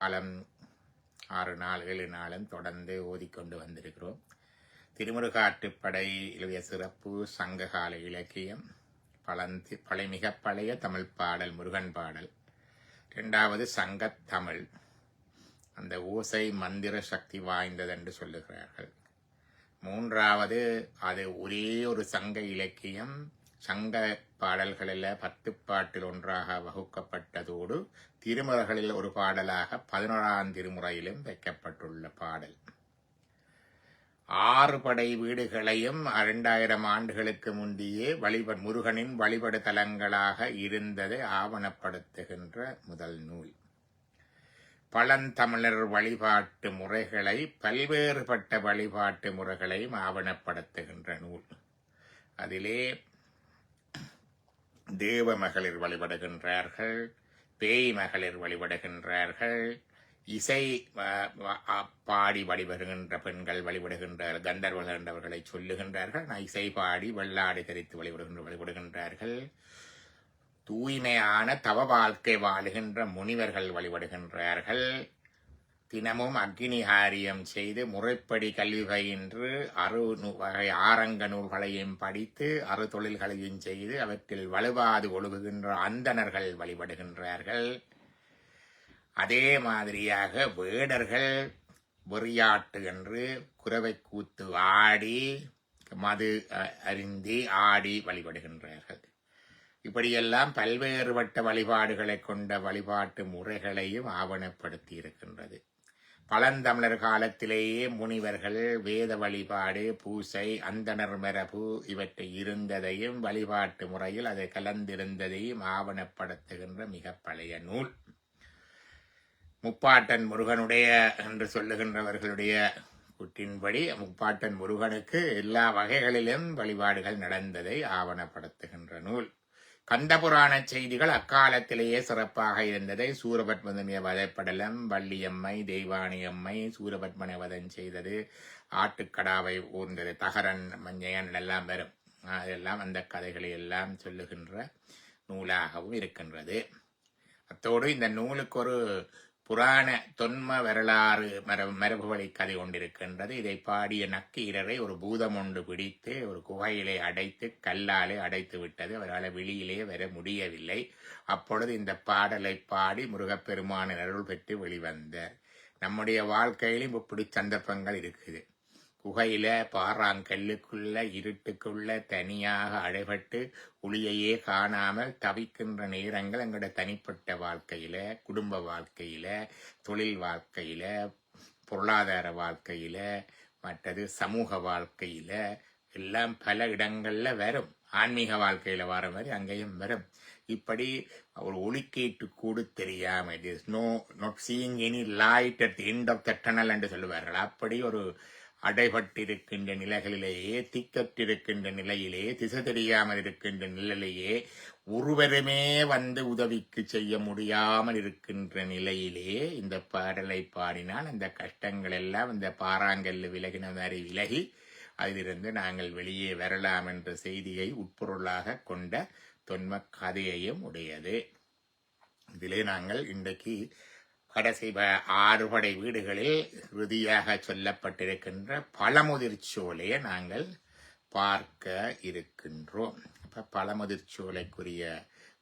காலம் 6 நாள் 7 நாளும் தொடர்ந்து ஓதிக்கொண்டு வந்திருக்கிறோம். திருமுருகாற்றுப்படையிலுடைய சிறப்பு சங்ககால இலக்கியம், மிக பழைய தமிழ் பாடல் முருகன் பாடல். 2வது சங்கத்தமிழ், அந்த ஓசை மந்திர சக்தி வாய்ந்தது என்று சொல்லுகிறார்கள். 3வது அது ஒரே ஒரு சங்க இலக்கியம், சங்க பாடல்களில் 10 பாட்டில் ஒன்றாக வகுக்கப்பட்டதோடு திருமுறைகளில் ஒரு பாடலாக 11ஆம் திருமுறையிலும் வைக்கப்பட்டுள்ள பாடல். 6 படை வீடுகளையும் 2000 ஆண்டுகளுக்கு முந்தையே முருகனின் வழிபடு தலங்களாக இருந்ததை ஆவணப்படுத்துகின்ற முதல் நூல். பழந்தமிழர் வழிபாட்டு முறைகளை, பல்வேறுபட்ட வழிபாட்டு முறைகளையும் ஆவணப்படுத்துகின்ற நூல். அதிலே தேவ மகளிர் வழிபடுகின்றார்கள், பேய் மகளிர் வழிபடுகின்றார்கள், இசை பாடி வழிபடுகின்ற பெண்கள் வழிபடுகின்ற கந்தர்வர்கள் என்றவர்களை சொல்லுகின்றார்கள். இசை பாடி வெள்ளாடை தரித்து வழிபடுகின்றார்கள். தூய்மையான தவ வாழ்க்கை வாழுகின்ற முனிவர்கள் வழிபடுகின்றார்கள். தினமும் அக்னிஹாரியம் செய்து முறைப்படி கல்வி பயின்று வகை ஆரங்க நூல்களையும் படித்து தொழில்களையும் செய்து அவற்றில் வலுவாது ஒழுகுகின்ற அந்தணர்கள் வழிபடுகின்றார்கள். அதே மாதிரியாக வேடர்கள் வெறியாட்டு என்று குரவை கூத்து ஆடி மது அருந்தி ஆடி வழிபடுகின்றார்கள். இப்படியெல்லாம் பல்வேறுபட்ட வழிபாடுகளை கொண்ட வழிபாட்டு முறைகளையும் ஆவணப்படுத்தி இருக்கின்றது. பழந்தமிழர் காலத்திலேயே முனிவர்கள் வேத வழிபாடு, பூசை, அந்தணர் மரபு இவற்றை இருந்ததையும் வழிபாட்டு முறையில் அதை கலந்திருந்ததையும் ஆவணப்படுத்துகின்ற மிக பழைய நூல். முப்பாட்டன் முருகனுடைய என்று சொல்லுகின்றவர்களுடைய கூற்றின்படி முப்பாட்டன் முருகனுக்கு எல்லா வகைகளிலும் வழிபாடுகள் நடந்ததை ஆவணப்படுத்துகின்ற நூல். கந்தபுராண செய்திகள் அக்காலத்திலேயே சிறப்பாக இருந்ததை சூரபத்மனுடைய வதைப்படலம், வள்ளியம்மை, தெய்வானியம்மை சூரபத்மனை வதம் செய்தது, ஆட்டுக்கடாவை ஊர்ந்தது, தகரன் மஞ்சையன் எல்லாம் வரும். அதெல்லாம் அந்த கதைகளை எல்லாம் சொல்லுகின்ற நூலாகவும் இருக்கின்றது. அத்தோடு இந்த நூலுக்கு ஒரு புராண தொன்ம வரலாறு மரபு வழி கதை கொண்டிருக்கின்றது. இதை பாடிய நக்கீரரை ஒரு பூதம் ஒன்று பிடித்து ஒரு குகையிலே அடைத்து கல்லாலே அடைத்து விட்டது. அவரால் வெளியிலே வர முடியவில்லை. அப்பொழுது இந்த பாடலை பாடி முருகப்பெருமானின் அருள் பெற்று வெளிவந்தார். நம்முடைய வாழ்க்கையிலும் இப்படி சந்தர்ப்பங்கள் இருக்குது. குகையில பாறாங்கல்லுக்குள்ள இருட்டுக்குள்ள தனியாக அடைபட்டு ஒளியையே காணாமல் தவிக்கின்ற நேரங்கள் எங்களோட தனிப்பட்ட வாழ்க்கையில, குடும்ப வாழ்க்கையில, தொழில் வாழ்க்கையில, பொருளாதார வாழ்க்கையில, மற்றது சமூக வாழ்க்கையில எல்லாம் பல இடங்கள்ல வரும். ஆன்மீக வாழ்க்கையில வர மாதிரி அங்கேயும் வரும். இப்படி ஒரு ஒளிக்கேட்டு கூடு தெரியாம, not seeing any light at the end of the tunnel என்று சொல்லுவார்கள். அப்படி ஒரு அடைபட்டிருக்கின்ற நிலைகளிலேயே, திக்கற்றிருக்கின்ற நிலையிலேயே, திசை தெரியாமல் இருக்கின்ற நிலையிலேயே, ஒருவருமே வந்து உதவிக்கு செய்ய முடியாமல் இருக்கின்ற நிலையிலே இந்த பாடலை பாடினால் அந்த கஷ்டங்கள் எல்லாம் இந்த பாறாங்கல்லு விலகின மாதிரி விலகி அதிலிருந்து நாங்கள் வெளியே வரலாம் என்ற செய்தியை உட்பொருளாக கொண்ட தொன்ம கதையையும் உடையது. இதிலே நாங்கள் இன்றைக்கு கடைசி 6 படை வீடுகளில் இறுதியாக சொல்லப்பட்டிருக்கின்ற பழமுதிர்ச்சோலையை நாங்கள் பார்க்க இருக்கின்றோம். அப்ப பழமுதிர்ச்சோலைக்குரிய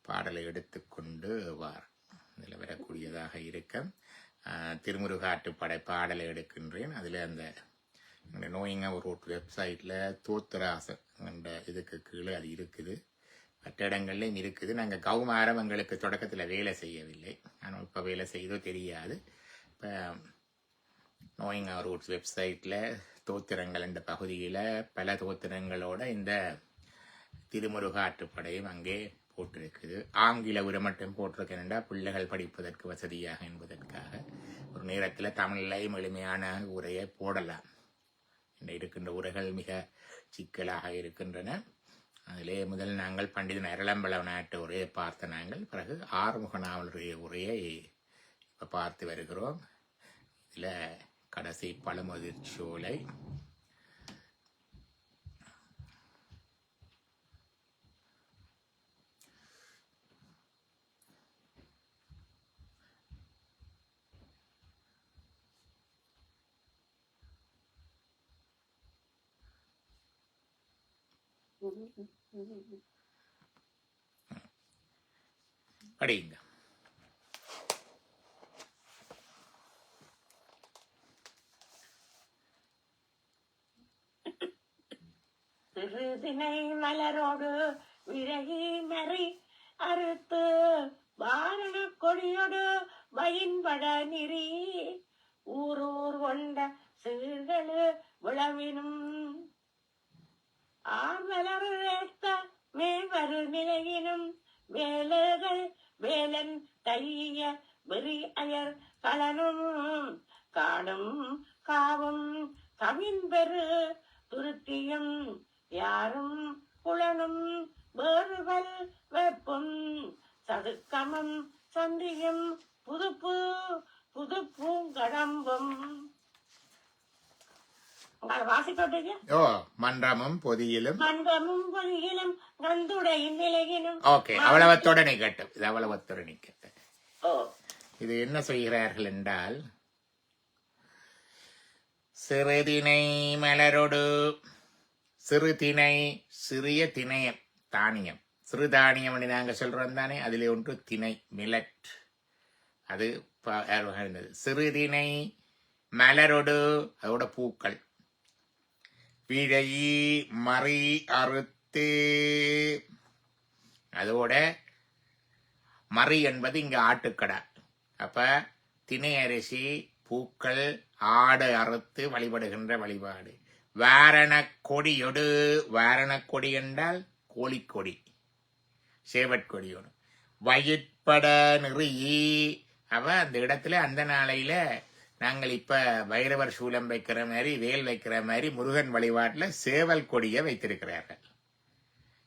பாடலை எடுத்துக்கொண்டு இதில் வரக்கூடியதாக இருக்க திருமுருகாற்றுப்படை பாடலை எடுக்கின்றேன். அதில் அந்த நோயிங்க ஒரு வெப்சைட்டில் தோத்திராசன் என்ற இதுக்கு கீழே அது இருக்குது. மற்ற இடங்கள்லையும் இருக்குது. நாங்கள் கௌமாரம் எங்களுக்கு தொடக்கத்தில் வேலை செய்யவில்லை. ஆனால் இப்போ வேலை செய்தோ தெரியாது. இப்போ நோயிங் ரூட்ஸ் வெப்சைட்டில் தோத்திரங்கள் என்ற பகுதியில் பல தோத்திரங்களோட இந்த திருமுருகாற்றுப்படையும் அங்கே போட்டிருக்குது. ஆங்கில உரை மட்டும் போட்டிருக்கேன்டா பிள்ளைகள் படிப்பதற்கு வசதியாக என்பதற்காக. ஒரு நேரத்தில் தமிழ்லையும் எளிமையான உரையை போடலாம். இருக்கின்ற உரைகள் மிக சிக்கலாக இருக்கின்றன. அதிலே முதல் நாங்கள் பண்டிதன் அரளம்பள நாட்டு உரையை பார்த்த நாங்கள் பிறகு ஆறுமுக நாவலுடைய உரையை இப்போ பார்த்து வருகிறோம். இதில் கடைசி பழமுதிர்ச்சோலை படிங்க. திருதினை மலரோடு விரகி மறி அறுத்து வாரண கொடியோடு வயின்பட நிறி ஊரூர் கொண்ட சீர்களு விளவினும் ஆர்வலர் ஏத்த மேவரு நிலையினும் வேலைகள் வேலன் தைய வெறி அயர் களனும் காடும் காவும் கவின்பெரு துருத்தியும் யாரும் புலனும் வேறுகள் வெப்பும் சதுக்கமும் சந்தியும் புதுப்பு புது பூங்கடம்பும். வாசிப்பீங்க. ஓ, மன்றமும் பொதியிலும் மன்றமும் பொதியிலும் கந்துடை நிலையிலும். ஓகே, அவ்வளவத்தோட நிக்கட்டும். இது அவ்வளவத்தோட நிக்கட்டும். ஓ, இது என்ன செய்கிறார்கள் என்றால், சிறுதினை மலரோடு சிறுதினை சிறிய திணையம் தானியம் சிறுதானியம் நாங்க சொல்றோம் தானே, அதிலே ஒன்று திணை மில்லட். அது சிறுதினை மலரோடு அதோட பூக்கள் விழி மறி அறுத்து, அதோட மறி என்பது இங்க ஆட்டுக்கடை. அப்ப திணை அரிசி பூக்கள் ஆடு அறுத்து வழிபடுகின்ற வழிபாடு. வாரண கொடியொடு, வாரண கொடி என்றால் கோழிக்கொடி, சேவற்கொடியோடு வயிற்பட நெறி. அவ அந்த இடத்துல அந்த நாளையில நாங்கள் இப்ப பைரவர் சூலம் வைக்கிற மாதிரி வேல் வைக்கிற மாதிரி முருகன் வழிபாட்டுல சேவல் கொடியை வைத்திருக்கிறார்கள்.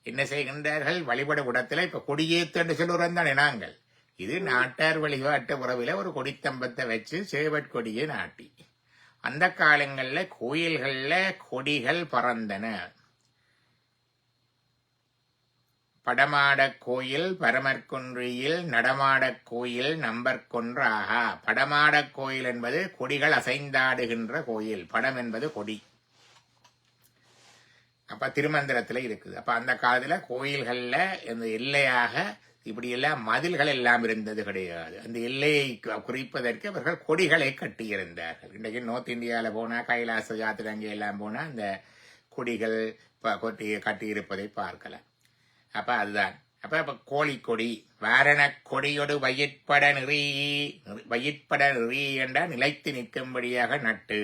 என்ன செய்கின்றார்கள்? வழிபட இடத்துல இப்ப கொடியேத்து என்று சொல்லுறோம் தானே நாங்கள். இது நாட்டார் வழிபாட்டு உறவில ஒரு கொடித்தம்பத்தை வச்சு சேவற்கொடியை நாட்டி, அந்த காலங்கள்ல கோயில்கள்ல கொடிகள் பறந்தன. படமாடக் கோயில் பரமற்குன்றியில் நடமாடக் கோயில் நம்பர்கொன்றாக. படமாடக் கோயில் என்பது கொடிகள் அசைந்தாடுகின்ற கோயில், படம் என்பது கொடி. அப்ப திருமந்திரத்துல இருக்குது. அப்ப அந்த காலத்துல கோயில்கள்ல இந்த எல்லையாக இப்படி எல்லாம் மதில்கள் எல்லாம் இருந்தது கிடையாது. அந்த எல்லையை குறிப்பதற்கு அவர்கள் கொடிகளை கட்டியிருந்தார்கள். இன்றைக்கு நார்த் இந்தியாவில போனா, கைலாச யாத்திரை அங்கே எல்லாம் போனா அந்த கொடிகள் கட்டியிருப்பதை பார்க்கலாம். அப்ப அதுதான். அப்ப கோழிக்கொடி வாரண கொடியோடு வயிற்பட நெறி, வயிற்பட நெறி என்ற நிலைத்து நிற்கும்படியாக நட்டு.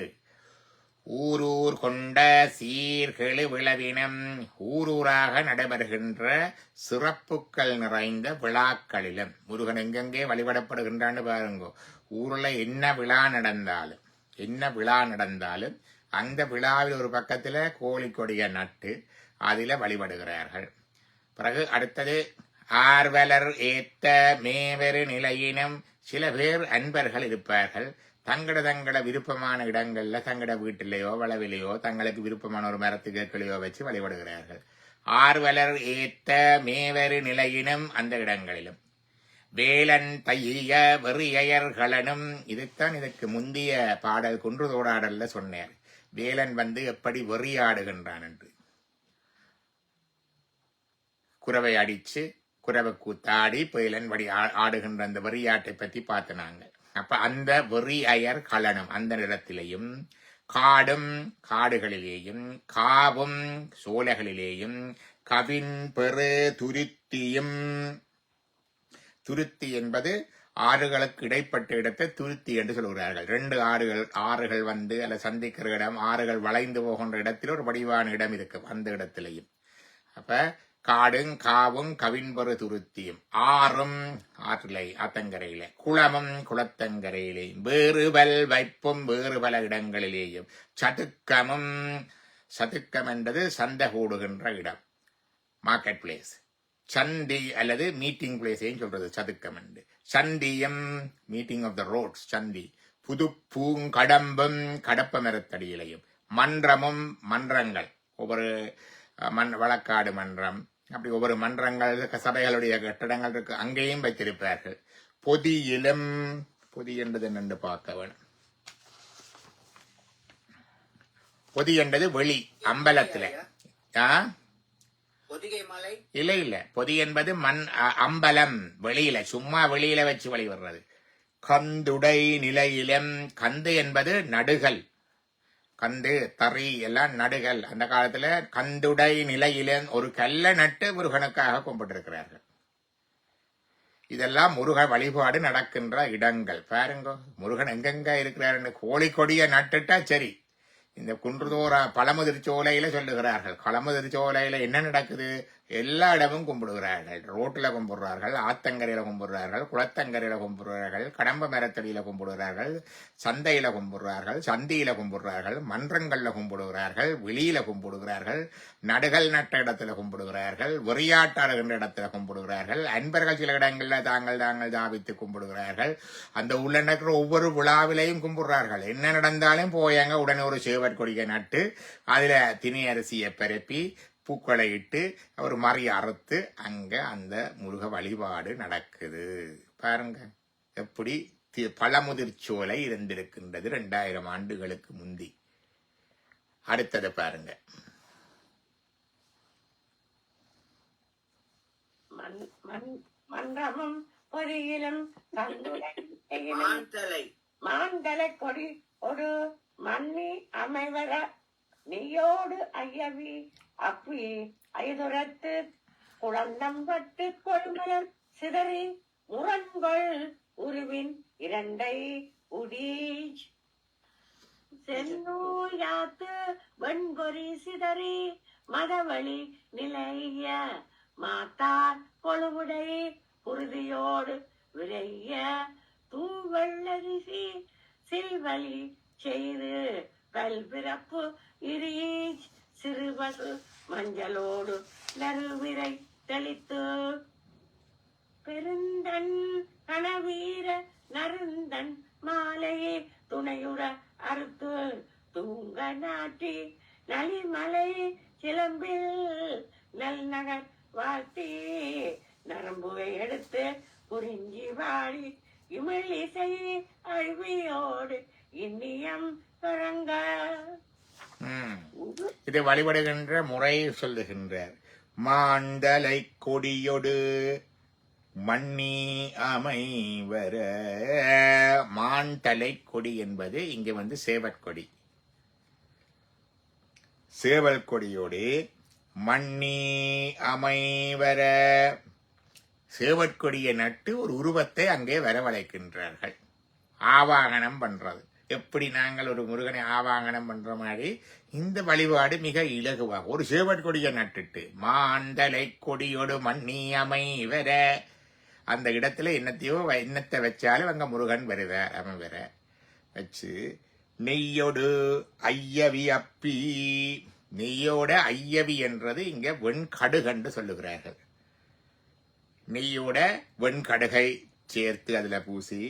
ஊரூர் கொண்ட சீர்கெழு விழவினம், ஊரூராக நடைபெறுகின்ற சிறப்புக்கள் நிறைந்த விழாக்களிலும். முருகன் எங்கெங்கே வழிபடப்படுகின்றான்னு பாருங்க. ஊர்ல என்ன விழா நடந்தாலும் அந்த விழாவில் ஒரு பக்கத்துல கோழிக்கொடியை நட்டு அதில வழிபடுகிறார்கள். பிறகு அடுத்தது ஆர்வலர் ஏத்த மேவரு நிலையினும். சில பேர் அன்பர்கள் இருப்பார்கள், தங்கட விருப்பமான இடங்கள்ல தங்கட வீட்டிலேயோ வளவிலையோ தங்களுக்கு விருப்பமான ஒரு மரத்துக்கு கிளையோ வச்சு வழிபடுகிறார்கள். ஆர்வலர் ஏத்த மேவரு நிலையினும், அந்த இடங்களிலும். வேலன் தைய வெறியர்களனும். இதுதான் இதுக்கு முந்திய பாடல் குன்றுதோடாடல்ல சொன்னார். வேலன் எப்படி வெறியாடுகின்றான் என்று. குரவை அடிச்சு குரவை கூத்தாடி பேலன் வடி ஆடுகின்ற அந்த வெறியாட்டை பத்தி பார்த்தினாங்க. அப்ப அந்த வெறி அயர் களனம் அந்த இடத்திலேயும், காடும் காடுகளிலேயும், காவும் சோலைகளிலேயும், கவின் பெரு துருத்தியும். துருத்தி என்பது ஆறுகளுக்கு இடைப்பட்ட இடத்தை துருத்தி என்று சொல்கிறார்கள். 2 ஆறுகள் அல்ல சந்திக்கிற இடம், ஆறுகள் வளைந்து போகின்ற இடத்தில் ஒரு வடிவான இடம் இருக்கு, அந்த இடத்திலையும். அப்ப காடும் காவும் கவின்பொரு துருத்தியும், ஆறும் ஆற்றிலை ஆத்தங்கரையிலே, குளமும் குளத்தங்கரையிலேயும், வேறுபல் வைப்பும் வேறு பல இடங்களிலேயும், சதுக்கமும். சதுக்கம் என்பது சந்தை கூடுகின்ற இடம், மார்க்கெட் பிளேஸ். சந்தி அல்லது மீட்டிங் பிளேஸையும் சொல்றது சதுக்கம் என்று. சந்தியம் மீட்டிங் ஆஃப் த ரோட்ஸ், சந்தி. புது பூங்கடம்பும் கடப்ப மரத்தடியிலையும். மன்றமும் மன்றங்கள், ஒவ்வொரு வழக்காடு மன்றம், அப்படி ஒவ்வொரு மன்றங்கள் சபைகளுடைய கட்டடங்கள் இருக்கு, அங்கேயும் வைத்திருப்பார்கள். பொதியிலும். பொதி என்பது என்னென்று பார்க்க வேணும். பொதி என்பது வெளி அம்பலத்துல. பொதிகை மலை இல்ல பொதி என்பது அம்பலம் வெளியில சும்மா வெளியில வச்சு வழிபடுறது. கந்துடை நிலையிலம், கந்து என்பது நடுகள், கந்து தறி எல்லாம் நடுகள். அந்த காலத்துல கந்துடை நிலையில ஒரு கல்ல நட்டு முருகனுக்காக கும்பிட்டிருக்கிறார்கள். இதெல்லாம் முருக வழிபாடு நடக்கின்ற இடங்கள். பாருங்க முருகன் எங்கெங்க இருக்கிறார். கோழிக்கொடிய நட்டுட்டா சரி. இந்த குன்றுதோற பழமுதிர்ச்சோலையில சொல்லுகிறார்கள். பழமுதிர்ச்சோலையில என்ன நடக்குது? எல்லா இடமும் கும்பிடுகிறார்கள். ரோட்ல கும்பிடுறார்கள், ஆத்தங்கரையில கும்பிடுறார்கள், குளத்தங்கரையில கும்பிடுறார்கள், கடம்ப மரத்தடியில கும்பிடுகிறார்கள், சந்தையில கும்பிடுறார்கள், சந்தியில கும்பிடுறார்கள், மன்றங்கள்ல கும்பிடுகிறார்கள், வெளியில கும்பிடுகிறார்கள், நடுகள் நட்ட இடத்துல கும்பிடுகிறார்கள், வெறியாட்டாடுகின்ற இடத்துல கும்பிடுகிறார்கள், அன்பர்கள் சில இடங்கள்ல தாங்கள் தாவித்து கும்பிடுகிறார்கள். அந்த உள்ள நடக்கிற ஒவ்வொரு விழாவிலையும் கும்பிடுறார்கள். என்ன நடந்தாலும் போயாங்க உடனே ஒரு சேவற் கொடியை நட்டு அதுல திணை அரிசியை பரப்பி பூக்களை இட்டு ஒரு மறி அறுத்து அங்க அந்த முருக வழிபாடு நடக்குது. பாருங்க எப்படி பழமுதிர்ச்சோலை இருந்திருக்கின்றது 2000 ஆண்டுகளுக்கு முந்தி. அடுத்தது பாருங்க. மன்றமும் பொறியிலும் மாந்தலை மாந்தலை கொடி ஒரு மண்ணி அமைவர நீயோடு ஐயவி அப்பி ஐதுரத்து குழந்தம்பட்டு கொள்மலர் சிதறி முரண்கள் உருவின் இரண்டை உடி சென்னூயாத்து வெண்கொறி சிதறி மதவழி நிலைய மாத்தார் கொழுவுடை உறுதியோடு விரைய தூவெள்ளரிசி சில்வழி செய்து பல்பிறப்பு இரீச் சிறுபசு மஞ்சளோடு நறுவிரை தெளித்து பெருந்தன் கணவீர நருந்தன் மாலையே துணையுற அறுத்து தூங்க நாட்டி நலிமலை சிலம்பில் நல் நகர் வாழ்த்தி நரம்புவை எடுத்து குறிஞ்சி வாடி இமிழிசை அழிவியோடு இன்னியம் தொடங்க. இதை வழிபடுகின்ற முறை சொல்லுகின்றார். மாந்தலை கொடியொடு மண்ணி அமைவர. மாந்தலை கொடி என்பது இங்க சேவற்கொடி. சேவல் கொடியோடு மண்ணி அமைவர சேவற்கொடியை நட்டு ஒரு உருவத்தை அங்கே வரவழைக்கின்றார்கள். ஆவாகனம் பண்றது. எப்படி நாங்கள் ஒரு முருகனை ஆவாகனம் பண்ற மாதிரி இந்த வழிபாடு மிக இலகுவாக ஒரு சேவற்கொடியை நட்டுட்டு மாந்தலை கொடியோடு மண்ணி அமைவர அந்த இடத்துல என்னத்தை வச்சாலும் அங்க முருகன் வருவார். அவன் வர வச்சு நெய்யோடு ஐயவி அப்பி. நெய்யோட ஐயவி என்றது இங்க வெண்கடுகன்று சொல்லுகிறார்கள். நெய்யோட வெண்கடுகை சேர்த்து அதுல பூசி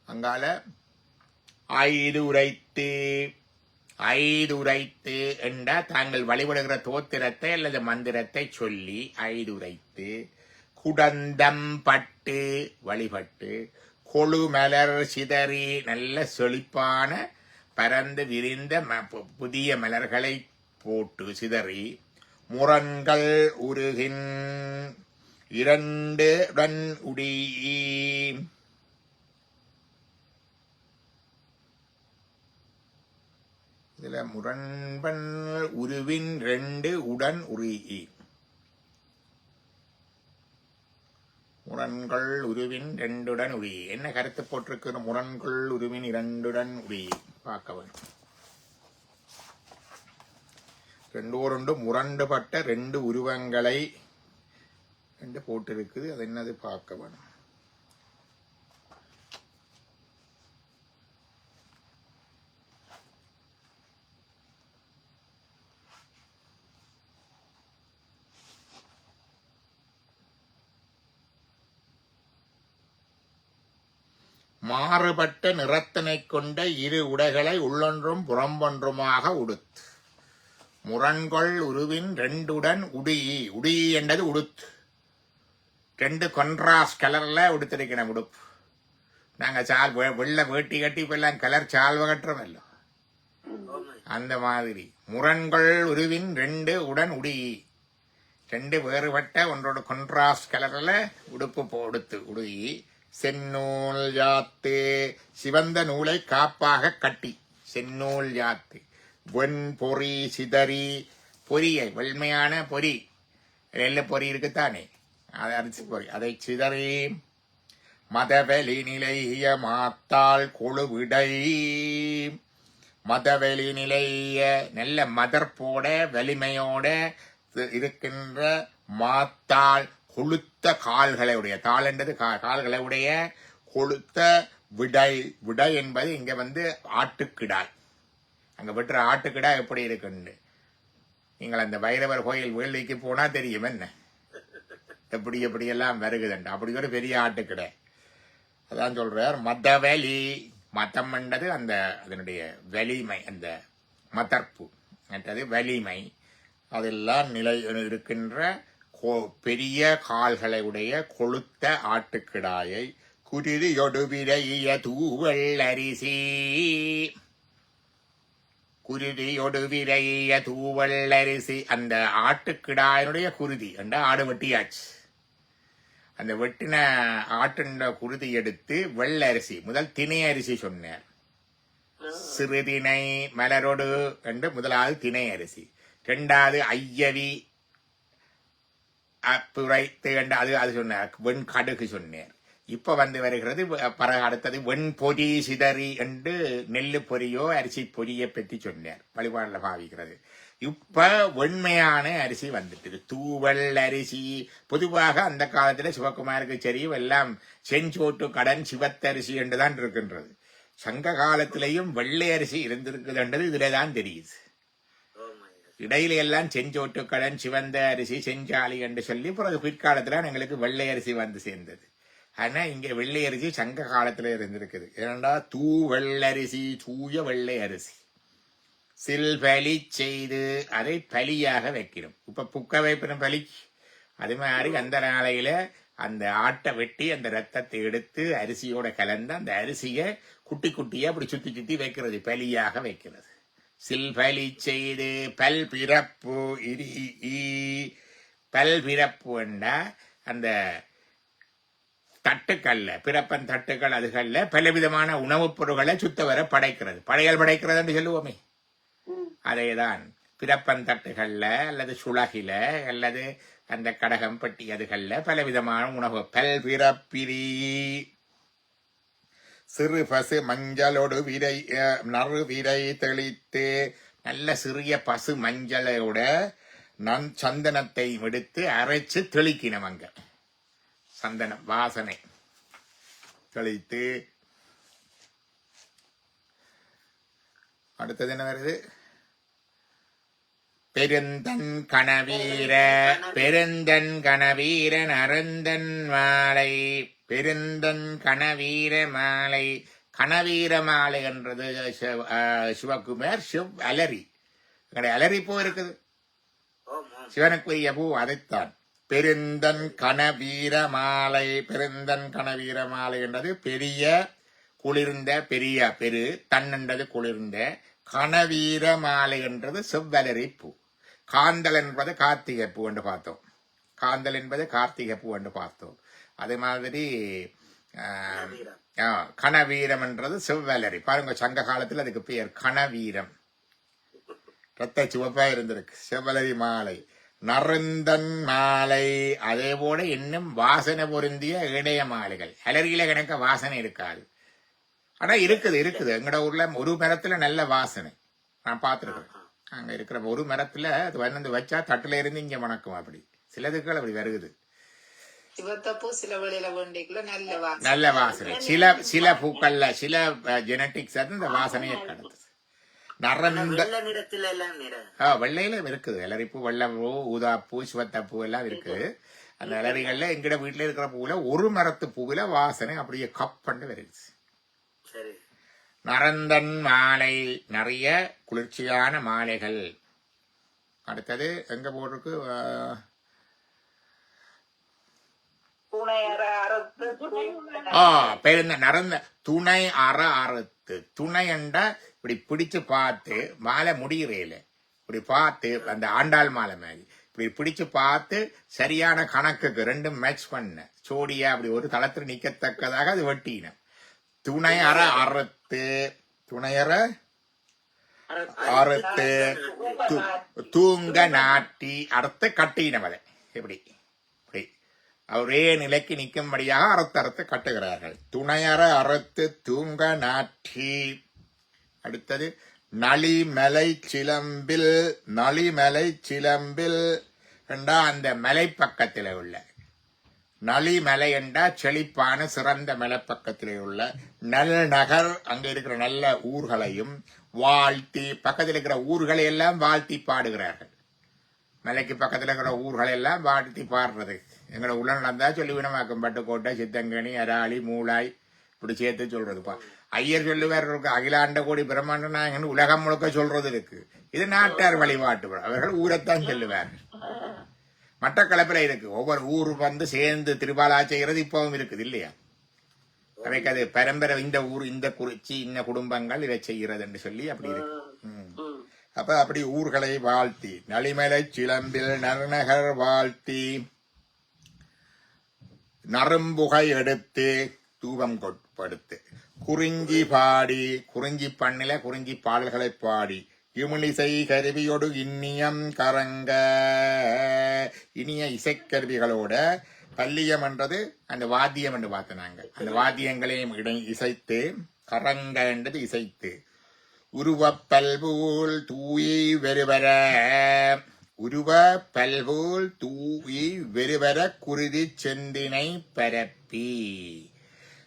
அங்கால ஐதுரைத்து என்ற தாங்கள் வழிபடுகிற தோத்திரத்தை அல்லது மந்திரத்தை சொல்லி ஐதுரைத்து குடந்தம் பட்டு வழிபட்டு கொழுமலர் சிதறி நல்ல செழிப்பான பரந்து விரிந்த புதிய மலர்களை போட்டு சிதறி முரண்கள் உருகின் இரண்டுடன் உடி. இதுல முரண்பன் உருவின் 2 உடன் உரி. முரண்கள் உருவின் 2 உரி. என்ன கருத்து போட்டிருக்கு? முரண்கள் உருவின் 2 உரி பார்க்க வேண்டும். 2 முரண்டுபட்ட 2 உருவங்களை போட்டிருக்குது. அது என்னது பார்க்க வேணும். மாறுபட்ட நிறத்தினை கொண்ட 2 உடைகளை உள்ளொன்றும் புறம்பொன்றுமாக உடுத்து. முரண்கொள் உருவின் 2 உடன் உடி. உடி என்றது உடுத்து. 2 கொன்ட்ராஸ்ட் கலர்ல உடுத்திருக்கணும் உடுப்பு. நாங்க வெள்ளை வேட்டி கட்டி இப்ப எல்லாம் கலர் சால்வ கட்டுறோம் இல்ல, அந்த மாதிரி முரண்கள் உருவின் 2 உடன் உடி. ரெண்டு வேறுபட்ட ஒன்றோட கொன்ட்ராஸ்ட் கலர்ல உடுப்பு உடுகி செந்நூல் யாத்து சிவந்த நூலை காப்பாக கட்டி செந்நூல் யாத்து வெண் பொறி சிதறி பொரியை வெண்மையான பொறி வெள்ள பொறி இருக்குத்தானே அதை அரிசி பொறி அதை சிதறி மதவெளி நிலைய மாத்தாள் கொழுவிடை மதவெளி நிலைய நல்ல மதர்ப்போட வலிமையோட இருக்கின்ற மாத்தாள் கொளுத்த கால்களை உடைய தாள் என்றது கால்களை உடைய கொளுத்த விடை விடை என்பது இங்க ஆட்டுக்கிடாய். அங்க வெட்டுற ஆட்டுக்கிடாய் எப்படி இருக்குன்னு நீங்கள் அந்த பைரவர் கோயில் வேள்விக்கு போனா தெரியும் என்ன எப்படி எப்படி எல்லாம் வருகுதுண்டு. அப்படி ஒரு பெரிய ஆட்டுக்கிடை. அதான் சொல்றார் மதவெளி. மதம் என்றது அந்த அதனுடைய வலிமை, அந்த மதர்ப்பு என்றது வலிமை. அதெல்லாம் நிலை இருக்கின்ற பெரிய கால்களை உடைய கொளுத்த ஆட்டுக்கிடாயை குருதியொடுவிரைய தூவல் அரிசி குருதியொடுவிரைய தூவல் அரிசி. அந்த ஆட்டுக்கிடாயினுடைய குருதி என்ற ஆடு வெட்டியாச்சு. அந்த வெட்டின ஆட்டுண்ட குருதி எடுத்து வெள்ளை அரிசி, முதல் திணை அரிசி சொன்னார். சிறுதிணை மலரோடு என்று முதலாவது திணை அரிசி, இரண்டாவது ஐயவி புரைத்து என்று அது சொன்னார். வெண் கடுகு சொன்னார். இப்ப வருகிறது அடுத்தது வெண் பொரி சிதறி என்று நெல்லு பொரியோ அரிசி பொரியை பற்றி சொன்னார். வழிபாடுல பாவிக்கிறது. இப்ப வெண்மையான அரிசி வந்துட்டு தூவல் அரிசி. பொதுவாக அந்த காலத்துல சிவகுமாருக்கு சரி எல்லாம் செஞ்சோட்டு கடன் சிவத்தரிசி என்றுதான் இருக்கின்றது. சங்க காலத்திலையும் வெள்ளை அரிசி இருந்திருக்குதுன்றது இதுலதான் தெரியுது. இடையில எல்லாம் செஞ்சோட்டு கடன் சிவந்த அரிசி செஞ்சாலி என்று சொல்லி பிறகு பிற்காலத்துல எங்களுக்கு வெள்ளை அரிசி வந்து சேர்ந்தது. ஆனா இங்க வெள்ளை அரிசி சங்க காலத்துல இருந்திருக்குது. ஏனண்டா வெள்ளரிசி தூய வெள்ளை அரிசி சில்பலி செய்து அதை பலியாக வைக்கணும். இப்ப புக்க வைப்பின பலி அது மாதிரி அந்த நாளையில அந்த ஆட்டை வெட்டி அந்த ரத்தத்தை எடுத்து அரிசியோட கலந்து அந்த அரிசியை குட்டி குட்டியா அப்படி சுத்தி சுத்தி வைக்கிறது, பலியாக வைக்கிறது. சில்பலி செய்து பல் பிறப்பு பல் பிறப்பு என்றா அந்த தட்டுக்கள்ல பிறப்பன் தட்டுக்கள் அதுகள்ல பலவிதமான உணவுப் பொருட்களை சுத்த வர படைக்கிறது. படையல் படைக்கிறது என்று சொல்லுவோமே, அதேதான் பிறப்பன் தட்டுகள்ல அல்லது சுளகில அல்லது அந்த கடகம் பெட்டி அதுகள்ல பலவிதமான உணவு. பல் பிறப்பிரி சிறு பசு மஞ்சளோடு விரை நறு விரை தெளித்து நல்ல சிறிய பசு மஞ்சளோட சந்தனத்தை எடுத்து அரைச்சு தெளிக்கணும். அங்க சந்தனம் வாசனை தெளித்து அடுத்தது என்ன வருது? பெருந்தன் கணவீர பெருந்தன் கணவீரன் அருந்தன் மாலை பெருந்தன் கணவீர மாலை. கணவீர மாலை என்றது சிவகுமார் சிவ் அலரி. அலரி பூ இருக்குது, சிவனுக்குரிய பூ. அதைத்தான் பெருந்தன் கணவீர மாலை. பெருந்தன் கணவீர மாலை என்றது பெரிய குளிர்ந்த பெரிய பெரு தன் என்றது குளிர்ந்த கணவீர மாலை என்றது செவ்வலரி பூ. காந்தல் என்பது கார்த்திகை பூ என்று பார்த்தோம். காந்தல் என்பது கார்த்திகை பூ என்று பார்த்தோம். அதே மாதிரி கணவீரம் என்றது செவ்வலரி. பாருங்க சங்க காலத்தில் அதுக்கு பெயர் கணவீரம். ரத்த சிவப்பா இருந்திருக்கு. செவ்வலரி மாலை நருந்தன் மாலை. அதே போல இன்னும் வாசனை பொருந்திய இடைய மாலைகள். அலரியில கணக்க வாசனை இருக்காது, ஆனா இருக்குது. எங்கட ஊர்ல ஒரு மரத்துல நல்ல வாசனை நான் பார்த்திருக்கேன். அங்க இருக்கிற ஒரு மரத்துல அது வந்து வச்சா தட்டுல இருந்து இங்க மணக்கும். அப்படி சிலதுக்கள் அப்படி வருகுது. நல்ல வாசனை. சில பூக்கள்ல சில ஜெனட்டிக்ஸ் இந்த வாசனையை கடத்துது. வெள்ளையில இருக்குது இலரிப்பூ, வெள்ளப்பூ, ஊதாப்பூ, சிவத்தப்பூ எல்லாம் இருக்குது. அந்த இலரிகள்ல எங்கட வீட்டுல இருக்கிற பூவுல ஒரு மரத்து பூவில வாசனை அப்படியே கப்பண்டு வருது. நரந்தன் மாலை நிறைய குளிர்ச்சியான மாலைகள். அடுத்தது எங்க போட்டிருக்கு? நரந்த துணை அறுத்து. துணை என்றா இப்படி பிடிச்சு பார்த்து மாலை முடிகிறேல இப்படி பார்த்து அந்த ஆண்டாள் மாலை மாதிரி இப்படி பிடிச்சு பார்த்து சரியான கணக்குக்கு ரெண்டும் மேட்ச் பண்ண சோடியா அப்படி ஒரு தளத்தில் நிக்கத்தக்கதாக அது வெட்டின. துணையற அறுத்து துணையற அறுத்து தூங்க நாட்டி அறுத்து கட்டினவதை எப்படி இப்படி ஒரே நிலைக்கு நிற்கும்படியாக அறுத்து கட்டுகிறார்கள். துணையற அறுத்து தூங்க நாட்டி. அடுத்தது நளிமலை சிலம்பில் என்றா அந்த மலை பக்கத்தில் உள்ள நளிமலை என்றா செழிப்பான சிறந்த மலை பக்கத்திலே உள்ள நல் நகர் அங்க இருக்கிற நல்ல ஊர்களையும் வாழ்த்தி பக்கத்தில் இருக்கிற ஊர்களை எல்லாம் வாழ்த்தி பாடுகிறார்கள். மலைக்கு பக்கத்தில் இருக்கிற ஊர்களை எல்லாம் வாழ்த்தி பாடுறது எங்களோட உள்ள நடந்தா சொல்லி வினமாக்கும். பட்டுக்கோட்டை, சித்தங்கனி, அராளி, மூளாய் இப்படி சேர்த்து சொல்றதுப்பா. ஐயர் சொல்லுவார் அகிலாண்ட கோடி பிரம்மாண்ட நாயகன் உலகம் முழுக்க சொல்றது இருக்கு. இது நாட்டார் வழிபாட்டு அவர்கள் ஊரைத்தான் சொல்லுவார். மட்டக்களப்பில இருக்கு. ஒவ்வொரு ஊர் வந்து சேர்ந்து திருபாலா செய்கிறது இப்பவும் இருக்குது இல்லையா? அவைக்கு அது பரம்பரை இந்த ஊர் இந்த குறிச்சி இன்ன குடும்பங்கள் இதை செய்கிறது என்று சொல்லி அப்படி இருக்கு. அப்ப அப்படி ஊர்களை வாழ்த்தி நளிமலை சிலம்பில் நறுநகர் வாழ்த்தி நறும்புகை எடுத்து தூபம் கொடுத்து குறிஞ்சி பாடி குறிஞ்சி பண்ணில குறிஞ்சி பாடல்களை பாடி இமிழிசை கருவியோடு இன்னியம் கரங்க இனிய இசைக்கருவிகளோட பல்லியம் என்றது அந்த வாத்தியம் என்று பார்த்தனாங்க. அந்த வாத்தியங்களையும் இசைத்து கரங்க என்றது இசைத்து உருவ பல்பூல் தூயி வெறுவர குருதி செந்தினை பரப்பி.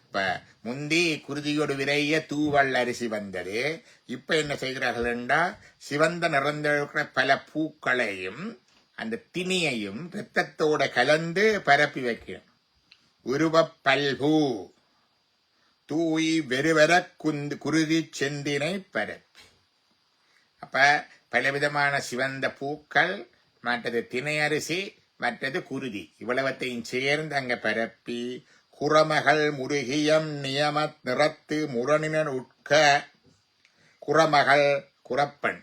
இப்ப முந்தி குருதியோடு விரைய தூவல் அரிசி வந்தது. இப்ப என்ன செய்கிறார்கள் என்றா சிவந்த நிறந்திருக்கிற பல பூக்களையும் அந்த திணியையும் ரத்தத்தோட கலந்து பரப்பி வைக்கிறோம். உருவ பல்பூ தூய் வெறுவர குருதி செந்தினை பரப்பி. அப்ப பலவிதமான சிவந்த பூக்கள், மற்றது திணையரிசி, மற்றது குருதி, இவ்வளவத்தையும் சேர்ந்து அங்க பரப்பி குரமகள் முருகியம் நியமத் நிறத்து முரணினர் உட்க. குரமகள் குரப்பன்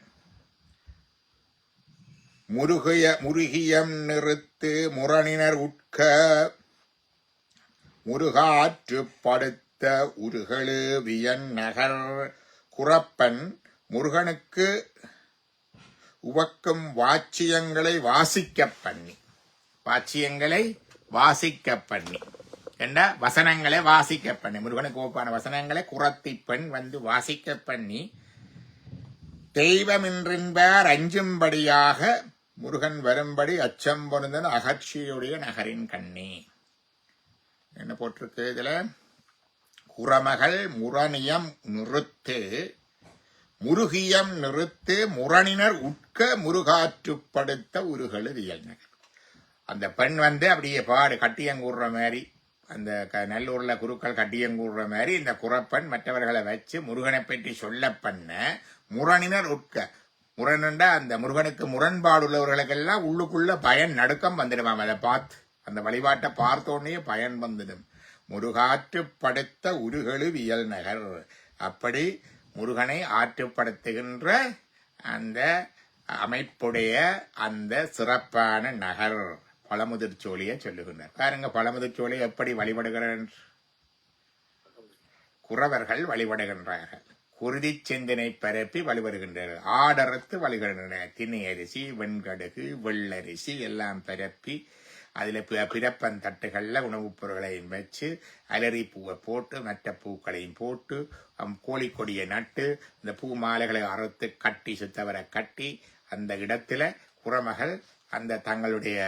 முருகியம் நிறுத்து முரணினர் உட்க முருகாற்று படுத்த உருகளு வியன் நகர். குரப்பன் முருகனுக்கு உவக்கும் வாச்சியங்களை வாசிக்க பண்ணி என்ற வசனங்களை வாசிக்க பண்ணி முருகனுக்கு ஒப்பான வசனங்களை குரத்தி பெண் வந்து வாசிக்க பண்ணி தெய்வமின்றின்பார் அஞ்சும்படியாக முருகன் வரும்படி அச்சம் பொருந்தன் அகழ்ச்சியுடைய நகரின் கண்ணே. என்ன போட்டிருக்கு இதுல? குரமகள் முரணியம் நிறுத்து முருகியம் நிறுத்து முரணினர் உட்க முருகாற்றுப்படுத்த உருகளு வியல் நகர். அந்த பெண் வந்து அப்படியே பாடு கட்டியங்கூடுற மாதிரி, அந்த நல்லூர்ல குருக்கள் கட்டியங்கூடுற மாதிரி இந்த குரப்பெண் மற்றவர்களை வச்சு முருகனை பற்றி சொல்ல பண்ண முரணினர் உட்க. முரண்டா அந்த முருகனுக்கு முரண்பாடு உள்ளவர்களுக்கெல்லாம் உள்ளுக்குள்ள பயன் நடுக்கம் வந்துடுவாம். அதை பார்த்து அந்த வழிபாட்டை பார்த்தோன்னே பயன் வந்துடும். முருகாற்றுப்படுத்த உருகளு வியல் நகர். அப்படி முருகனை ஆற்றுப்படுத்துகின்ற அந்த அமைப்புடைய அந்த சிறப்பான நகர் பழமுதிர்ச்சோழியை சொல்லுகின்றார். பாருங்க, பழமுதிர்ச்சோழி எப்படி வழிபடுகிறார்? குறவர்கள் வழிபடுகின்றார்கள். குருதி சிந்தனை பரப்பி வழிபடுகின்றார்கள். ஆடரத்து வழிபடுகின்றனர். திணை அரிசி, வெண்கடுகு, வெள்ளரிசி எல்லாம் பரப்பி அதுல பிறப்பன் தட்டுகள்ல உணவுப் பொருட்களையும் வச்சு அலரி பூவை போட்டு மற்ற பூக்களையும் போட்டு கோழிக்கொடியை நட்டு இந்த பூ மாலைகளை அறுத்து கட்டி சுத்தவரை கட்டி அந்த இடத்துல குறமகள் அந்த தங்களுடைய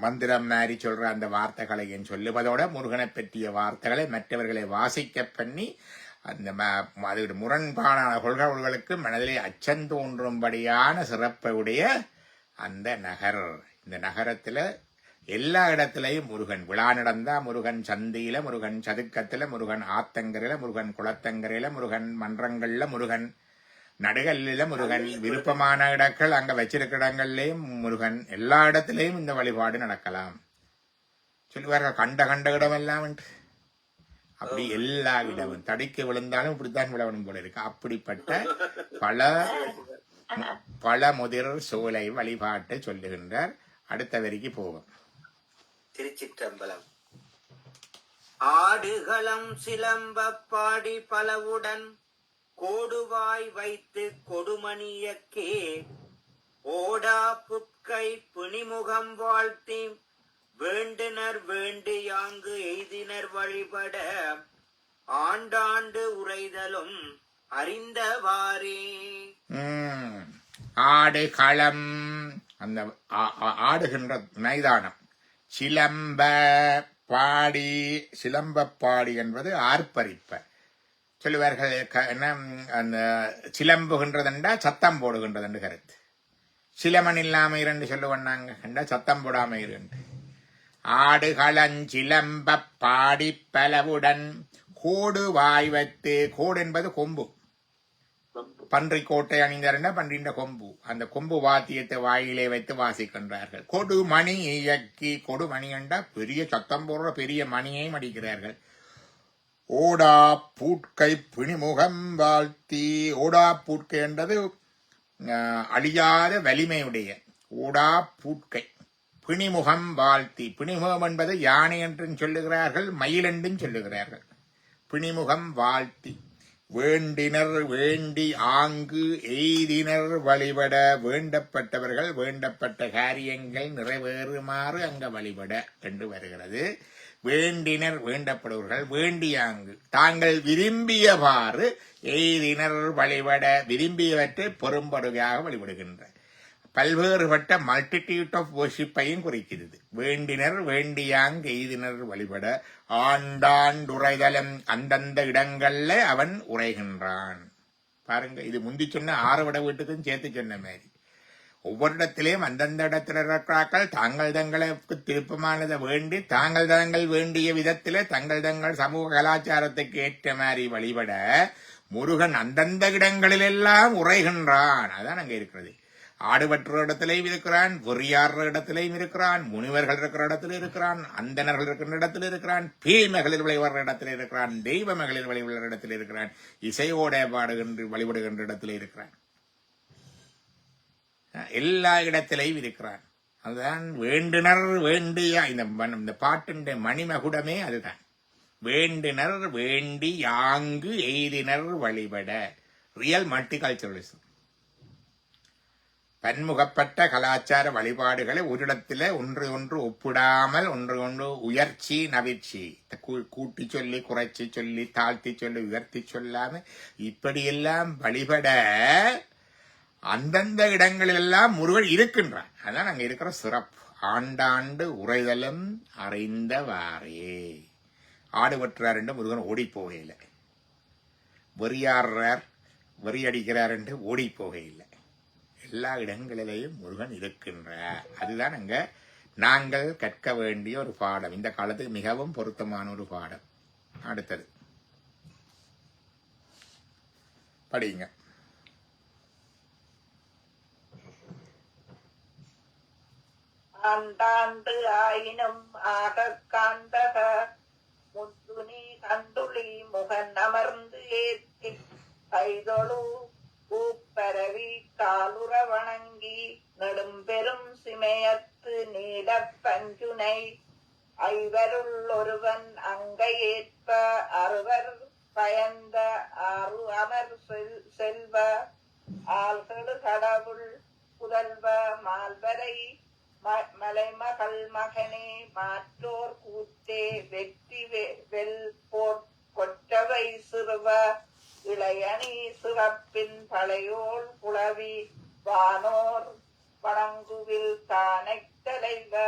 மந்திரம் மாறி சொல்ற அந்த வார்த்தைகளையும் சொல்லுவதோட முருகனை பற்றிய வார்த்தைகளை மற்றவர்களை வாசிக்க பண்ணி அந்த அதோட முரண்பாடான கொள்கைகளுக்கு மனதிலே அச்சம் தோன்றும்படியான சிறப்புடைய அந்த நகர். இந்த நகரத்துல எல்லா இடத்திலையும் முருகன் விழா நடந்தா முருகன் சந்தியில, முருகன் சதுக்கத்துல, முருகன் ஆத்தங்கரையில, முருகன் குளத்தங்கரையில, முருகன் மன்றங்கள்ல, முருகன் நடுகல்ல, முருகன் விருப்பமான இடங்கள் அங்க வச்சிருக்கிற இடங்கள்லயும் முருகன். எல்லா இடத்திலையும் இந்த வழிபாடு நடக்கலாம் சொல்லுவார்கள். கண்ட இடம் எல்லாம் அப்படி எல்லா இடமும் தடிக்க விழுந்தாலும் இப்படித்தான் விழவனும் போல இருக்கு. அப்படிப்பட்ட பல பழமுதிர் சோலை வழிபாட்டை சொல்லுகின்றார். அடுத்த வரிக்கு போவோம். திருச்சிற்றம்பலம். ஆடுகளம் சிலம்ப பாடி பலவுடன் கோடுவாய் வைத்து கொடுமணியக்கே ஓடா புட்கை புனிமுகம் வாழ்த்தி வேண்டினர் வேண்டு யாங்கு எய்தினர் வழிபட ஆண்டாண்டு உரைதலும் அறிந்தவாறே. ஆடு களம், அந்த ஆடுகின்ற மைதானம். சிலம்ப பாடி, சிலம்ப பாடி என்பது ஆர்ப்பரிப்ப சொல்லுவார்கள். அந்த சிலம்புகின்றதுண்டா சத்தம் போடுகின்றதுண்டு கருத்து. சிலமன் இல்லாம இரண்டு சொல்லுவண்ணாங்க, சத்தம் போடாம இரண்டு. ஆடுகளஞ்சிலம்ப பாடி பலவுடன் கோடு வாய் வைத்து, கோடு என்பது கொம்பு, பன்றி கோட்டை அணிந்தாருன்னா பன்றின்ற கொம்பு, அந்த கொம்பு வாத்தியத்தை வாயிலே வைத்து வாசிக்கின்றார்கள். கொடு மணி இயக்கி, கொடு மணி என்றா பெரிய சத்தம் போடுற பெரிய மணியையும் அடிக்கிறார்கள். ஓடா பூட்கை பிணிமுகம் வாழ்த்தி, ஓடா பூட்கை என்றது அழியாத வலிமையுடைய ஓடா பூட்கை, பிணிமுகம் வாழ்த்தி. பிணிமுகம் என்பது யானை என்றும் சொல்லுகிறார்கள், மயில் என்றும் சொல்லுகிறார்கள். பிணிமுகம் வாழ்த்தி வேண்டினர் வேண்டி ஆங்கு எய்தினர் வழிபட, வேண்டப்பட்டவர்கள் வேண்டப்பட்ட காரியங்கள் நிறைவேறுமாறு அங்க வழிபட என்று வருகிறது. வேண்டினர் வேண்டப்படுவர்கள் வேண்டியாங்கு தாங்கள் விரும்பியவாறு எய்தினர் வழிபட, விரும்பியவற்றை பெரும்படுகையாக வழிபடுகின்ற பல்வேறுபட்ட மல்டிடியூட் ஆஃப் வர்ஷிப்பையும் குறிக்கிறது. வேண்டினர் வேண்டியாங் எய்தினர் வழிபட ஆண்டாண்டுரைதலும், அந்தந்த இடங்கள்ல அவன் உரைகின்றான். பாருங்க, இது முந்தி சொன்ன 6 விட வீட்டுக்கும் சேர்த்து சொன்ன மாதிரி ஒவ்வொரு இடத்திலையும் அந்தந்த இடத்துல இருக்கிறார்கள் தாங்கள் தங்களுக்கு திருப்பமானதை வேண்டி தாங்கள் தங்கள் வேண்டிய விதத்திலே தங்கள் தங்கள் சமூக கலாச்சாரத்துக்கு ஏற்ற மாதிரி வழிபட முருகன் அந்தந்த இடங்களிலெல்லாம் உரைகின்றான். அதான் அங்க இருக்கிறது. ஆடுபற்ற இடத்திலையும் இருக்கிறான், வெறியாடுற இடத்திலையும் இருக்கிறான், முனிவர்கள் இருக்கிற இடத்துல இருக்கிறான், அந்தனர்கள் இருக்கிற இடத்துல இருக்கிறான், பேய்மகளிர் வழிபடுற இடத்துல இருக்கிறான், தெய்வ மகளிர் வழிபடுற இடத்துல இருக்கிறான், இசையோட பாடுகின்ற வழிபடுகின்ற இடத்துல இருக்கிறான், எல்லா இடத்திலையும் இருக்கிறான். அதுதான் வேண்டினர் வேண்டியா. இந்த பாட்டின் மணிமகுடமே அதுதான். வேண்டினர் வேண்டி யாங்கு எய்தினர் வழிபட. ரியல் மல்டிகல்ச்சரலிசம். பன்முகப்பட்ட கலாச்சார வழிபாடுகளை ஒரு இடத்துல ஒன்று ஒன்று ஒப்பிடாமல் ஒன்று ஒன்று உயர்ச்சி நவிர்ச்சி, கூட்டி சொல்லி குறைச்சி சொல்லி தாழ்த்தி சொல்லி உயர்த்தி சொல்லாம இப்படியெல்லாம் வழிபட அந்தந்த இடங்களிலெல்லாம் முருகன் இருக்கின்றான். அதான் அங்க இருக்கிற சிறப்பு. ஆண்டாண்டு உரைதலும் அறிந்தவாறே. ஆடு வெட்டுறார் என்று முருகன் ஓடி போகையில்லை, வெறியாடுறார் வெறியடிக்கிறார் என்று ஓடி போகையில்லை, எல்லா இடங்களிலேயும் முருகன் இருக்கின்றார். அதுதான் அங்க நாங்கள் கற்க வேண்டிய ஒரு பாடம், இந்த காலத்துக்கு மிகவும் பொருத்தமான ஒரு பாடம். அடுத்தது படிங்க. ஆண்டாண்டு ஆயினும் ஆக காண்டக முத்துனி கண்டுளி முகன் அமர்ந்து ஏற்றி கைதொழு பூப்பரவி காலுற வணங்கி நெடும்பெரும் சிமயத்து நீலப் பஞ்சுனை ஐவருள் ஒருவன் அங்கை ஏற்ப அறுவர் பயந்த ஆறு அமர் செல்வ ஆள்கடு கடவுள் புதல்வ மால்வரை மலைமகள் மகனே மாற்றோர் கூத்தே வெற்றி வெல் போர் கொற்றவை சிறுவ இளையணி சிறப்பின் பழையோள் புலவி வானோர் வணங்குவில் தானை தலைவ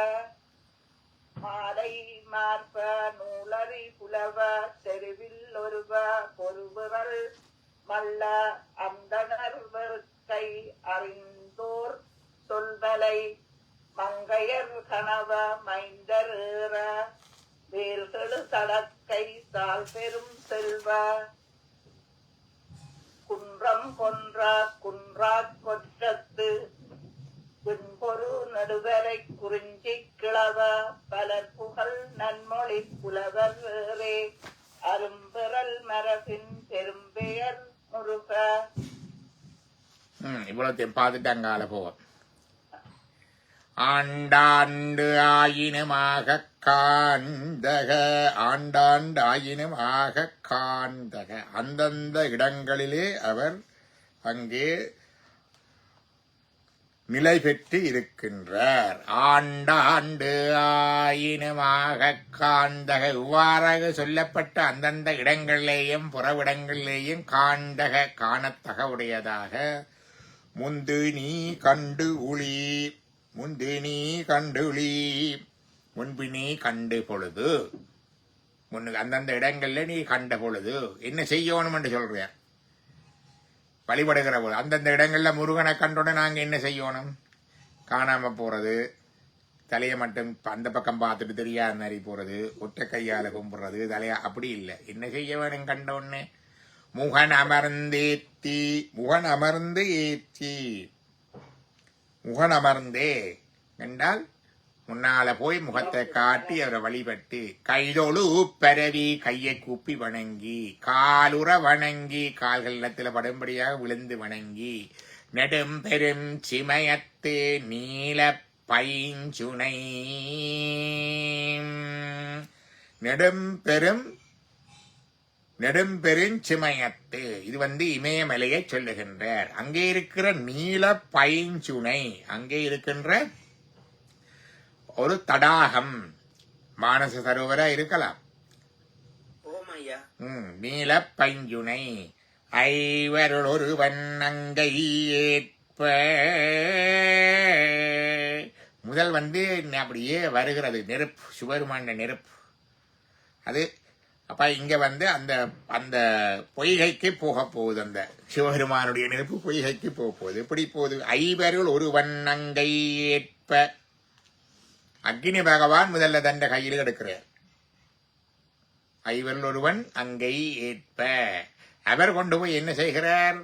மாலை மார்ப நூலறி புலவ செருவில் ஒருவ பொறுவிரல் மல்ல அந்தனர் வெறுக்கை அறிந்தோர் சொல்வலை மங்கையர் கணவ மைந்தர் ஏற வேல்களு தடக்கை சால் பெரும் செல்வ குன்றம் கொன்ற குன்றா கொற்றத்து பின்பொரு நடுவரை குறிஞ்சி கிளவ பலர் புகழ் நன்மொழி புலவர் வேறே அரும்பெறல் மரபின் பெரும்பெயர் முருக. இவ்வளோத்தையும் பார்த்துட்டு அங்கால போவோம். ஆண்டாண்டு ஆயினுமாக காந்தக, ஆண்டாண்டு ஆயினுமாக காந்தக, அந்தந்த இடங்களிலே அவர் அங்கே நிலை பெற்று இருக்கின்றார். ஆண்டாண்டு ஆயினுமாக காந்தக, இவ்வாறாக சொல்லப்பட்ட அந்தந்த இடங்களிலேயும் புறவிடங்களிலேயும் காந்தக காணத்தக உடையதாக முந்து நீ கண்டு உளி, முந்து நீ கண்டுளி, முன்பு நீ கண்டு பொழுது, முன்னுக்கு அந்தந்த இடங்கள்ல நீ கண்ட பொழுது என்ன செய்யணும் என்று சொல்ற? வழிபடுகிற போது அந்தந்த இடங்கள்ல முருகனை கண்டோட நாங்க என்ன செய்யணும்? காணாம போறது, தலையை மட்டும் அந்த பக்கம் பார்த்துட்டு தெரியாத மாதிரி போறது, ஒற்றை கையால கும்பிடுறது, தலையா அப்படி இல்லை. என்ன செய்ய வேணும் கண்டோன்னு? முகன் அமர்ந்தேத்தி, முகன் அமர்ந்து ஏத்தி, முகன் அமர்ந்தே என்றால் முன்னால போய் முகத்தை காட்டி அவரை வழிபட்டு, கைதொழு பரவி கையை கூப்பி வணங்கி, காலுற வணங்கி கால்கள் இடத்துல படும்படியாக விழுந்து வணங்கி, நெடும் பெரும் சிமயத்து நீல பைஞ்சுனை, நெடும் பெருஞ்சிமயத்து, இது இமயமலையை சொல்லுகின்றார். அங்கே இருக்கிற நீல பைஞ்சுனை, அங்கே இருக்கின்ற ஒரு தடாகம், மானச சரோவரா இருக்கலாம். ஓமையா. நீல பைஞ்சுனை ஐவருள் ஒருவன் அங்கை ஏற்ப, முதல் அப்படியே வருகிறது நெருப்பு, சிவருமான நெருப்பு. அது அப்ப இங்க அந்த அந்த பொய்கைக்கு போக போகுது, அந்த சிவபெருமானுடைய நெருப்பு பொய்கைக்கு போக போகுது. எப்படி போகுது? ஐவருள் ஒருவன் அங்கை ஏற்ப, அக்னி பகவான் முதல்ல தண்ட கையில் எடுக்கிறார். ஐவருள் ஒருவன் அங்கை ஏற்ப, அவர் கொண்டு போய் என்ன செய்கிறார்?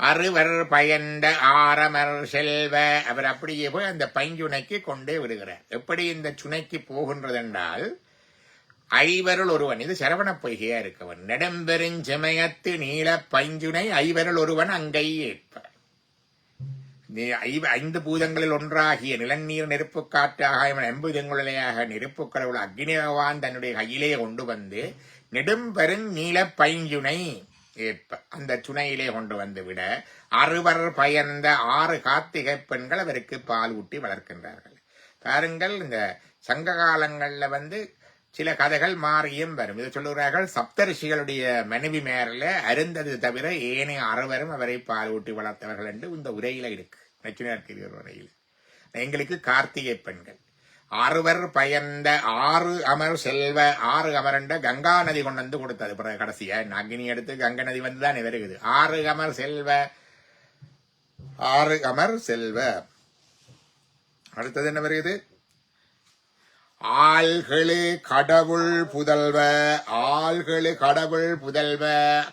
அறுவர் பயந்த ஆரமர் செல்வ, அவர் அப்படியே போய் அந்த பைஞ்சுனைக்கு கொண்டே விடுகிறார். எப்படி இந்த சுனைக்கு போகின்றது என்றால், ஐவருள் ஒருவன், இது சரவண பொய்கையா இருக்கவன், நெடும்பெருஞ்சமயத்து நீல பைஞ்சுனை ஐவருள் ஒருவன் அங்கை ஏற்ப. ஐந்து பூதங்களில் ஒன்றாகிய நிலநீர் நெருப்பு காற்று ஆகாயம் எம்புதங்குலையாக நெருப்பு கடவுள் அக்னி பகவான் தன்னுடைய கையிலே கொண்டு வந்து நெடும்பெருங் நீல பைஞ்சுனை ஏற்ப அந்த சுனையிலே கொண்டு வந்து விட, அறுவர் பயந்த 6 கார்த்திகை பெண்கள் அவருக்கு பால் ஊட்டி வளர்க்கின்றார்கள். பாருங்கள், இந்த சங்க காலங்கள்ல சில கதைகள் மாறியும் வரும். இதை சொல்லுகிறார்கள், சப்தரிஷிகளுடைய மனைவி மேரில் அருந்தது தவிர ஏனைய 6வரும் அவரை பால் ஊட்டி வளர்த்தவர்கள் என்று இந்த உரையில இருக்கு, நச்சினார் உரையில். எங்களுக்கு கார்த்திகை பெண்கள் 6வர் பயந்த 6 அமர் செல்வ, 6 அமரண்ட கங்கா நதி கொண்டு வந்து கொடுத்தது. பிறகு கடைசியா அக்னி எடுத்து கங்கா நதி வந்துதான் வருகிறது. 6 அமர் செல்வ, 6 அமர் செல்வ. அடுத்தது என்ன வருகிறது? ஆள்களு கடவுள் புதல்வ, ஆள்களு கடவுள் புதல்வ,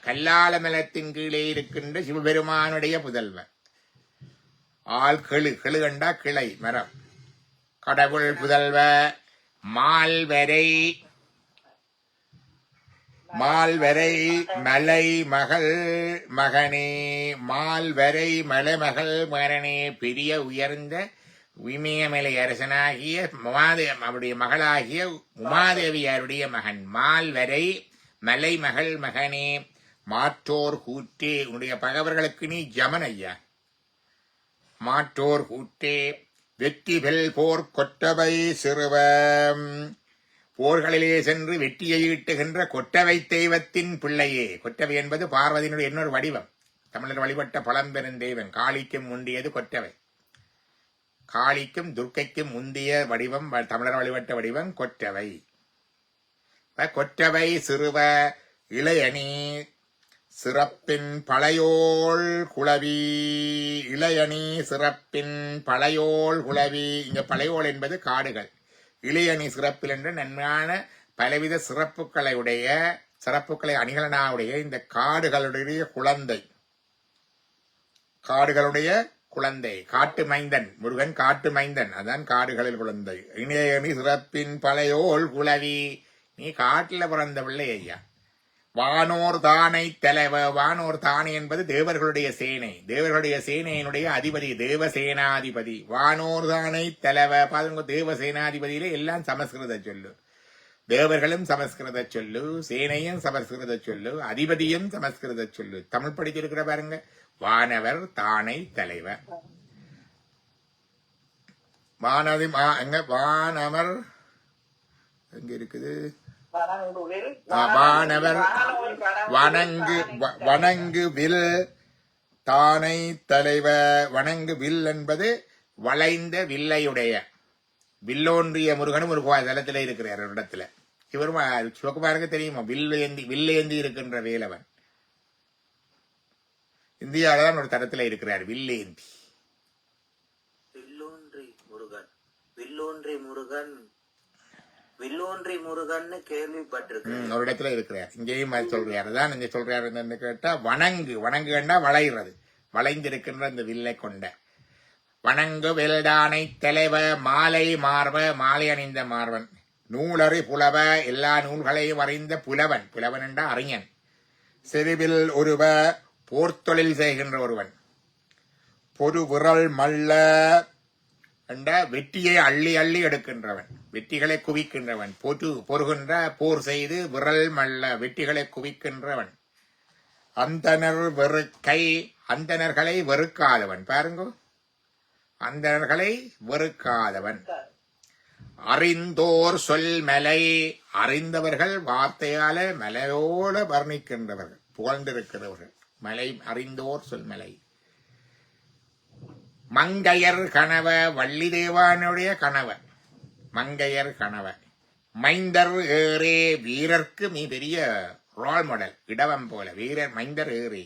கல்லால மலத்தின் கீழே இருக்கின்ற சிவபெருமானுடைய புதல்வ. ஆள்களு, கெழு கண்டா கிளை மரம், கடவுள் புதல்வ, மால்வரை மலை மகள் மகனே, மால்வரை மலைமகள் மகனே, பெரிய உயர்ந்த இமயமலை அரசனாகிய அவருடைய மகளாகிய உமாதேவியாருடைய மகன், மால்வரை மலை மகள் மகனே, மாற்றோர் கூற்றே, உன்னுடைய பகவர்களுக்கு நீ ஜமன் ஐயா. மாற்றோர் கூற்றே, வெற்றி பெல் போர் கொட்டவை சிறுவ, போர்களிலே சென்று வெற்றியை ஈட்டுகின்ற கொட்டவை தெய்வத்தின் பிள்ளையே. கொட்டவை என்பது பார்வதியினுடைய இன்னொரு வடிவம். தமிழர் வழிபட்ட பழம்பெருந்தெய்வம். காளிக்கும் முந்தியது கொட்டவை. காளிக்கும் துர்க்கைக்கும் முந்திய வடிவம் தமிழர் வழிபட்ட வடிவம் கொற்றவை. கொற்றவை சிறுவ இளையணி சிறப்பின் பழையோள் குளவி, இளையணி சிறப்பின் பழையோள் குளவி. இங்க பழையோள் என்பது காடுகள். இளையணி சிறப்பில் என்ற நன்மையான பலவித சிறப்புகளை அணிகலனாவுடைய இந்த காடுகளுடைய குழந்தை, காடுகளுடைய குழந்தை, காட்டு மைந்தன் முருகன், காட்டு மைந்தன், அதான் காடுகளில் குழந்தை. இளையணி சிறப்பின் பழையோள் குளவி, நீ காட்டுல பிறந்த பிள்ளை ஐயா. வானோர் தானை தலைவ. வானோர் தானை என்பது தேவர்களுடைய சேனை. தேவர்களுடைய சேனையினுடைய அதிபதி தேவசேனாதிபதி. வானோர் தானை தலைவ. பாருங்க, தேவசேனாதிபதியில எல்லாம் சமஸ்கிருத சொல்லு. தேவர்களும் சமஸ்கிருத சொல்லு, சேனையும் சமஸ்கிருத சொல்லு, அதிபதியும் சமஸ்கிருத சொல்லு. தமிழ் படிச்சிருக்கிற பாருங்க. வானவர் தானை தலைவர். வானதி எங்க வானவர் எங்க இருக்குது? வானவர் வணங்கு வில் தானை தலைவ. வணங்கு வில் என்பது வளைந்த வில்லையுடைய. வில்லோன்றிய முருகனும் ஒரு தலத்துல இருக்கிறார் ஒரு இடத்துல. இவரும் சிவகுமாருக்கு தெரியுமா? வில்லேந்தி இருக்கின்ற வேலவன் இந்தியாவில தான் ஒரு தரத்துல இருக்கிறார். வில்லேந்தி வில்லோன்றி முருகன் கேள்விப்பட்டிருக்கேன். ஒரு இடத்துல இருக்கிறார். இங்கேயும் சொல்றாரு. அதான் நீங்க சொல்றாரு கேட்டா வணங்கு. வணங்குன்னா வளைகிறது. வளைந்திருக்கின்ற இந்த வில்லை கொண்ட வணங்கு வெல்தானை தலைவ. மாலை மார்ப. மாலை அணிந்த மார்பன். நூலறி புலவ. எல்லா நூல்களையும் அறிந்த புலவன். புலவன் என்றா அறிஞன். செருவில் ஒருவ. போர்த்தொழில் செய்கின்ற ஒருவன். பொறு விரல் மல்ல என்ற வெற்றியை அள்ளி அள்ளி எடுக்கின்றவன். வெற்றிகளை குவிக்கின்றவன். பொறுகின்ற போர் செய்து விரல் மல்ல வெற்றிகளை குவிக்கின்றவன். அந்தனர் வெறுக்கை. அந்தனர்களை வெறுக்காதவன். பாருங்க, அந்தனர்களை வெறுக்காதவன். அறிந்தோர் சொல் மலை. அறிந்தவர்கள் வார்த்தையால மலையோட வர்ணிக்கின்றவர்கள், புகழ்ந்திருக்கிறவர்கள். மலை அறிந்தோர் சொல் மலை. மங்கையர் கணவ. வள்ளி தேவானுடைய கணவ. மங்கையர் கணவ. மைந்தர் ஏறே. வீரர்க்கு மீ பெரிய ரோல் மாடல். இடவம் போல வீரர் மைந்தர் ஏறே.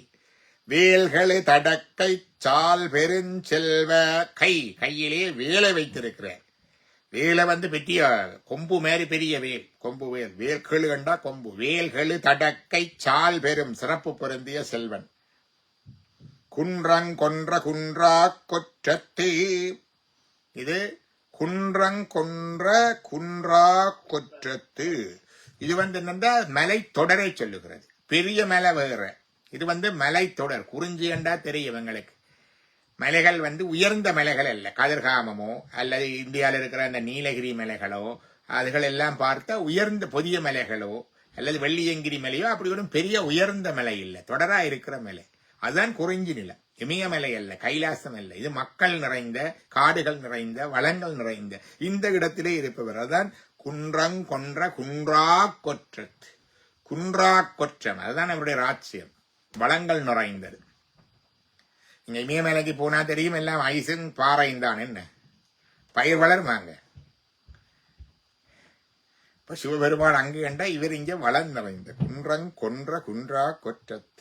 வேல்களு தடக்கை சால் பெருஞ்செல்வ. கையிலே வேலை வைத்திருக்கிறார். வேலை பெரிய கொம்பு மாதிரி பெரிய வேல். கொம்பு வேல். வேல்களு கண்டா கொம்பு. வேல்களு தடக்கை சால் பெரும் சிறப்பு பொருந்திய செல்வன். குன்றங்கொன்ற குன்றா கொற்றத்து. இது குன்றங்கொன்ற குன்றா கொற்றத்து. இது என்னன்னா மலை தொடரை சொல்லுகிறது. பெரிய மலை வேற. இது மலை தொடர். குறிஞ்சி என்றா தெரியும் எங்களுக்கு. மலைகள் உயர்ந்த மலைகள் அல்ல. கதிர்காமமோ அல்லது இந்தியாவில் இருக்கிற அந்த நீலகிரி மலைகளோ அதுகள் எல்லாம் பார்த்தா உயர்ந்த புதிய மலைகளோ அல்லது வெள்ளியங்கிரி மலையோ அப்படி ஒரு பெரிய உயர்ந்த மலை இல்லை. தொடரா இருக்கிற மலை. அதுதான் குறிஞ்சி நிலம். இமயமலை அல்ல, கைலாசம் அல்ல. இது மக்கள் நிறைந்த, காடுகள் நிறைந்த, வளங்கள் நிறைந்த இந்த இடத்திலே இருப்பவர். அதுதான் குன்றங்கொன்ற குன்றா கொற்றத்து. குன்றா கொற்றம். அதுதான் அவருடைய ராஜ்யம். வளங்கள் நிறைந்தது. இங்க இமயமலைக்கு போனா தெரியும், எல்லாம் ஐசும் பாறையும் தான். என்ன பயிர் வளருமாங்க. இப்ப சிவபெருமான் அங்கு கண்டா இவர் இங்க வளம் நிறைந்த குன்றங்கொன்ற குன்றா கொற்றத்து.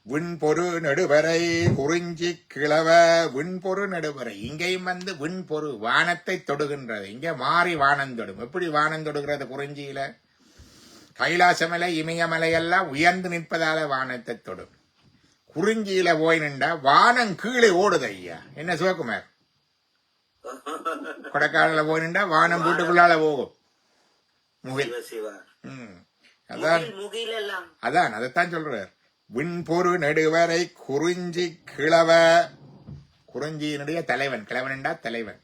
விண்பொரு நெடுவரை குறிஞ்சி கிழவ. விண்பொரு நெடுவரை. இங்கேயும் விண்பொரு வானத்தை தொடுகின்றது. இங்க மாறி வானம் தொடும். எப்படி வானம் தொடுகிறது குறிஞ்சியில? கைலாசமலை இமயமலை எல்லாம் உயர்ந்து நிற்பதால வானத்தை தொடும். குறிஞ்சியில போய் நின்றா வானம் கீழே ஓடுது. ஐயா என்ன சிவகுமார்? கொடைக்கானல போய் நின்றா வானம் வீட்டுக்குள்ளால போகும். முகில். அதான் அதைத்தான் சொல்றார். விண்பொரு நெடுவரை குறிஞ்சி கிழவ. குறிஞ்சியினுடைய தலைவன். கிழவன் என்றா தலைவன்.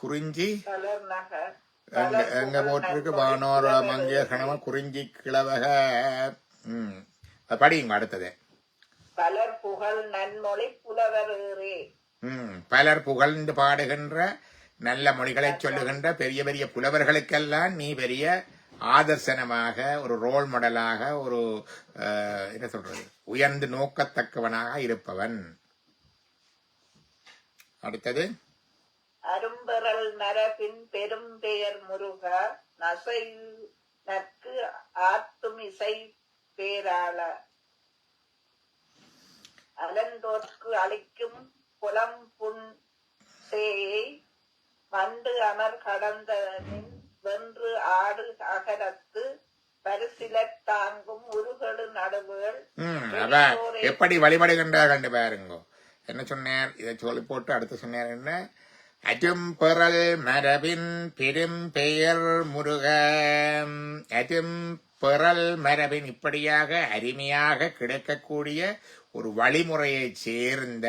குறிஞ்சி எங்க போட்டிருக்கு? வானோர மங்கைய கணவ குறிஞ்சி கிழவக. படிங்க அடுத்தது. பலர் புகழ் நன்மொழி புலவரே. பலர் புகழ்ந்து பாடுகின்ற நல்ல மொழிகளை சொல்லுகின்ற பெரிய பெரிய புலவர்களுக்கெல்லாம் நீ பெரிய ஆதர்சனமாக, ஒரு ரோல் மாடலாக, ஒரு என்ன சொல்றது, உயர்ந்து நோக்கத்தக்கவனாக இருப்பவன். அடுத்தது அரும்பெறல் நரபின் பெரும் பெயர் முருக. நசை நற்கு ஆத்தும் இசை பேராள. அலந்தோர்க்கு அளிக்கும் புலம் புன் சேயை. வண்டு அமர் கடந்தனின் வென்று ஆடு அகலத்து. பரிசிலத் தாங்கும் உருகடு நடுவுகள். எப்படி வழிபடுகின்றார் கண்டு பாருங்க. என்ன சொன்னார்? இதை சொல்லி போட்டு அடுத்து சொன்னார் என்ன? அரும்பெறல் மரபின் பெரும் பெயர் முருக. அரும்பெறல் மரபின் இப்படியாக அருமையாக கிடைக்கக்கூடிய ஒரு வழிமுறையைச் சேர்ந்த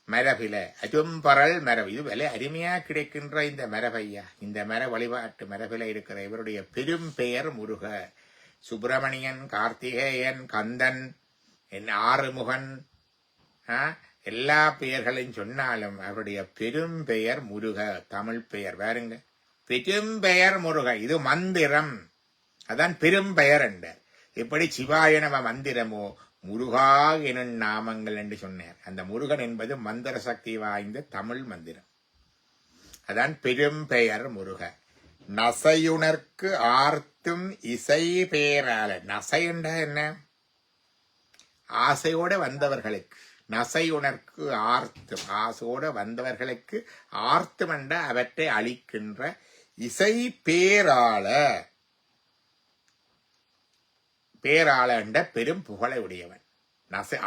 மரபில அரும்பெறல் மரபு, இது விலை அருமையா கிடைக்கின்ற இந்த மரபையா, இந்த மர வழிபாட்டு மரபில இருக்கிற இவருடைய பெரும் பெயர் முருக. சுப்பிரமணியன், கார்த்திகேயன், கந்தன், ஆறுமுகன், எல்லா பெயர்களையும் சொன்னாலும் அவருடைய பெரும் பெயர் முருக. தமிழ் பெயர் பாருங்க, பெரும் பெயர் முருக. இது மந்திரம், அதான் பெரும் பெயர் என்ற. எப்படி சிவாய நம மந்திரமோ முருகா எனும் நாமங்கள் என்று சொன்னார். அந்த முருகன் என்பது மந்திர சக்தி வாய்ந்த தமிழ் மந்திரம், அதான் பெரும் பெயர் முருக. நசையுணர்க்கு ஆர்த்தும் இசை பேரால. நசை என்ற என்ன? ஆசையோட வந்தவர்களுக்கு. நசையுணர்க்கு ஆர்த்தும், ஆசையோட வந்தவர்களுக்கு ஆர்த்தும் என்ற அவற்றை அளிக்கின்ற இசை பேரால. பேராள என்ற பெரும் புகழை உடையவன்.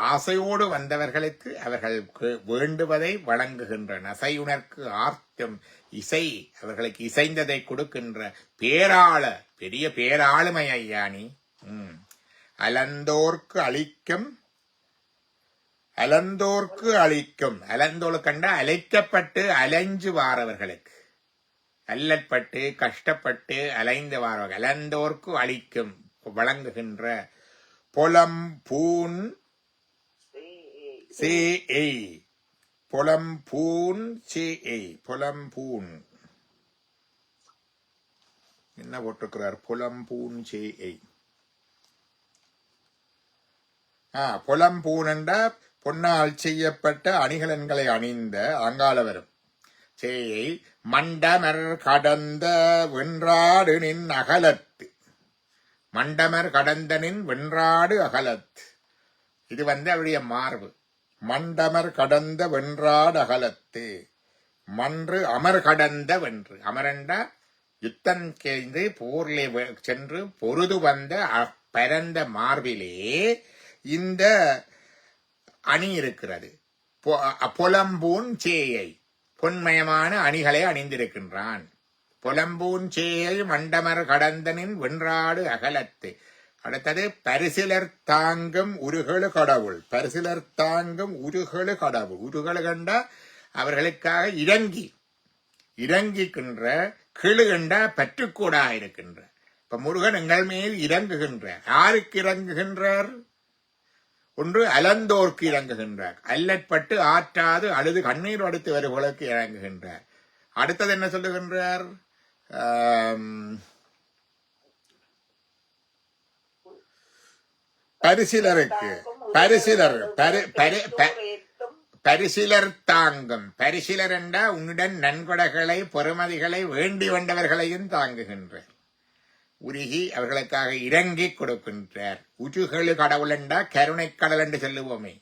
ஆசையோடு வந்தவர்களுக்கு அவர்களுக்கு வேண்டுவதை வழங்குகின்ற நசையுணர்க்கு ஆர்த்தம் இசை, அவர்களுக்கு இசைந்ததை கொடுக்கின்ற பேராள, பெரிய பேராளுமை ஐயானி. அலந்தோர்க்கு அளிக்கும், அலந்தோர்க்கு அளிக்கும். அலந்தோர் கண்ட அழைக்கப்பட்டு அலைஞ்சு வாரவர்களுக்கு, அல்லற்பட்டு கஷ்டப்பட்டு அலைந்து வாரவர்கள், அலந்தோர்க்கு அளிக்கும் வழங்குகின்ற பொலம்பூன் சேயை. பொலம்பூன் சேயை. பொலம்பூன் என்ன போட்டிருக்கிறார்? பொலம்பூன் சேயை. பொலம்பூன் என்ற பொன்னால் செய்யப்பட்ட அணிகலன்களை அணிந்த அங்காள வரும் சேயை. மண்டமர் கடந்த வென்றாடு நின் அகலத்து. மண்டமர் கடந்தனின் வென்றாடு அகலத். இது அவருடைய மார்பு. மண்டமர் கடந்த வென்றாடு அகலத்து. மன்று அமர் கடந்த வென்று. அமரண்டா யுத்தம் கேந்து போரிலே சென்று பொருது வந்த பரந்த மார்பிலே இந்த அணி இருக்கிறது. பொலம்பூன் சேயை, பொன்மயமான அணிகளை அணிந்திருக்கின்றான். பொலம்பூன் சேயை மண்டமர் கடந்தனின் வென்றாடு அகலத்து. அடுத்தது பரிசிலர் தாங்கும் உருகழு கடவுள். பரிசிலர் தாங்கும் உருகழு கடவுள். உருகழு கண்ட அவர்களுக்காக இறங்கிக்கின்ற, கிழு கண்ட பற்றுக்கூடா இருக்கின்ற. இப்ப முருகன் எங்கள் மேல் இறங்குகின்றார். யாருக்கு இறங்குகின்றார்? ஒன்று அலந்தோர்க்கு இறங்குகின்றார். அல்லற்பட்டு ஆற்றாது அழுது கண்ணீர் அடுத்து வருவர்களுக்கு இறங்குகின்றார். அடுத்தது என்ன சொல்லுகின்றார்? பரிசிலருக்கு, பரிசிலர் தாங்கும். பரிசிலர் என்றா உன்னுடன் நன்கொடைகளை பொறுமதிகளை வேண்டி வந்தவர்களையும் தாங்குகின்றார். உருகி அவர்களுக்காக இறங்கி கொடுக்கின்றார். உருகழு கடவுள் என்றா கருணை கடல் என்று சொல்லுவோமே,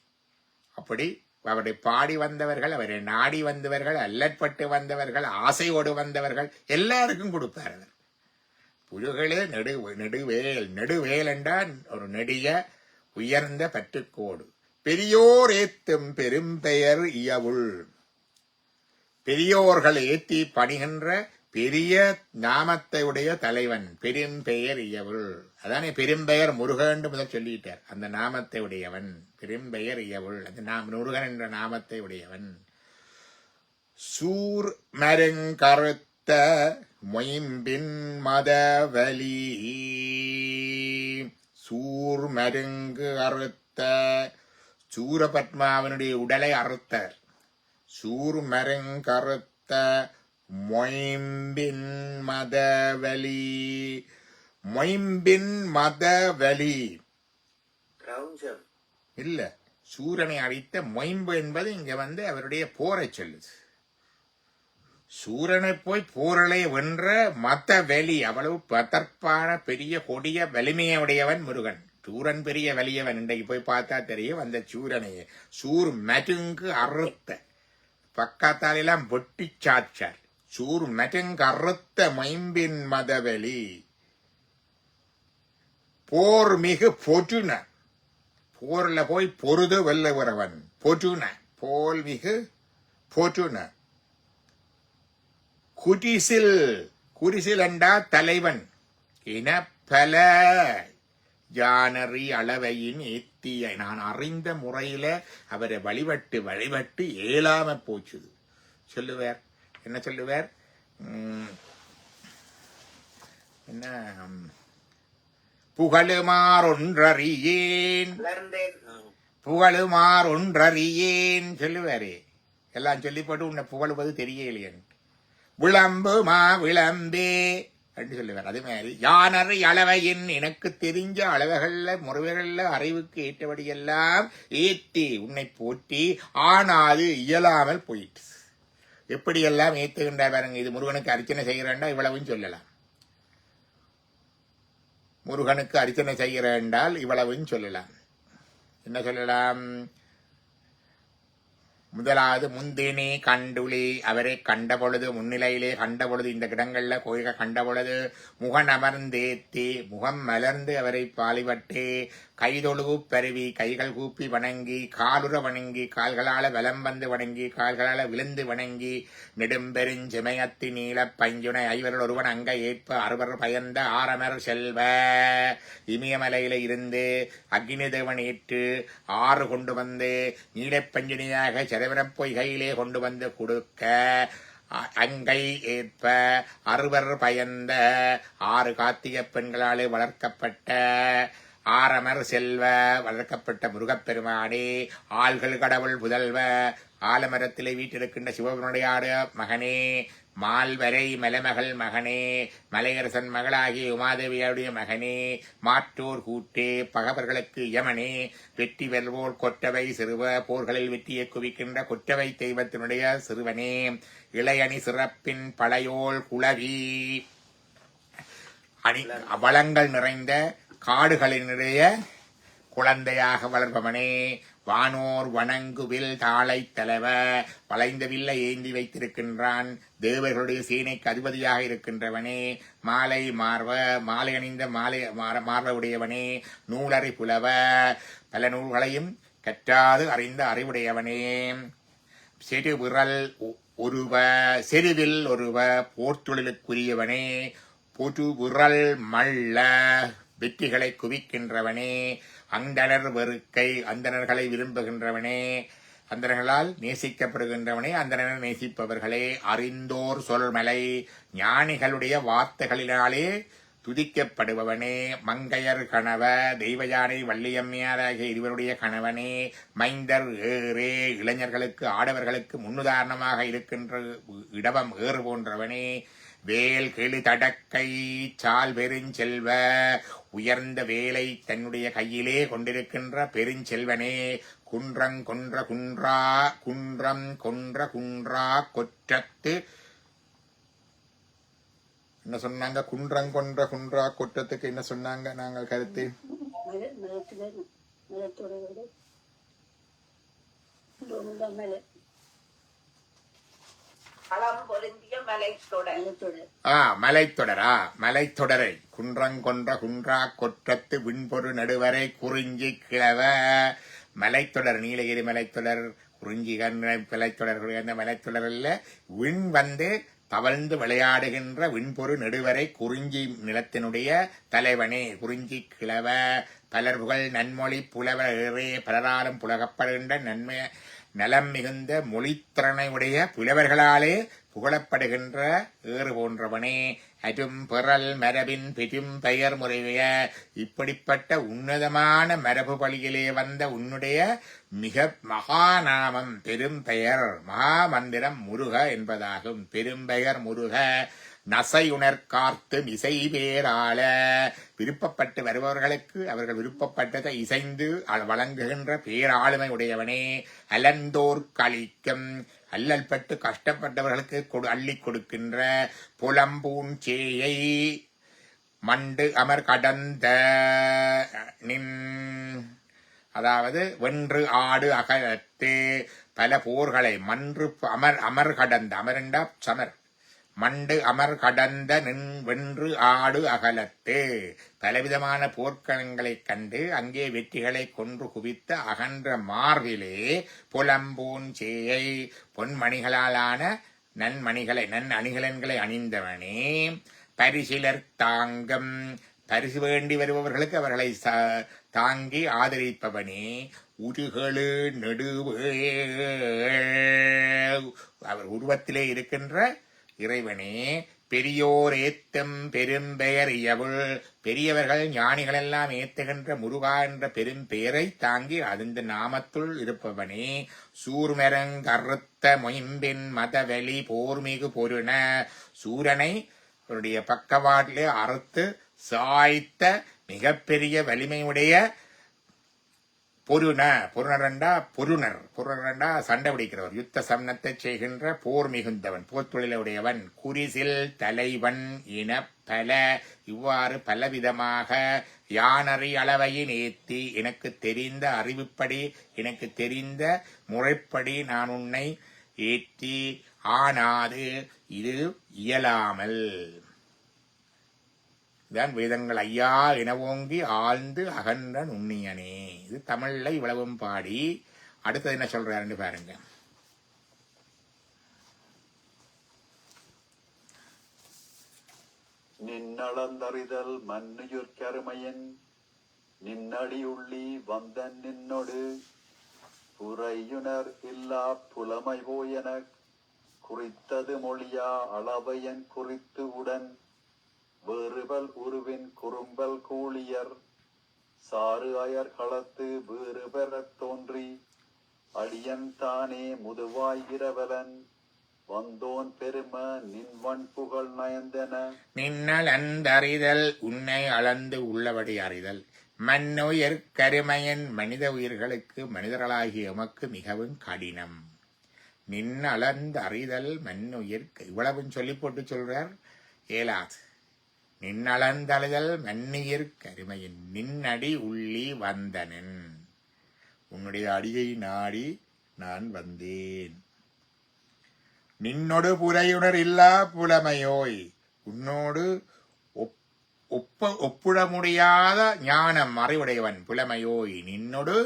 அப்படி அவரை பாடி வந்தவர்கள், அவரை நாடி வந்தவர்கள், அல்லற்பட்டு வந்தவர்கள், ஆசையோடு வந்தவர்கள் எல்லாருக்கும் கொடுப்பார் அவர். புழுகளே நெடுவேல். நெடுவேல் என்றால் ஒரு நெடிய உயர்ந்த பற்றுக்கோடு. பெரியோர் ஏத்தும் பெரும்பெயர் இயவுள். பெரியோர்கள் ஏத்தி பணிகின்ற பெரிய நாமத்தை உடைய தலைவன் பெரும்பெயர் இயவுள். அதானே பெரும்பெயர் முருகன் முதல் சொல்லிட்டார். அந்த நாமத்தை உடையவன் பெரும்பெயர் இயவுள். அந்த முருகன் என்ற நாமத்தை உடையவன். சூர் மருங்கருத்த மொயம்பின் மதவலி. சூர் மருங்கு அறுத்த. சூரபத்மாவனுடைய உடலை அறுத்தார். சூர் மருங்கருத்த மொயம்பின் மதவலி. மொயம்பின் மதவலி இல்ல, சூரனை அழித்த மொயம்பு என்பது இங்க அவருடைய போரை சொல்லுது. சூரனை போய் போரலை வென்ற மத வெளி. அவ்வளவு பதற்பான பெரிய கொடிய வலிமையுடையவன் முருகன். சூரன் பெரிய வலியவன். இன்றைக்கு போய் பார்த்தா தெரியும் அந்த சூரனையே. சூர் மருங்கு அறுத்த, பக்கத்தாலெல்லாம் வெட்டி சாச்சார். சூர் மருங்கு அறுத்த மொயம்பின் மதவெளி. போர் மிகு பொற்றுன. போர்ல போய் பொருது வெல்லுகிறவன். பொற்றுன போல் மிகு பொற்றுன. குரிசில், குரிசில் என்றா தலைவன் என பல ஜானறி அளவையின் ஏத்திய, நான் அறிந்த முறையில அவரை வழிபட்டு ஏலாம போச்சுது சொல்லுவார். என்ன சொல்லுவார்? என்ன புகழுமாறொன்றறியேன், புகழுமாறொன்றறியேன் சொல்லுவாரே. எல்லாம் சொல்லி போட்டு உன்னை புகழுவது தெரியலையன். விளம்புமா விளம்பே அப்படின்னு சொல்லுவார். அதே மாதிரி யானறி அளவையின், எனக்கு தெரிஞ்ச அளவுகள்ல முறைகள்ல அறிவுக்கு ஏற்றபடியெல்லாம் ஏத்தி உன்னை போற்றி, ஆனாது இயலாமல் போயிட்டு. எப்படியெல்லாம் ஏத்துகின்றார் பாருங்க. இது முருகனுக்கு அர்ச்சனை செய்கிறேன்டா இவ்வளவும் சொல்லலாம். முருகனுக்கு அர்ச்சனை செய்கிறேன்டால் இவ்வளவும் சொல்லலாம். என்ன சொல்லலாம்? முதலாவது முந்தினி கண்டுளி, அவரை கண்ட பொழுது, முன்னிலையிலே கண்ட பொழுது, இந்த இடங்கள்ல கோயில்கள் கண்ட பொழுது முகன் அமர்ந்தேத்தி, முகம் மலர்ந்து அவரை பாலிபட்டு, கைதொழுகு பருவி, கைகள் கூப்பி வணங்கி, காலுற வணங்கி, கால்களால வலம் வந்து வணங்கி, கால்களால விழுந்து வணங்கி, நெடும்பெருஞ்செமயத்தி நீல பஞ்சுனை ஐவர்கள் ஒருவன் அங்க ஏற்ப அறுவர் பயந்த ஆரமர் செல்வ, இமயமலையில இருந்து அக்னி தேவன் ஏற்று 6 கொண்டு வந்து நீலப்பஞ்சுனியாக சிறவிரப் பொய்கையிலே கொண்டு வந்து கொடுக்க, அங்கை ஏற்ப அறுவர் பயந்த 6 கார்த்திகை பெண்களாலே வளர்க்கப்பட்ட ஆரமர் செல்வ, வளர்க்கப்பட்ட முருகப்பெருமானே, ஆள்கள் கடவுள் புதல்வ, ஆலமரத்திலே வீட்டிருக்கின்ற சிவபெருமானுடைய மகனே, மால்வரை மலைமகள் மகனே, மலையரசன் மகளாகிய உமாதேவியுடைய மகனே, மாற்றோர் கூட்டே, பகவர்களுக்கு யமனே, வெற்றி வெல்வோர் கொற்றவை சிறுவ, போர்களில் வெற்றியை குவிக்கின்ற கொற்றவை தெய்வத்தினுடைய சிறுவனே, இளையணி சிறப்பின் பழையோள் குளவி, வளங்கள் நிறைந்த காடுகளினுடைய குழந்தையாக வளர்பவனே, வானோர் வணங்குவில் தாளை தலைவ, வளைந்த வில்லை ஏந்தி வைத்திருக்கின்றான், தேவர்களுடைய சேனைக்கு அதிபதியாக இருக்கின்றவனே, மாலை மார்வ, மாலை அணிந்த மார்வ உடையவனே, நூலறி புலவ, பல நூல்களையும் கற்றாது அறிந்த அறிவுடையவனே, செருவில் ஒருவ போர்த்தொழிலுக்குரியவனே, பொது விரல் மல்ல, வெற்றிகளை குவிக்கின்றவனே, அந்தனர் வெறுக்கை, அந்தணர்களை விரும்புகின்றவனே, அந்தணர்களால் நேசிக்கப்படுகின்றவனே, அந்தணர் நேசிப்பவர்களே, அறிந்தோர் சொல்மலை, ஞானிகளுடைய வார்த்தைகளினாலே துதிக்கப்படுபவனே, மங்கையர் கணவ, தெய்வயானை வள்ளியம்மையாராகிய இருவருடைய கணவனே, மைந்தர் ஏறே, இளைஞர்களுக்கு ஆடவர்களுக்கு முன்னுதாரணமாக இருக்கின்ற இடவம் ஏறு போன்றவனே, வேல் கெழு தடக்கை சால் பெருஞ்செல்வ, உயர்ந்த வேலை தன்னுடைய கையிலே கொண்டிருக்கின்ற பெருஞ்செல்வனே, குன்றம் கொன்ற குன்றா கொற்றத்து, என்ன சொன்னாங்க? குன்றம் கொன்ற குன்றா கொற்றத்துக்கு என்ன சொன்னாங்க? நாங்கள் கருத்து மலைத்தொடரா, மலைத்தொடரை குன்றங்கொன்ற குன்றா கொற்றத்து விண்பொரு நடுவரை குறிஞ்சி கிழவ, மலைத்தொடர், நீலகிரி மலைத்தொடர், குறிஞ்சி மலைத்தொடர்களுடைய அந்த மலைத்தொடரில் விண் வந்து தவழ்ந்து விளையாடுகின்ற விண்பொரு நெடுவரை குறிஞ்சி நிலத்தினுடைய தலைவனே, குறிஞ்சி கிழவ, பலர் புகழ் நன்மொழி புலவர் ஏறே, பலராலும் புலகப்படுகின்ற நன்மை நலம் மிகுந்த மொழித்திறனை உடைய புலவர்களாலே புகழப்படுகின்ற ஏறு போன்றவனே, அரும் பிறல் மரபின் பெரும் பெயர் முறைய, இப்படிப்பட்ட உன்னதமான மரபு பலியிலே வந்த உன்னுடைய மிக மகாநாமம் பெரும் பெயர் மகாமந்திரம் முருக என்பதாகும். பெரும்பெயர் முருக, நசையுணர் கார்த்து இசை பேராள, விருப்பப்பட்டு வருபவர்களுக்கு அவர்கள் விருப்பப்பட்டதை இசைந்து வழங்குகின்ற பேராளுமை உடையவனே, அலந்தோர் கழிக்கும், அல்லல் பட்டு கஷ்டப்பட்டவர்களுக்கு அள்ளி கொடுக்கின்ற புலம்பூஞ்சேயை, மண்டு அமர் கடந்த நின், அதாவது வென்று ஆடு அகலத்து, பல போர்களை மன்று அமர் கடந்த, அமரண்டா சமர், மண்டு அமர் கடந்த நின் வென்று ஆடு அகலத்து, பலவிதமான போர்க்களங்களைக் கண்டு அங்கே வெற்றிகளை கொன்று குவித்த அகன்ற மார்பிலே புலம்பூஞ்சேயை, பொன்மணிகளாலான நன் அணிகலன்களை அணிந்தவனே, பரிசிலர் தாங்கம், பரிசு வேண்டி வருபவர்களுக்கு அவர்களை தாங்கி ஆதரிப்பவனே, உருகளு நெடுவே, அவர் உருவத்திலே இருக்கின்ற இறைவனே, பெரியோர் ஏத்தம் பெரும்பெயர் இயவுள், பெரியவர்கள் ஞானிகள் எல்லாம் ஏத்துகின்ற முருகா என்ற பெரும் பெயரை தாங்கி அந்த நாமத்துள் இருப்பவனே, சூர்மரங்கறுத்த மொயம்பின் மதவெளி போர்மிகு பொருண, சூரனை அவருடைய பக்கவாட்டிலே அறுத்து சாய்த்த மிகப்பெரிய வலிமையுடைய பொருணரண்டா சண்டை பிடிக்கிறவர், யுத்த சம்னத்தை செய்கின்ற போர் மிகுந்தவன், போர் தொழிலுடையவன், குறிசில் தலைவன் இன பல, இவ்வாறு பலவிதமாக யானறி அளவையின் ஏத்தி, எனக்கு தெரிந்த அறிவுப்படி எனக்கு தெரிந்த முறைப்படி நான் உன்னை ஏற்றி ஆனாது இது இயலாமல். இதான் வேதங்கள் ஐயா என ஓங்கி ஆழ்ந்து அகன்ற நுண்ணியனே. இது தமிழ்ல இவ்வளவும் பாடி அடுத்தது என்ன சொல்றாருன்னு பாருங்க. நின்னளந்தறிதல் மன்னுயிர் கருமையன், நின்னடி உள்ளி வந்தன் நின்னொடு, புறையுணர் இல்லா புலமை போயன, குறித்தது மொழியா அளவையன் குறித்து உடன், வேறுபல் உருவின் குறும்பல் கூழியர், சாறு அயர் களத்து வேறு பெறத் தோன்றி, அடியன் தானே முதுவாய் இரவலன், வந்தோன் பெரும நின்வன் புகழ் நயந்தன. நின்னல் அந்தறிதல், உன்னை அளந்து உள்ளபடி அறிதல், மண்ணுயிர் கருமையன், மனித உயிர்களுக்கு மனிதர்களாகிய எமக்கு மிகவும் கடினம். நின்னளந்து அறிதல் மண்ணுயிர், இவ்வளவும் சொல்லி போட்டு சொல்றார், ஏலாது. நின்னளந்தழுதல் மன்னியிற் கருமையின், நின்னடி உள்ளி வந்தனன், உன்னுடைய அடியை நாடி நான் வந்தேன். நின்னொடு புரையுணர் இல்லா புலமையோய், உன்னோடு ஒப்புட முடியாத ஞானம் அறிவுடையவன் புலமையோய், நின்னொடு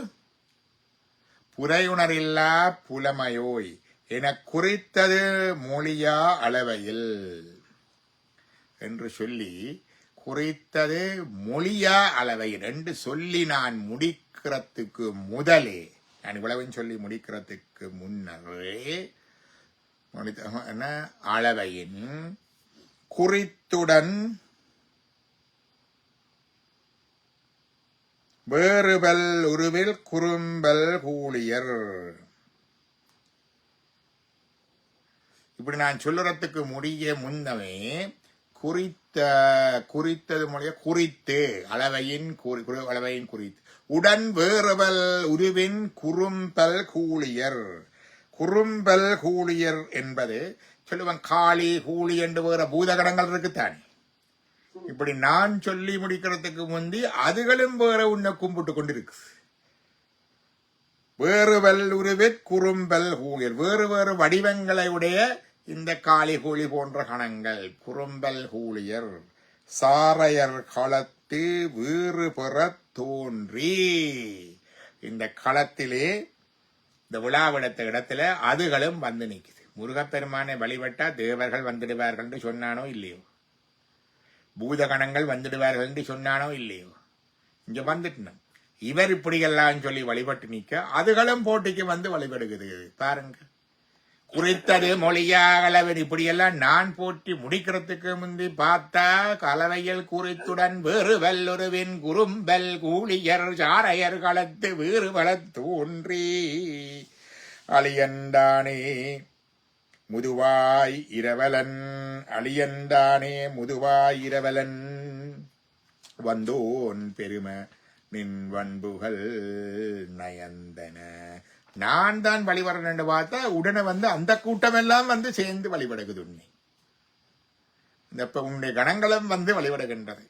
புரையுணரில்லா புலமையோய் என குறித்தது மொழியா அளவையில் என்று சொல்லி, குறித்தது மொழியா அளவையில் என்று சொல்லி நான் முடிக்கிறதுக்கு முதலே, நான் இவ்வளவும் சொல்லி முடிக்கிறதுக்கு முன்னரே என்ன அளவையின் குறித்துடன் வேறுபல் உருவில் குறும்பல் கூலியர். இப்படி நான் சொல்லுறதுக்கு முடிய முன்னமே குறித்தது மொழிய குறித்து அளவையின் குறித்து உடன் வேறுபல் உருவின் குறும்பல் கூலியர். குறும்பல் கூலியர் என்பது சொல்லுவான், காளி கூலி என்று வேற பூதகடங்கள் இருக்குத்தானே. இப்படி நான் சொல்லி முடிக்கிறதுக்கு முந்தி அதுகளும் வேற உன்னை கும்பிட்டு கொண்டிருக்கு. வேறுபல் உருவிற் குறும்பல் கூலியர், வேறு வேறு வடிவங்களை உடைய இந்த காளி கூலி போன்ற கணங்கள் குறும்பல் கூலியர். சாரையர் களத்து வீறு பெற தோன்றி, இந்த களத்திலே இந்த விழாவிடத்த இடத்துல அதுகளும் வந்து நிக்குது. முருகப்பெருமானை வழிபட்டா தேவர்கள் வந்துடுவார்கள் என்று சொன்னானோ இல்லையோ, பூதகணங்கள் வந்துடுவார்கள் என்று சொன்னானோ இல்லையோ, இங்க வந்துட்டு இவர் இப்படியெல்லாம் சொல்லி வழிபட்டு நிக்க அதுகளும் போட்டிக்கு வந்து வழிபடுகிறது பாருங்க. குறித்தது மொழியாகலவன் இப்படியெல்லாம் நான் போட்டி முடிக்கிறதுக்கு முந்தி பார்த்தா கலவையில் குறித்துடன் வேறு வல்லுருவின் குறும்பல் கூலியர் சாரையர் களத்து வேறு வளத் தோன்றி, அழியண்டானே முதுவாய் இரவலன், அழியண்டானே முதுவாய் இரவலன், வந்தோன் பெரும நின் வன்புகள் நயந்தன. நான் தான் வழிபடுறேன் என்று பார்த்தா உடனே வந்து அந்த கூட்டம் எல்லாம் வந்து சேர்ந்து வழிபடுகிறது. உன்னை இந்த உன்னுடைய கணங்களும் வந்து வழிபடுகின்றது.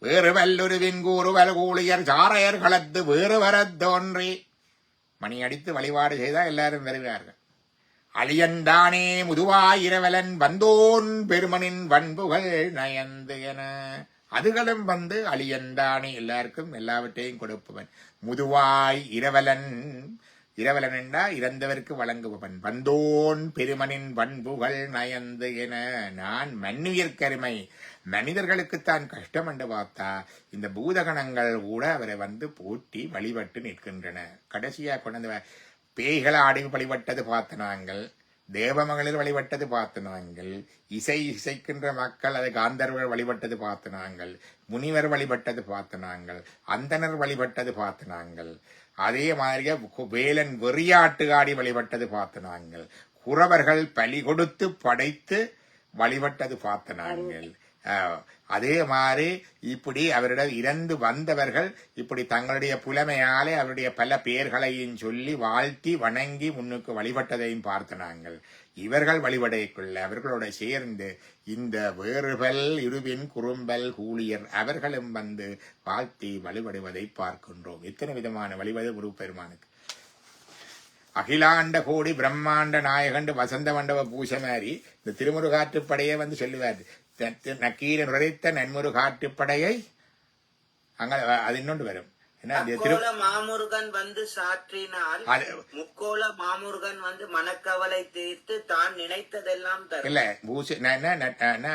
வேறு வல்லுருவின் கூறுவல் கூலியர் சாரையர் களத்து வேறு வரத் தோன்றி, மணி அடித்து வழிபாடு செய்தால் எல்லாரும் வருகிறார்கள். அழியந்தானே முதுவாயிரவலன், வந்தோன் பெருமனின் வன்புகள் நயந்து என அதுகளும் வந்து அழியந்தானே எல்லாருக்கும் எல்லாவற்றையும் கொடுப்பவன். முதுவாய் இரவலன், இரவலன் என்றா இறந்தவருக்கு வழங்குபவன். வந்தோன் பெருமனின் பண்புகள் நயந்து என. நான் மன்னுயிர்க்கருமை மனிதர்களுக்குத்தான் கஷ்டம் என்று பார்த்தா இந்த பூதகணங்கள் கூட அவரை போற்றி வழிபட்டு நிற்கின்றன. கடைசியா கொண்டு பேய்களை ஆடி வழிபட்டது பார்த்த நாங்கள், தேவமகளிர் வழிபட்டது பார்த்து நாங்கள், இசைக்கின்ற மக்கள் அதை காந்தர்கள் வழிபட்டது பார்த்து நாங்கள், முனிவர் வழிபட்டது பார்த்து நாங்கள், அந்தனர் வழிபட்டது பார்த்து நாங்கள், அதே மாதிரியே வேலன் வெறியாட்டு ஆடி வழிபட்டது பார்த்து நாங்கள், குறவர்கள் பலி கொடுத்து படைத்து வழிபட்டது பார்த்து நாங்கள். அதே மாதிரி இப்படி அவரிடம் இறந்து வந்தவர்கள் இப்படி தங்களுடைய புலமையாலே அவருடைய பல பெயர்களையும் சொல்லி வாழ்த்தி வணங்கி முன்னுக்கு வழிபட்டதையும் பார்த்த நாங்கள். இவர்கள் வழிபடைக்குள்ள அவர்களோட சேர்ந்து இந்த வேறுபல் இருவின் குறும்பல் கூலியர் அவர்களும் வாழ்த்தி வழிபடுவதை பார்க்கின்றோம். எத்தனை விதமான வழிபடு முருகப்பெருமானுக்கு. அகிலாண்ட கோடி பிரம்மாண்ட நாயகண்டு வசந்த மண்டப பூசை மாதிரி இந்த திருமுருகாற்றுப்படையே சொல்லுவார். நக்கீர நுரைத்த நன்முரு காட்டுப்படையை அங்க அது இன்னொன்று வரும். மாமுருகன் சாற்றினால் முக்கோல மாமுருகன் மனக்கவலை தீர்த்து தான் நினைத்ததெல்லாம் இல்ல பூசை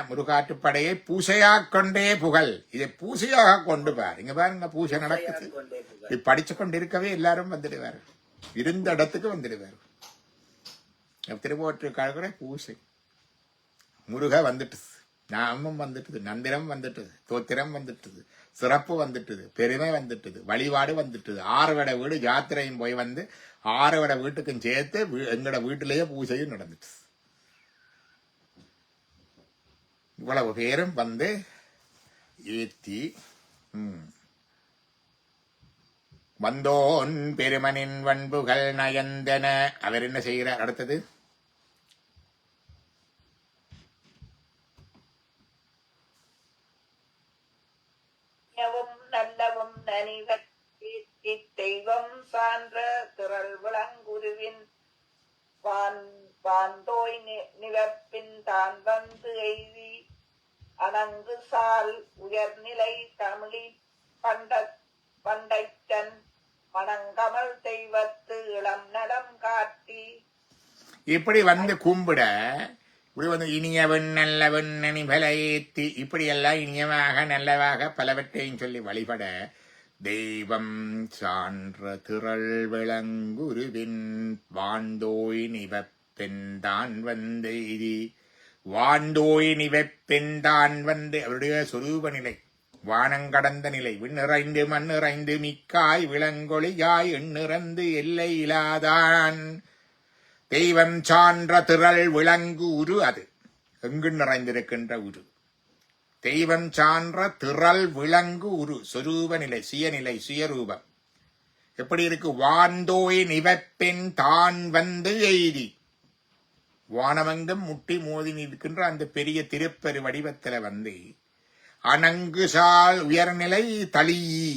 முருகாட்டுப்படையை பூசையாக கொண்டே புகழ். இதை பூசையாக கொண்டு பார். இங்க பாருங்க பூசை நடக்குது. படிச்சு கொண்டிருக்கவே எல்லாரும் வந்துடுவார். இருந்த இடத்துக்கு வந்துடுவார். திருவோற்று பூசை முருக வந்துட்டு, நாமம் வந்துட்டுது, நந்திரம் வந்துட்டுது, தோத்திரம் வந்துட்டுது, சிறப்பு வந்துட்டுது, பெருமை வந்துட்டுது, வழிபாடு வந்துட்டுது. 6 வட வீடு யாத்திரையும் போய் 6 வட வீட்டுக்கும் சேர்த்து எங்கட வீட்டிலேயே பூஜையும் நடந்துட்டு இவ்வளவு பேரும் ஏத்தி வந்தோன் பெருமனின் பண்புகள் நயந்தன. அவர் என்ன செய்கிறார்? அடுத்தது நல்லவும் தெய்வம் சான்ற திரள் விளங்குருவின் வாந்தோய் நிவப்பின் தான் எய்தி அணங்கு சால் உயர்நிலை தமிழி பண்டைத்தன் மணங்கமல் தெய்வத்து இளம் நடம் காட்டி இப்படி கும்பிட இப்படி இனியவன் நல்லவன் நனிபல ஏத்தி இப்படியெல்லாம் இனியமாக நல்லவாக பலவற்றையும் சொல்லி வழிபட தெய்வம் சான்ற திரள் விளங்குருவின் வாண்டோய் நிவப்பெண்தான் எய்தி. வாண்டோய் நிவப்பெண்தான் அவருடைய சொரூப நிலை, வானங்கடந்த நிலை, விண்ணிறைந்து மண்ணிறைந்து மிக்காய் விளங்கொழியாய் எண்ணிறந்து எல்லை இலாதான் தெய்வம் சான்ற திரள் விளங்கு உரு. அது எங்கு நிறைந்திருக்கின்ற உரு. தெய்வம் சான்ற திரள் விளங்கு உரு, சொரூப நிலை, சுயநிலை, சுயரூபம் எப்படி இருக்கு? வாந்தோய் நிவப்பெண் தான் எய்தி. வானமெங்கும் முட்டி மோதி நிற்கின்ற அந்த பெரிய திருப்பெரு வடிவத்துல அணங்கு சால் உயர்நிலை தளியி,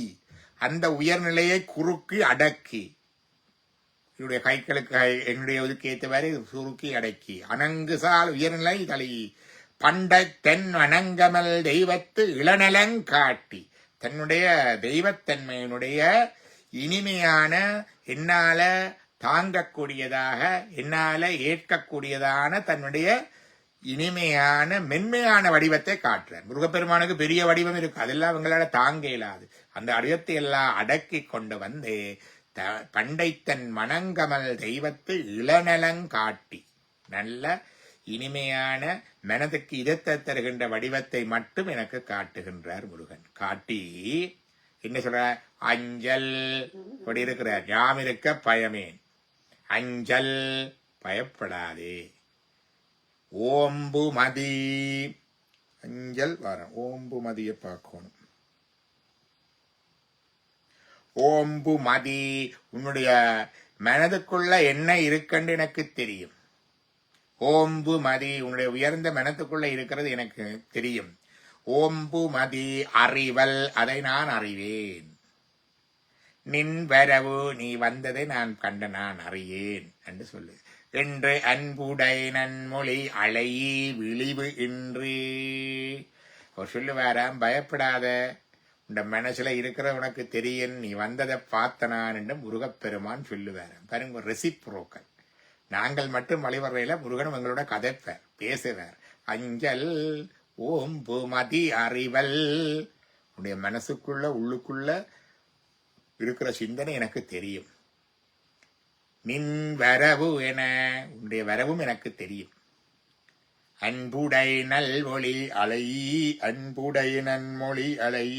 அந்த உயர்நிலையை குறுக்கி அடக்கி, என்னுடைய கைகளுக்கு என்னுடைய இதுக்கு ஏற்றவாறு சுருக்கி அடக்கி அணங்கு சால் உயர்நிலை தளி பண்டை தென் வணங்கமல் தெய்வத்து இளநலங்காட்டி, தன்னுடைய தெய்வத்தன்மையினுடைய இனிமையான என்னால தாங்கக்கூடியதாக என்னால ஏற்கக்கூடியதான தன்னுடைய இனிமையான மென்மையான வடிவத்தை காட்டுறார். முருகப்பெருமானுக்கு பெரிய வடிவம் இருக்கு, அதெல்லாம் அவங்களால தாங்க இயலாது. அந்த வடிவத்தை எல்லாம் அடக்கி கொண்டு பண்டைத்தன் மணங்கமல் தெய்வத்து இளநலங்காட்டி, நல்ல இனிமையான மனதுக்கு இதத்தை தருகின்ற வடிவத்தை மட்டும் எனக்கு காட்டுகின்றார் முருகன். காட்டி என்ன சொல்ற? அஞ்சல் இப்படி இருக்கிறார். யாம் இருக்க பயமேன், அஞ்சல் பயப்படாதே. ஓம்பு மதி, அஞ்சல் வர ஓம்பு மதியை பார்க்கணும். ஓம்பு மதி, உன்னுடைய மனதுக்குள்ள என்ன இருக்குன்னு எனக்கு தெரியும். ஓம்பு மதி, உன்னுடைய உயர்ந்த மனத்துக்குள்ள இருக்கிறது எனக்கு தெரியும். ஓம்பு மதி அறிவல், அதை நான் அறிவேன். நின் வரவு, நீ வந்ததை நான் கண்ட நான் அறியேன் என்று சொல்லு. என்று அன்புடை நன்மொழி அழையி விழிவு இன்று அவர் சொல்லுவாராம், பயப்படாத, இந்த மனசுல இருக்கிற உனக்கு தெரியும், நீ வந்ததை பார்த்த நான் என்று முருகப்பெருமான் சொல்லுவார். பாருங்க, ரெசிப்ரோக்கல். நாங்கள் மட்டும் வழிவரையில முருகனும் எங்களோட கதைப்பார், பேசுவார். அஞ்சல் ஓம்பு மதி அறிவல். உன்னுடைய மனசுக்குள்ள உள்ளுக்குள்ள இருக்கிற சிந்தனை எனக்கு தெரியும். நின் வரவு என, உன்னுடைய வரவும் எனக்கு தெரியும். அன்புடை நல்மொழி அலை, அன்புடை நன்மொழி அலை.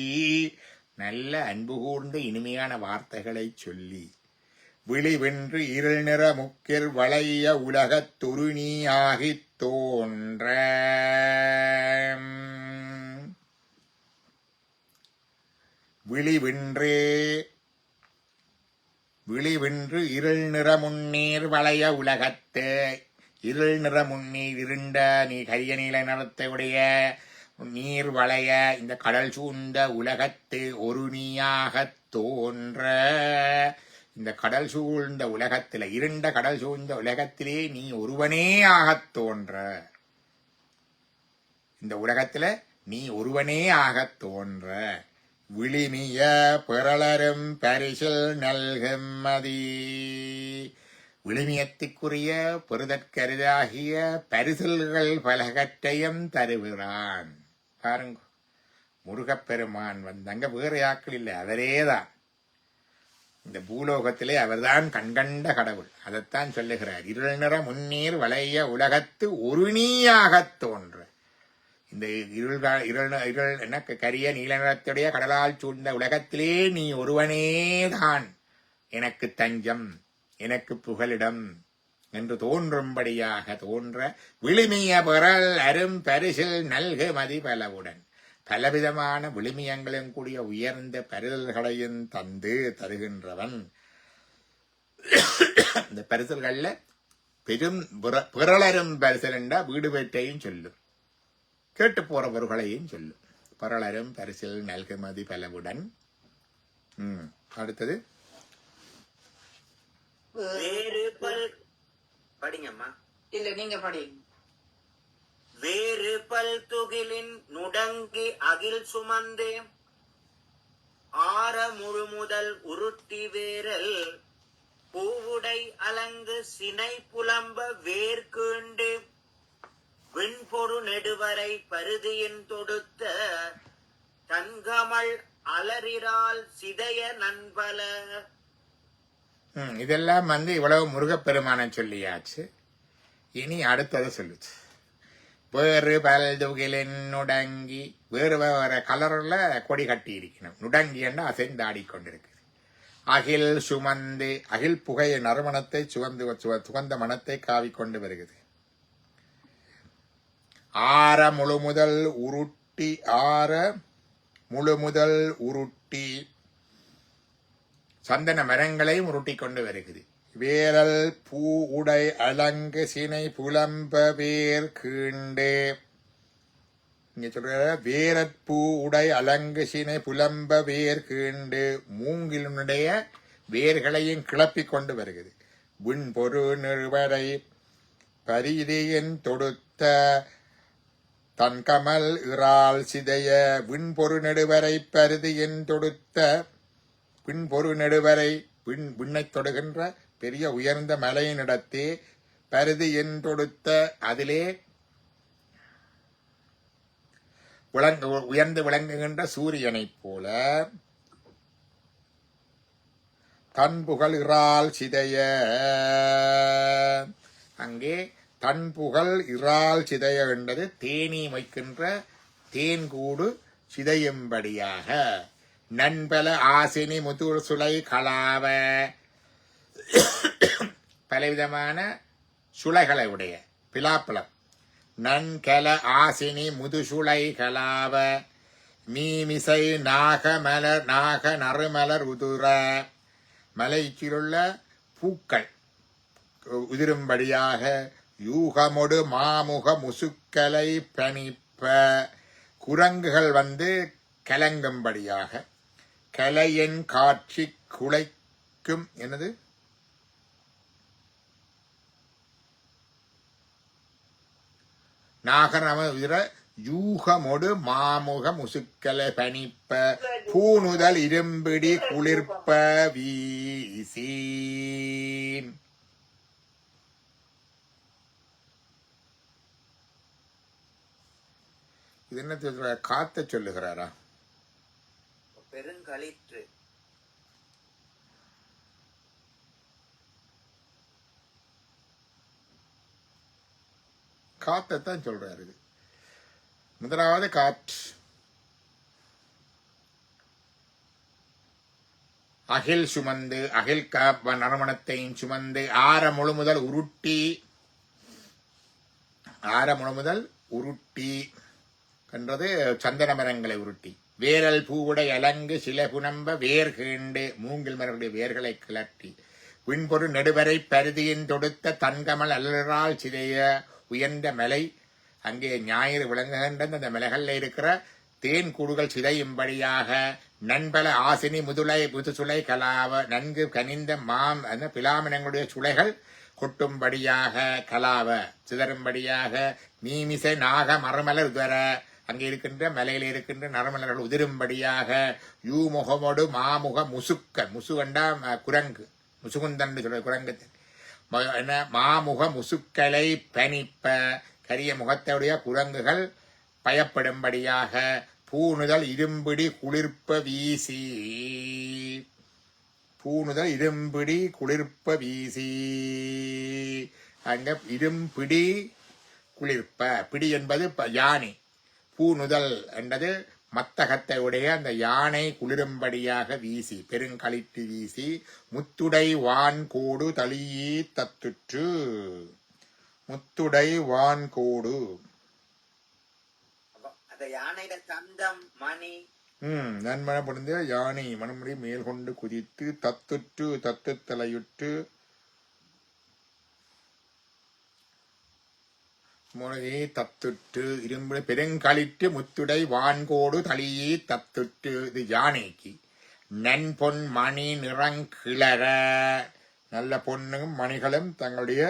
நல்ல அன்பு கூர்ந்த இனிமையான வார்த்தைகளை சொல்லி, விழிவென்று இருள் நிற முக்கில் வளைய உலகத் துருணியாகித் தோன்ற. விழிவென்று இருள் நிற முன்னீர் வளைய உலகத்து. இருள் நிற முன்னீர், இருண்ட நீ கரிய நீல நிறத்தை உடைய நீர் வளைய இந்த கடல் சூழ்ந்த உலகத்து ஒரு நீயாகத் தோன்ற. இந்த கடல் சூழ்ந்த உலகத்தில, இருண்ட கடல் சூழ்ந்த உலகத்திலே நீ ஒருவனே ஆகத் தோன்ற. இந்த உலகத்துல நீ ஒருவனே ஆகத் தோன்ற. விழிமிய பிறளரும் பரிசில் நல்கும் மதி. விழுமியத்துக்குரிய பெறுதற்கரிதாகிய பரிசில்கள் பலகற்றையும் தருகிறான். பாருங்க, முருகப்பெருமான் வந்தங்க வேற யாக்கள் இல்லை, அவரேதான். இந்த பூலோகத்திலே அவர்தான் கண்கண்ட கடவுள். அதைத்தான் சொல்லுகிறார். இருள் நிற முன்னீர் வளைய உலகத்து ஒரு நீயாகத் தோன்ற. இந்த இருள் என்ன கரிய நீல நிறத்துடைய கடலால் சூழ்ந்த உலகத்திலே நீ ஒருவனேதான் எனக்கு தஞ்சம், எனக்கு புகலிடம் என்று தோன்றும்படியாக தோன்ற. விழுமிய பிறல் அரும் பரிசில் நல்கு மதி பலவுடன். பலவிதமான விழுமியங்களும் கூடிய உயர்ந்த பரிசல்களையும் தந்து தருகின்றவன். இந்த பரிசல்கள்ல பெரும் பிறளரும் பரிசல் என்றா வீடு வீட்டையும் சொல்லும், கேட்டு போறவர்களையும் சொல்லும். பிறளரும் பரிசில் நல்கு மதி பலவுடன். அடுத்தது படிங்கம்மா. இல்ல நீங்க படி. வேறு பல் துகிலின் நுடங்கி அகில் சுமந்தே ஆற முழுமுதல் உருட்டி வேரல் பூவுடை அலங்கு சினை புலம்ப வேர்கீண்டு விண்பொரு நெடுவரை பருதியின் தொடுத்த தன்கமள் அலறிரால் சிதைய நண்பல. இதெல்லாம் இவ்வளவு முருகப்பெருமான சொல்லியாச்சு. இனி அடுத்தது சொல்லுச்சு. வேறு பல் துகிலின் நுடங்கி. வேறு வேற கலர்ல கொடி கட்டி இருக்கணும். நுடங்கி என்று அசைந்து ஆடிக்கொண்டிருக்கு. அகில் சுமந்து, அகில் புகை நறுமணத்தை சுகந்த மனத்தை காவிக்கொண்டு வருகிறது. ஆற முழுமுதல் உருட்டி, ஆற முழுமுதல் உருட்டி சந்தன மரங்களையும் உருட்டி கொண்டு வருகிறது. வேரல் பூ உடை அலங்கு சினை புலம்ப வேர் கீண்டே. இங்க சொல்ற வேரற்பூ உடை அலங்கு சினை புலம்ப வேர் கீண்டு மூங்கிலுடைய வேர்களையும் கிளப்பிக் கொண்டு வருகிறது. விண்பொரு நிறுவரை பரிதியின் தொடுத்த தன்கமல் இறால் சிதைய. விண்பொரு நெடுவரை பரிதியின் தொடுத்த, விண்பொரு நெடுவரை விண்ணை தொடுகின்ற பெரிய உயர்ந்த மலையினிடத்தே பரிதியின் தொடுத்த, அதிலே உயர்ந்து விளங்குகின்ற சூரியனைப் போல தன்புகழ் இறால் சிதைய. அங்கே தன்புகழ் இறால் சிதைய என்பது தேனீ வைக்கின்ற தேன்கூடு சிதையும்படியாக. நண்பல ஆசினி முதுர் சுளை கலாவ. பலவிதமான சுளைகளை உடைய பிலாப்பழம். நன்கல ஆசினி முதுசுளை கலாவ. மீமிசை நாகமலர் நாக நறுமலர் உதுர. மலைச்சிலுள்ள பூக்கள் உதிரும்படியாக. யூகமொடு மாமுக முசுக்கலை பணிப்ப. குரங்குகள் கலங்கும்படியாக. கலையின் காட்சி குலைக்கும். என்னது? நாகநம யூகமொடு மாமுக முசுக்கல பனிப்ப பூணுதல் இரும்பிடி குளிர்ப்ப வீசி. இது என்ன சொல்ற? காத்த சொல்லுகிறாரா? பெருங்களிற்று. காத்தத்தான் சொல்றாரு. இது முதலாவது காற்று. அகில் சுமந்து அகில் நறுமணத்தையும் சுமந்து ஆற முழு முதல் உருட்டி என்றது சந்தன மரங்களை உருட்டி. வேரல் பூவுடை அலங்கு சில புனம்ப வேர் கீண்டு மூங்கில் மரங்களுடைய வேர்களை கிளட்டி விண்பொரு நெடுவரை பருதியின் தொடுத்த தன்கமல் அல்லரால் சிதைய உயர்ந்த மலை. அங்கே ஞாயிறு விளங்குகின்ற அந்த மலைகளில் இருக்கிற தேன் கூடுகள் சிதையும்படியாக நண்பல ஆசினி முதுசுளை கலாவ நன்கு கனிந்த பிலாமணங்களுடைய சுளைகள் கொட்டும்படியாக கலாவ சிதறும்படியாக நீமிசை நாக மரமலர் உதர அங்கே இருக்கின்ற மலையில் இருக்கின்ற நரமலர்கள் உதிரும்படியாக யூமுகமோடு மாமுக முசுகண்டா குரங்கு முசுகுந்தன் சொல்ற குரங்கு என்ன மாமுக முசுக்களை பனிப்ப கரிய முகத்துடைய குரங்குகள் பயப்படும்படியாக பூணுதல் இரும்பிடி குளிர்ப்ப வீசி. பூணுதல் இரும்பிடி குளிர்ப்ப வீசி. அங்க இரும்பிடி குளிர்ப்ப பிடி என்பது யானை. பூணுதல் என்றது மத்தகத்தை உடைய அந்த யானை குளிரும்படியாக வீசி பெருங்களிட்டு வீசி. முத்துடை வான்கோடு தளியீ தத்துற்று. முத்துடை வான்கோடு யானையிட தந்தம் மணி நன்மன பொருந்திய யானை மனமுறை மேல் கொண்டு குதித்து தத்துற்று தத்துத்தலையுற்று முறையே தத்துற்று இரும்பு பெருங்களிட்டு முத்துடை வான்கோடு தளியே தத்துற்று. இது யானைக்கு. நன்பொன் மணி நிறங்கிளற நல்ல பொண்ணும் மணிகளும் தங்களுடைய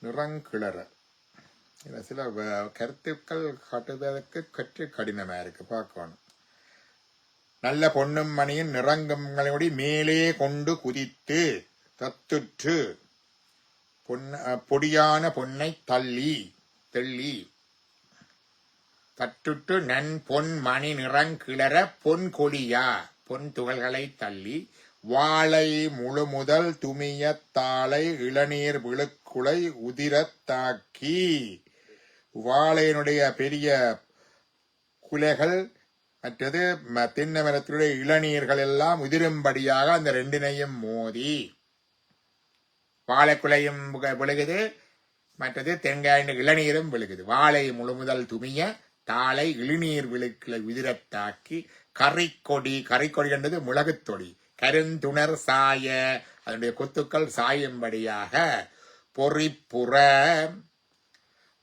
நிறங்கிளற. சில கருத்துக்கள் காட்டுவதற்கு கற்று கடினமா இருக்கு, பார்க்கணும். நல்ல பொன்னும் மணியின் நிறங்கங்களுடைய மேலே கொண்டு குதித்து தத்துற்று பொடியான பொன்னை தெள்ளி தட்டுட்டு நன் பொன் மணி நிறங்கிளற பொன் கொடியா பொன் துகள்களை தள்ளி வாழை முழு முதல் துமிய தாளை இளநீர் விழுக்குலை உதிரத்தாக்கி. வாழையினுடைய பெரிய குலைகள் மற்றது தென்னை மரத்தினுடைய இளநீர்கள் எல்லாம் உதிரும்படியாக அந்த ரெண்டினையும் மோதி வாழைக்குலையும் விழுகுது, மற்றது தெங்காயின் இளநீரும் விழுகுது. வாழை முழு முதல் துமிய தாளை இளநீர் விழுக்குலை உதிரத்தாக்கி. கறிக்கொடி என்றது மிளகுத்தொடி. கருந்துணர் சாய அதனுடைய கொத்துக்கள் சாயும்படியாக. பொறிப்புற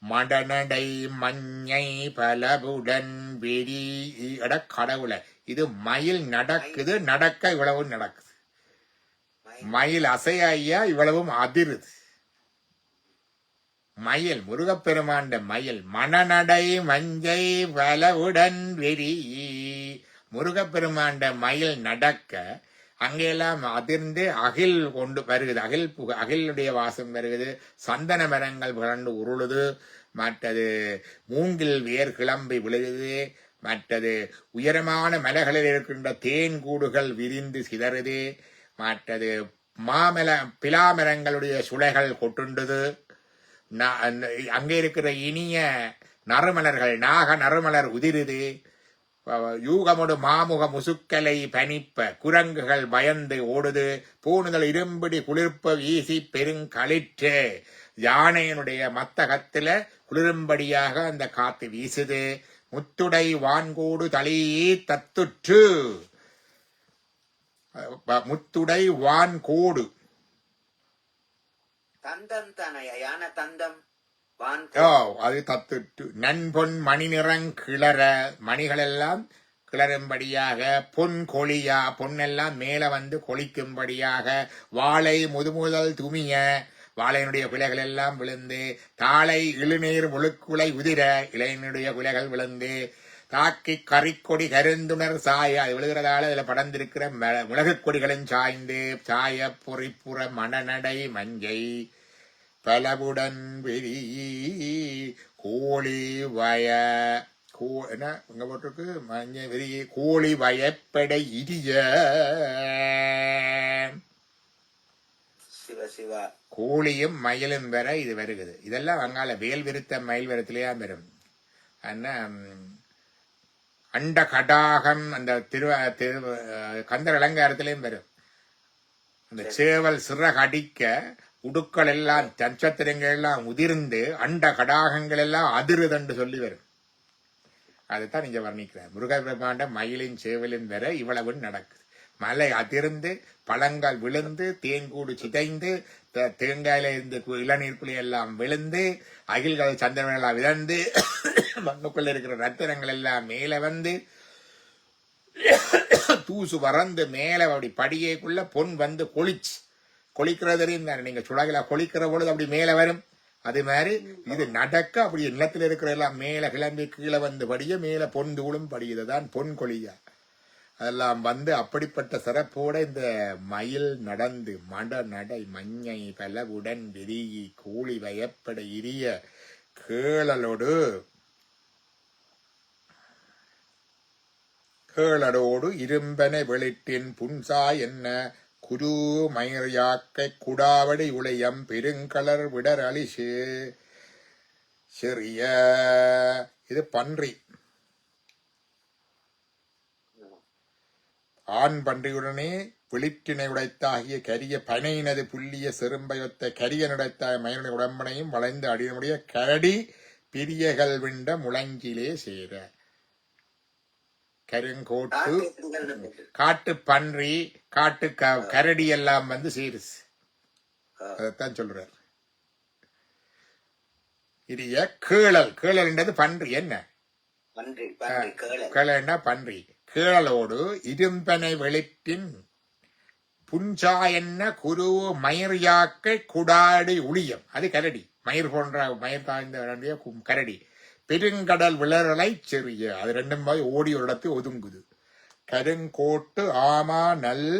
மடநடை மஞ்சை பலபுடன் வெறி கடவுள. இது மயில் நடக்குது, நடக்க இவ்வளவு நடக்குது. மயில் அசையா இவ்வளவும் அதிருது. மயில் முருகப்பெருமாண்ட மயில் மணநடை மஞ்சை பலவுடன் வெறி. முருகப்பெருமாண்ட மயில் நடக்க அங்கெல்லாம் அதிர்ந்து அகில் கொண்டு வருகிறது. அகிலுடைய வாசம் வருகிறது. சந்தன மரங்கள் புரண்டு உருளுது. மற்றது மூங்கில் வேர் கிளம்பி விழுகுது. மற்றது உயரமான மலைகளில் இருக்கின்ற தேன் கூடுகள் விரிந்து சிதறுது. மற்றது பிலாமரங்களுடைய சுளைகள் கொட்டுண்டது. அங்கே இருக்கிற இனிய நறுமலர்கள் நாக நறுமலர் உதிருது. யூகமோடு மாமுக முசுக்கலை பனிப்ப குரங்குகள் பயந்து ஓடுது. பூணுதல் இரும்பிடி குளிர்ப்ப வீசி பெருங்களிற்று. யானையினுடைய மத்தகத்துல குளிரும்படியாக அந்த காத்து வீசுது. முத்துடை வான்கோடு தளியே தத்துற்று. முத்துடை வான்கோடு தந்தம் தானையா யானை தந்தம் அது தத்துட்டு. நன்பொன் மணி நிறங்கிளற மணிகள் எல்லாம் கிளறும்படியாக. பொன் கொழியா பொன்னெல்லாம் மேல வந்து கொளிக்கும்படியாக. வாழை முதுமுதல் துமிய வாழையினுடைய குலைகள் எல்லாம் விழுந்து தாளை இழுநீர் முழுக்குலை உதிர இளைஞனுடைய குலைகள் விழுந்து தாக்கி கறிக்கொடி கருந்துணர் சாய அது விழுகிறதால அதுல படர்ந்திருக்கிற மிளகுக் கொடிகளும் சாய்ந்து சாய பொறிப்புற மணநடை மஞ்சை பலவுடன் விரி கோழி வய என்ன இங்க போட்டிருக்கு மஞ்ச விரி கோழி வயப்படை இரிய சிவ சிவா கோழியும் மயிலும் வர இது வருகிறது. இதெல்லாம் வங்காள வேல் விருத்த மயில் விருத்திலேயே வரும். என்ன அண்ட கடாகம் அந்த கந்தர் அலங்காரத்திலையும் வரும். அந்த சேவல் சிறகடிக்க உடுக்கள் எல்லாம் நட்சத்திரங்கள் எல்லாம் உதிர்ந்து அண்ட கடாகங்கள் எல்லாம் அதிருதண்டு சொல்லி வரும். அதைத்தான் நீங்க வர்ணிக்கிறார். முருகபிரமாண்ட மயிலின் சேவலின் வர இவ்வளவு நடக்குது. மலை அதிர்ந்து பழங்கள் விழுந்து தேன்கூடு சிதைந்து தேங்காயில இருந்து இளநீர் புலி எல்லாம் விழுந்து அகில்கள் சந்திரன் எல்லாம் விழுந்து மண்ணுக்குள்ள இருக்கிற ரத்தினங்கள் எல்லாம் மேல வந்து தூசு வறந்து மேல அப்படி படியேக்குள்ள பொன் வந்து கொளிக்கிறது நீங்க சுழகில கொளிக்கிற பொழுது அப்படி மேல வரும். அது மாதிரி இது நடக்க அப்படி நிலத்தில் இருக்கிற எல்லாம் மேல கிளம்பி கீழே வந்து படிய மேல பொன் தூளும் படியுதுதான் பொன் கொழியா அதெல்லாம் வந்து அப்படிப்பட்ட சிறப்போட இந்த மயில் நடந்து மட நடை மஞ்சை பலவுடன் விரிகி கூலி வயப்பட இரிய கேளடோடு இரும்பனை வெளிட்டின் புன்சா என்ன குரு மயிர் யாக்கை குடாவடி உளையம் பெருங்கலர் விடர் அலிசு சிறிய இது பன்றி. ஆண் பன்றியுடனே வெளிற்றினை உடைத்தாகிய கரிய பனையினது புள்ளிய செரும்பையொத்த கரிய நுடைத்தாய மயிலுடைய உடம்பனையும் வளைந்து அடியினுடைய கரடி பிரியகள் விண்ட முழங்கிலே சேர கருங்கோட்டு காட்டு பன்றி காட்டு கரடி எல்லாம் வந்து சேருச்சு. அதைத்தான் சொல்றார். இரிய கேளல் பன்றி என்ன கேளன்னா பன்றி கேளலோடு இரும்பனை வெளிட்டின் புஞ்சா என்ன குரு மயிர் யாக்கை குடாடி உளியம் அது கரடி மயிர் போன்ற மயிர் தாய்ந்த கரடி பெருங்கடல் விளரலை செறிய அது ரெண்டும் போய் ஓடி ஒரு இடத்து ஒதுங்குது. கருங்கோட்டு ஆமா நல்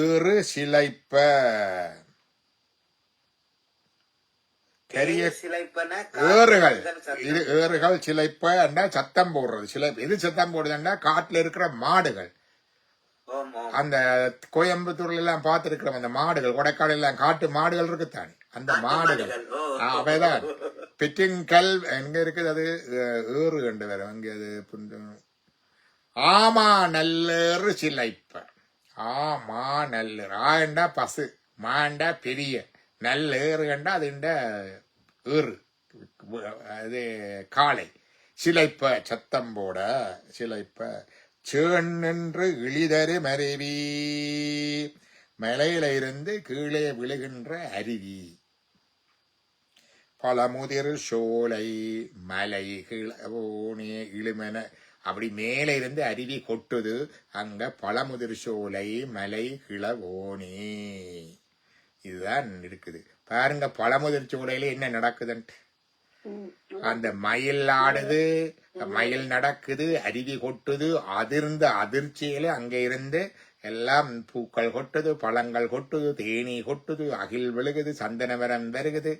ஏறு சிலைப்ப ஏறுகள் இது ஏறுகள் சிலைப்ப சத்தம் போடுறது. எது சத்தம் போடுதுன்னா காட்டுல இருக்கிற மாடுகள். அந்த கோயம்புத்தூர்ல எல்லாம் பார்த்திருக்கிறோம் அந்த மாடுகள் கொடைக்கானல் எல்லாம் காட்டு மாடுகள் இருக்குத்தானே அந்த மாடுகள் அவைதான் பெட்டிங்கல் எங்க இருக்குது அது ஏறு கண்டு வரும் அங்க அது ஆமா நல்லேறு சிலைப்ப ஆமா நல்லேறு ஆண்டா பசு மாண்டா பெரிய நல்லேறு கண்டா அதுண்ட ஏறு அது காளை சிலைப்ப சத்தம் போட சிலைப்ப சேன்று இழிதரு மருவி மலையில இருந்து கீழே விழுகின்ற அருவி பழமுதிர் சோலை மலை கிழவோனே இழுமென அப்படி மேல இருந்து அருவி கொட்டுது. அங்க பழமுதிர் சோலை மலை கிழவோனே இதுதான் இருக்குது. பாருங்க பழமுதிர் சோலையில என்ன நடக்குதுன்ட்டு. அந்த மயில் ஆடுது மயில் நடக்குது அருவி கொட்டுது அதிர்ந்த அதிர்ச்சியில அங்க இருந்து எல்லாம் பூக்கள் கொட்டுது பழங்கள் கொட்டுது தேனி கொட்டுது அகில் விழுகுது சந்தனவரம் வருகுது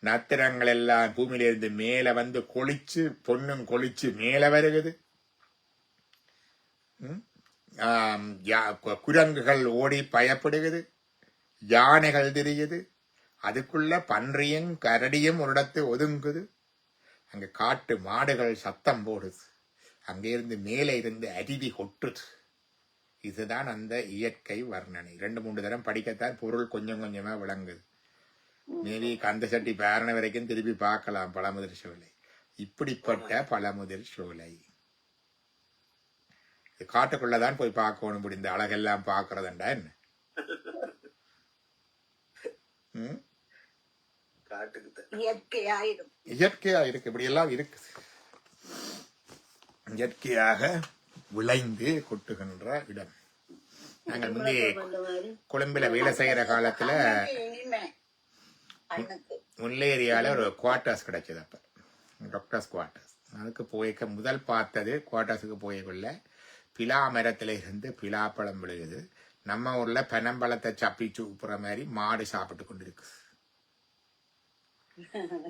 நத்திரங்கள் எல்லாம் பூமியிலிருந்து மேல வந்து கொளிச்சு பொண்ணும் கொளிச்சு மேல வருகுது. குரங்குகள் ஓடி பயப்படுகிறது யானைகள் திரியுது அதுக்குள்ள பன்றியும் கரடியும் ஒரு இடத்து ஒதுங்குது. அங்க காட்டு மாடுகள் சத்தம் போடுது அங்கிருந்து மேலே இருந்து அருவி கொட்டுது. இதுதான் அந்த இயற்கை வர்ணனை. 2-3 தரம் படிக்கத்தான் பொருள் கொஞ்சம் கொஞ்சமா விளங்குது. மேபி கந்த சட்டி பேரணை வரைக்கும் திருப்பி பார்க்கலாம் பழமுதிர் சோலை. இப்படிப்பட்ட பழமுதிர் சோலை காட்டுக்குள்ளதான் போய் பார்க்கணும். இப்படி இந்த அழகெல்லாம் பார்க்கறதுண்டா என்ன இயற்கையா இருக்கு. இப்படி எல்லாம் இருக்கு இயற்கையாக விளைந்து கொட்டுகின்ற இடம். நாங்கள் முந்தி கொழும்புல வேலை செய்யற காலத்துல இனிமே அண்ணுக்கு முல்லேரியால ஒரு குவார்டர்ஸ் கிடைச்சது. அப்ப டாக்டர்ஸ் குவார்டர்ஸ். அதுக்கு போய்க்க முதல் பார்த்தது குவார்டர்ஸுக்கு போய்க்குள்ள பிலா மரத்துல இருந்து பிலாப்பழம் விழுகுது. நம்ம ஊர்ல பனம்பழத்தை சப்பி சூப்புற மாதிரி மாடு சாப்பிட்டு கொண்டிருக்கு.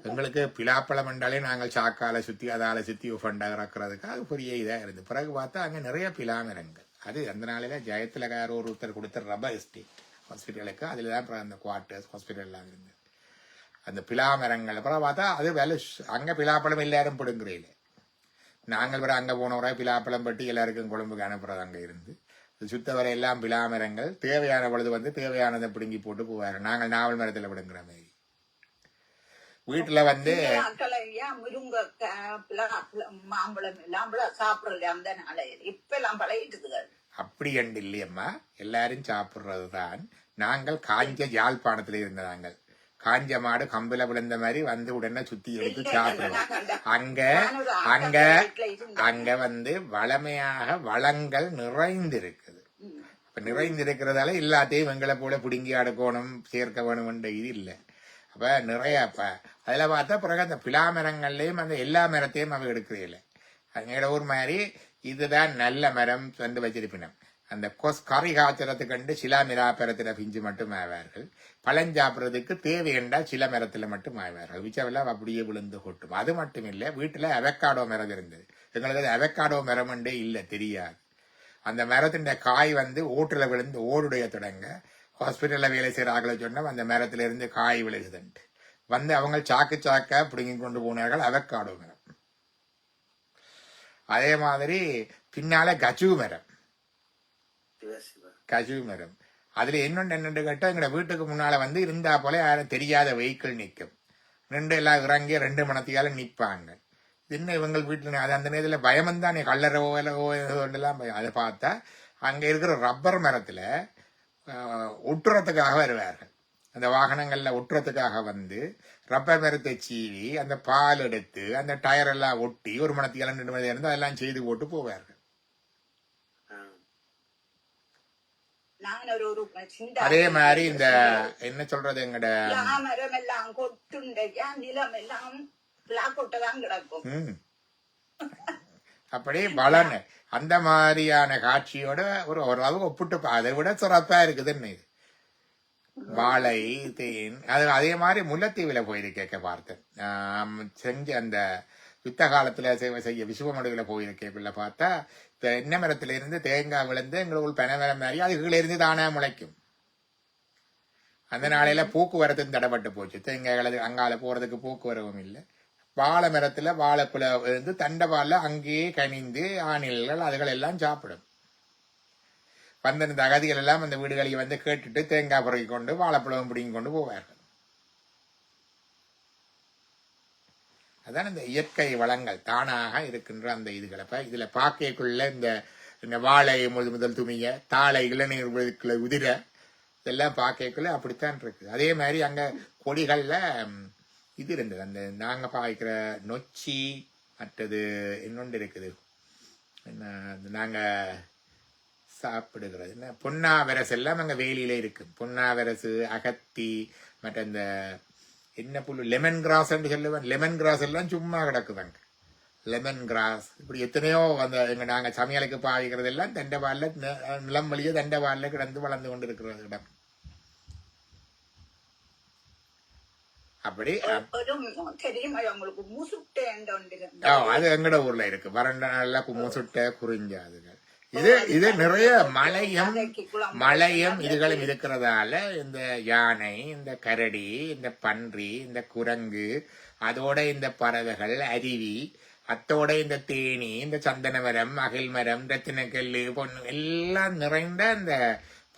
எங்களுக்கு பிலாப்பழம் என்றாலே நாங்கள் சாக்கால சுத்தி அதால சுத்தி ஃபண்டா இறக்குறதுக்கு அது பெரிய இதா இருந்து. பிறகு பார்த்தா அங்க நிறைய பிலா மரங்கள். அது அந்த நாளில ஜெயத்திலகார ஒருத்தர் கொடுத்த ரப்பர் எஸ்டேட் ஹாஸ்பிட்டலுக்கு அதுலதான் அந்த குவார்டர்ஸ் ஹாஸ்பிட்டல் எல்லாம் இருந்தது. அந்த பிலா மரங்கள் அப்புறம் பார்த்தா அது வேலை அங்க பிலாப்பழம் எல்லாரும் பிடுங்குறையில. நாங்கள் வர அங்க போனவரை பிலாப்பழம் பட்டி எல்லாருக்கும் கொழும்புக்கு அனுப்புறது அங்க இருந்து. சுத்த வரை எல்லாம் பிலா மரங்கள் தேவையான பொழுது வந்து தேவையானதை பிடுங்கி போட்டு போவாரு. நாங்கள் நாவல் மரத்துல பிடுங்குற மாதிரி. வீட்டுல வந்து முருங்கக்காய் மாம்பழம் எல்லாம் சாப்பிடல அந்த நாளையில். இப்ப எல்லாம் பழகிட்டு அப்படி என்று இல்லையம்மா, எல்லாரும் சாப்பிடுறதுதான். நாங்கள் காஞ்ச யாழ்ப்பாணத்துல இருந்த நாங்கள் காஞ்ச மாடு கம்பில விழுந்த மாதிரி வந்து உடனே சுத்தி எடுத்து சாப்பிடுவோம். அங்க அங்க அங்க வந்து வளமையாக வளங்கள் நிறைந்திருக்குது. அப்ப நிறைந்திருக்கிறதால எல்லாத்தையும் எங்களை போல பிடுங்கி அடுக்கணும் சேர்க்க வேணும் என்ற இது இல்லை. அப்ப நிறைய அப்ப அதுல பார்த்தா பிறகு அந்த பிலா மரங்கள்லயும் அந்த எல்லா மரத்தையும் அவ எடுக்கிறதில்லை. அங்கட ஒரு மாதிரி இதுதான் நல்ல மரம் வந்து வச்சிருப்பினம். அந்த கறி காய்ச்சறதுக்கு கண்டு சில மிராப்பரத்துல பிஞ்சு மட்டும் ஆவார்கள். பழஞ்சாப்பிடுறதுக்கு தேவையண்டா சில மரத்துல மட்டும் ஆவார்கள். மிச்சவெல்லாம் அப்படியே விழுந்து கொட்டும். அது மட்டும் இல்ல, வீட்டுல அவக்காடோ மரம் இருந்தது. எங்களுக்கு அது அவக்காடோ மரம் என்றே இல்ல, தெரியாது. அந்த மரத்தின் காய் வந்து ஓட்டுல விழுந்து ஓடுடைய தொடங்க ஹாஸ்பிட்டல்ல வேலை செய்யற ஆக்களை சொன்னா அந்த மரத்துல இருந்து காய் விழுகுதுன்ட்டு வந்து அவங்க சாக்கு சாக்கா பிடுங்கி கொண்டு போனார்கள் அவக்காடோ மரம். அதே மாதிரி பின்னால கஜு மரம். கஜு மரம் அதுல என்னென்னு கேட்டா எங்க வீட்டுக்கு முன்னால வந்து இருந்தா போல யாரும் தெரியாத வெஹிக்கிள் நிற்கும். ரெண்டு எல்லாம் இறங்கி 2 மணத்தியால நிற்பாங்க. என்ன இவங்க வீட்டுல அது அந்த நேரத்துல பயம் தானே, கல்லறவோ எல்லாம். அதை பார்த்தா அங்க இருக்கிற ரப்பர் மரத்துல ஒட்டுறதுக்காக வருவார்கள். அந்த வாகனங்கள்ல ஒட்டுறதுக்காக வந்து ரப்பர் மரத்தை சீவி அந்த பால் எடுத்து அந்த டயர் எல்லாம் ஒட்டி 1 மணத்தியால 2 மணி இருந்து அதெல்லாம் செய்து போட்டு போவார்கள். அதே மாதிரி இந்த என்ன சொல்றது எங்கட மரம் எல்லாம் கொட்டுண்டையா நிலம் எல்லாம் கொட்டதான் கிடக்கும். அப்படி பலன் அந்த மாதிரியான காட்சியோட ஓரளவு ஒப்பிட்டு அதை விட சிறப்பா இருக்குதுன்னு. இது வாழை தேன் அது அதே மாதிரி முல்லைத்தீவுல போயிருக்கேக்க பார்த்தேன். செஞ்சு அந்த யுத்த காலத்துல செய்ய விசுவமடுவில போயிருக்கேக்குள்ள பார்த்தா தென்னை மரத்துல இருந்து தேங்காய் விழுந்து எங்களுக்கு பெனமரம் மாதிரி அது கீழே இருந்து தானே முளைக்கும். அந்த நாளையில போக்குவரத்து தடைப்பட்டு போச்சு. தேங்காய் அங்கால போறதுக்கு போக்குவரவும் இல்லை. வாழை மரத்துல வாழைப்புல இருந்து தண்டவாள அங்கேயே கனிந்து ஆணில்கள் அதுகள் எல்லாம் சாப்பிடும். வந்த அகதிகள் எல்லாம் அந்த வீடுகளில் வந்து கேட்டுட்டு தேங்காய் புறக்கி கொண்டு வாழைப்பழம் பிடிங்கி கொண்டு போவார்கள். அதான் இந்த இயற்கை வளங்கள் தானாக இருக்கின்ற அந்த இதுகளை இதுல பாக்கைக்குள்ள இந்த வாழை முதல் துணிய தாழை இளநீர் உதிர இதெல்லாம் பாக்கைக்குள்ள அப்படித்தான் இருக்கு. அதே மாதிரி அங்க கொடிகள்ல இது இருந்தது. அந்த நாங்க பாய்க்கிற நொச்சி மற்றது இன்னொன்று இருக்குது, என்ன நாங்க சாப்பிடுகிறது என்ன பொன்னாவரசு எல்லாம் அங்க வேலியில இருக்கு. பொன்னாவரசு, அகத்தி, மற்ற இந்த என்ன புல்லு லெமன் கிராஸ் சொல்லுவேன். லெமன் கிராஸ் எல்லாம் சும்மா கிடக்குதாங்க. லெமன் கிராஸ் இப்படி எத்தனையோ அந்த எங்க நாங்க சமையலுக்கு பாய்க்கிறது எல்லாம் தண்டவாள்ல நிலம் வழியே தண்டவாள்ல கிடந்து வளர்ந்து கொண்டு இருக்கிற இடம். அப்படி அது எங்கட ஊர்ல இருக்கு. வறண்ட நாள்ல முசுட்டை குறிஞ்சாதுகள் இது நிறைய மலையும் இதுகளும் இருக்கிறதால இந்த யானை, இந்த கரடி, இந்த பன்றி, இந்த குரங்கு, அதோட இந்த பறவைகள், அருவி, அத்தோட இந்த தேனி, இந்த சந்தன மரம், அகில் மரம், ரத்தினக்கல்லு பொண்ணு எல்லாம் நிறைந்த இந்த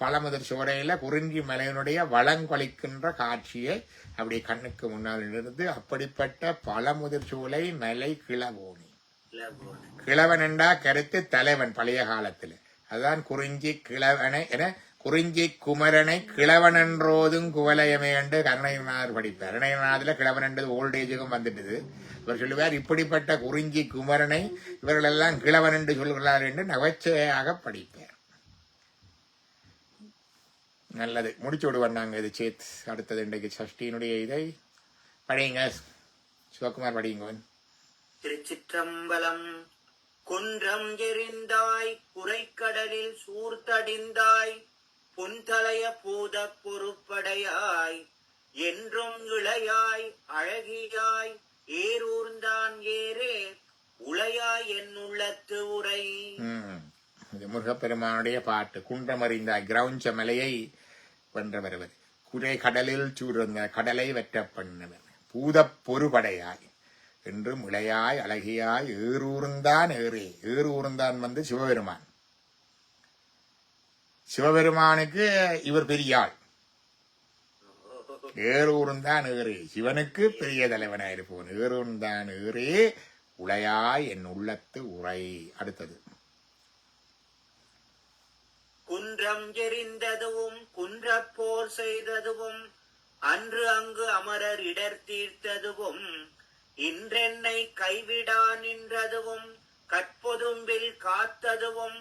பழமுதிர் சோலையில குறிஞ்சி மலையினுடைய வளங்கொழிக்கின்ற காட்சியை அப்படி கண்ணுக்கு முன்னால் இருந்து அப்படிப்பட்ட பழமுதிர் சோலை மலை கிளவோனி. கிழவன் என்றா கருத்து தலைவன் பழைய காலத்துல. அதுதான் குறிஞ்சி கிழவனை என குறிஞ்சி குமரனை கிழவன் என்றோதும் குவலயமே என்று கருணைநாதர் படிப்பார். கருணைநாதுல கிழவன் என்றது ஓல்டேஜுக்கும் வந்துட்டது. இவர் சொல்லுவார் இப்படிப்பட்ட குறிஞ்சி குமரனை இவர்கள் எல்லாம் கிழவன் என்று சொல்கிறார் என்று நகைச்சுவையாக படிப்பார். நல்லது, முடிச்சு விடுவோம் நாங்கள் இது சேத். அடுத்தது இன்றைக்கு சஷ்டியினுடைய இதை படிங்க சிவகுமார், படிங்கவன். திருச்சிற்றம்பலம். குன்றம் எறிந்தாய் குரைக்கடலில் சூர்த்தடிந்தாய் புன்தலைய பூத பொறுப்படையாய் என்றும் இளையாய் அழகியாய் ஏரூர்ந்தான் ஏரே உளையாய் என் உள்ளத்து உரை. இது முருகப்பெருமானுடைய பாட்டு. குன்றம் அறிந்தாய், கிரௌஞ்ச மலையை வென்றவர், குறை கடலில் சூழ்ந்த கடலை வெற்ற பண்ணவர், பூதப் பொறுபடையாய் என்றும் இளையாய் அழகியாய் ஏரூர்ந்தான் ஏறே. ஏரூர்ந்தான் வந்து சிவபெருமான். சிவபெருமானுக்கு இவர் பெரியாள். ஏரூர்ந்தான் ஏறே, சிவனுக்கு பெரிய தலைவனாயிருப்பவன். ஏரூர்ந்தான் ஏறே உளையாய் என் உள்ளத்து உரை. அடுத்தது குன்றம் எறிந்ததுவும் குன்றப்போர் செய்ததுவும் அன்று அங்கு அமரர் இடர் தீர்த்ததுவும் இன்றென்னை கைவிடா நின்றதுவும் கற்பொதும்பில் காத்ததுவும்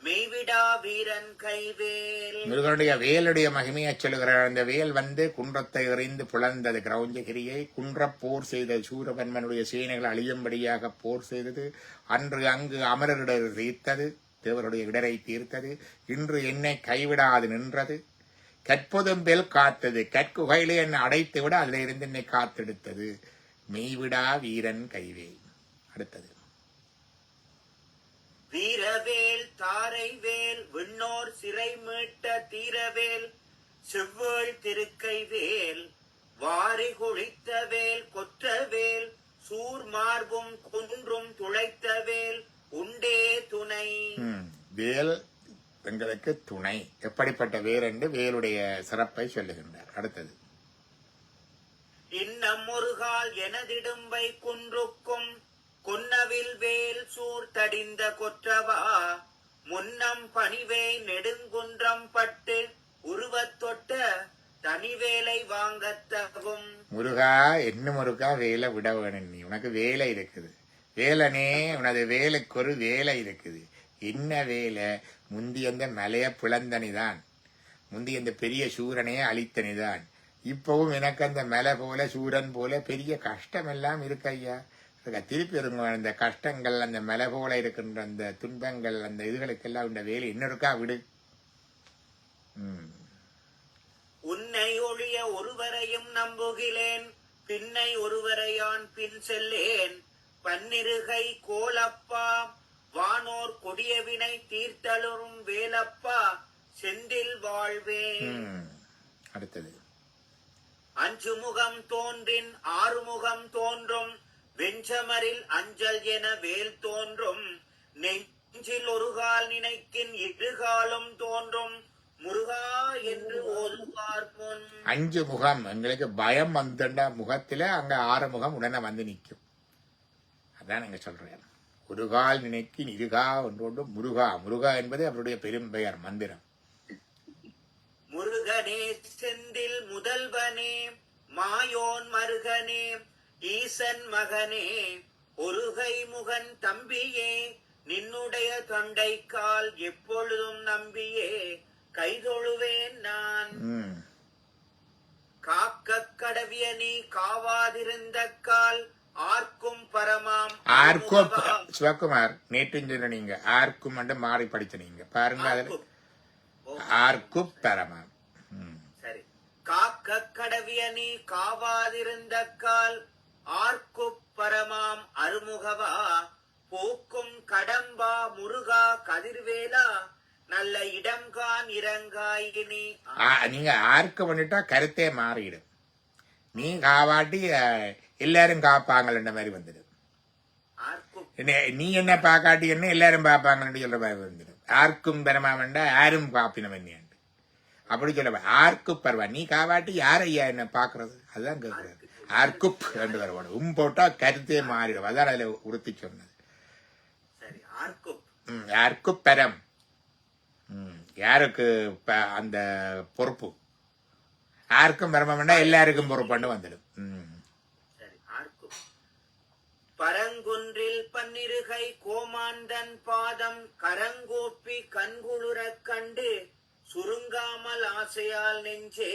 மெய்விடா வீரன் கைவேல். முருகனுடைய வேலுடைய மகிமையை சொல்லுகிறார். அந்த வேல் வந்து குன்றத்தை எறிந்து புலர்ந்தது கிரௌஞ்சகிரியை. குன்றப் போர் செய்தது, சூரபன்மனுடைய சேனைகள் அழியும்படியாக போர் செய்தது. அன்று அங்கு அமரரிடர் தீர்த்தது, தேவருடைய இடரை தீர்த்தது. இன்று என்னை கைவிடாது நின்றது. கற்பொதும்பில் காத்தது, கற்குகையிலே என்னை அடைத்து விட அதில் இருந்து என்னை காத்தெடுத்தது. மெய்விடா வீரன் கைவேல். அடுத்தது வீரவேல் தாரைவேல் விண்ணோர் சிறை மீட்ட தீரவேல் செவ்வேள் திருக்கைவேல் வாரி குளித்தவேல் கொற்றவேல் சூர் மார்பும் குன்றும் துளைத்தவேல் உண்டே துணை. வேல் எங்களுக்கு துணை. எப்படிப்பட்ட வேல் என்று வேலுடைய சிறப்பை சொல்லுகின்றார். அடுத்தது இன்னம் ஒருகால் எனதிடும்பை குன்றுக்கும் கொன்னவில் வேல் சூர் தடிந்த கொற்றவா முன்னம் பணிவே நெடுங்குன்றம் பட்டு உருவத்தொட்ட தனிவேலை வாங்கத்தகும். முருகா, என்ன முருகா வேலை விட வேணும். நீ உனக்கு வேலை இருக்குது. வேலனே, உனது வேலைக்கு ஒரு வேலை இருக்குது. என்ன வேலை? முந்தி அந்த மலைய பிளந்தனிதான், முந்தி அந்த பெரிய சூரனையே அழித்தனிதான். இப்பவும் எனக்கு அந்த மலை போல சூரன் போல பெரிய கஷ்டம் எல்லாம் இருக்கு ஐயா. திருப்பி இருங்க. அந்த கஷ்டங்கள், அந்த மலை போல இருக்கின்ற அந்த துன்பங்கள், அந்த இதுகளுக்கெல்லாம் இந்த வேலை என்ன இருக்கா விடு. உன்னை ஒழிய ஒருவரையும் நம்புகிலேன் பின்னை ஒருவரையான் பின் செல்லேன் பன்னிருகை கோலப்பா வானோர் கொடிய வினை தீர்த்தலும் வேலப்பா செந்தில் வாழ்வேன். அடுத்தது அஞ்சு முகம் தோன்றின் ஆறுமுகம் தோன்றும் வெஞ்சமரில் அஞ்சல் என வேல் தோன்றும் நெஞ்சில் ஒருகால் நினைக்கின் இடுகாலும் தோன்றும் முருகா என்று ஓதுவார் பொன். 5 முகம் எங்களுக்கு பயம் வந்துட்டா முகத்துல அங்க 6 முகம் உடனே வந்து நிற்கும். அதான் நீங்க சொல்றேன். ஒரு கால் நினைக்கின் இருகா ஒன்றோடு முருகா. முருகா என்பது அவருடைய பெரும்பெயர் மந்திரம். முருகனே செந்தில் முதல்வனே மாயோன் மருகனே ஈசன் மகனே ஒருகை முகன் தம்பியே நின்னுடைய தொண்டைக்கால் எப்பொழுதும் நம்பியே கைதொழுவேன் நான். காக்க கடவிய நீ காவாதிருந்த கால் ஆர்க்கும் பரமாம். ஆர்க்கும் சிவகுமார் நேற்று சொன்ன நீங்க ஆர்க்கும் மாறி படிச்ச நீங்க பாருங்க. அதுல ஆர்க்கு பரமாம். சரி. காக்க கடவிய நீ காவாதிருந்த கால் ஆர்க்கு பரமாம் அருமுகவா போக்கும் கடம்பா முருகா கதிர்வேலா நல்ல இடம்கான் இறங்காயினி. நீங்க ஆர்க்கு பண்ணிட்டா கருத்தே மாறிடும். நீ காவாட்டி எல்லாரும் காப்பாங்கன்ற மாதிரி வந்துடும். நீ என்ன பாக்காட்டி என்ன எல்லாரும் பாப்பாங்கன்னு சொல்ற மாதிரி வந்துடும். ஆர்க்கும் பெறமாண்டா யாரும் காப்பினவன் அப்படி சொல்ல. ஆர்க்கு பரவா நீ காவாட்டி யார் ஐயா என்ன பாக்குறது? அதுதான் கேட்கறது. ஆர்க்குப் ரெண்டு வரணும். போட்டா கருத்தே மாறிடும். அதான் அதுல உறுத்தி சொன்னது. யாருக்கு பெறம், யாருக்கு அந்த பொறுப்பு. யாருக்கும் பெறமாண்டா எல்லாருக்கும் பொறுப்பாண்டு வந்துடும். பரங்குன்றில் பன்னிருகை கோமாந்தன் பாதம் கரங்கூப்பி கண்குளுரக் கண்டு சுருங்கா அடங்காமல் ஆசையால் நெஞ்சே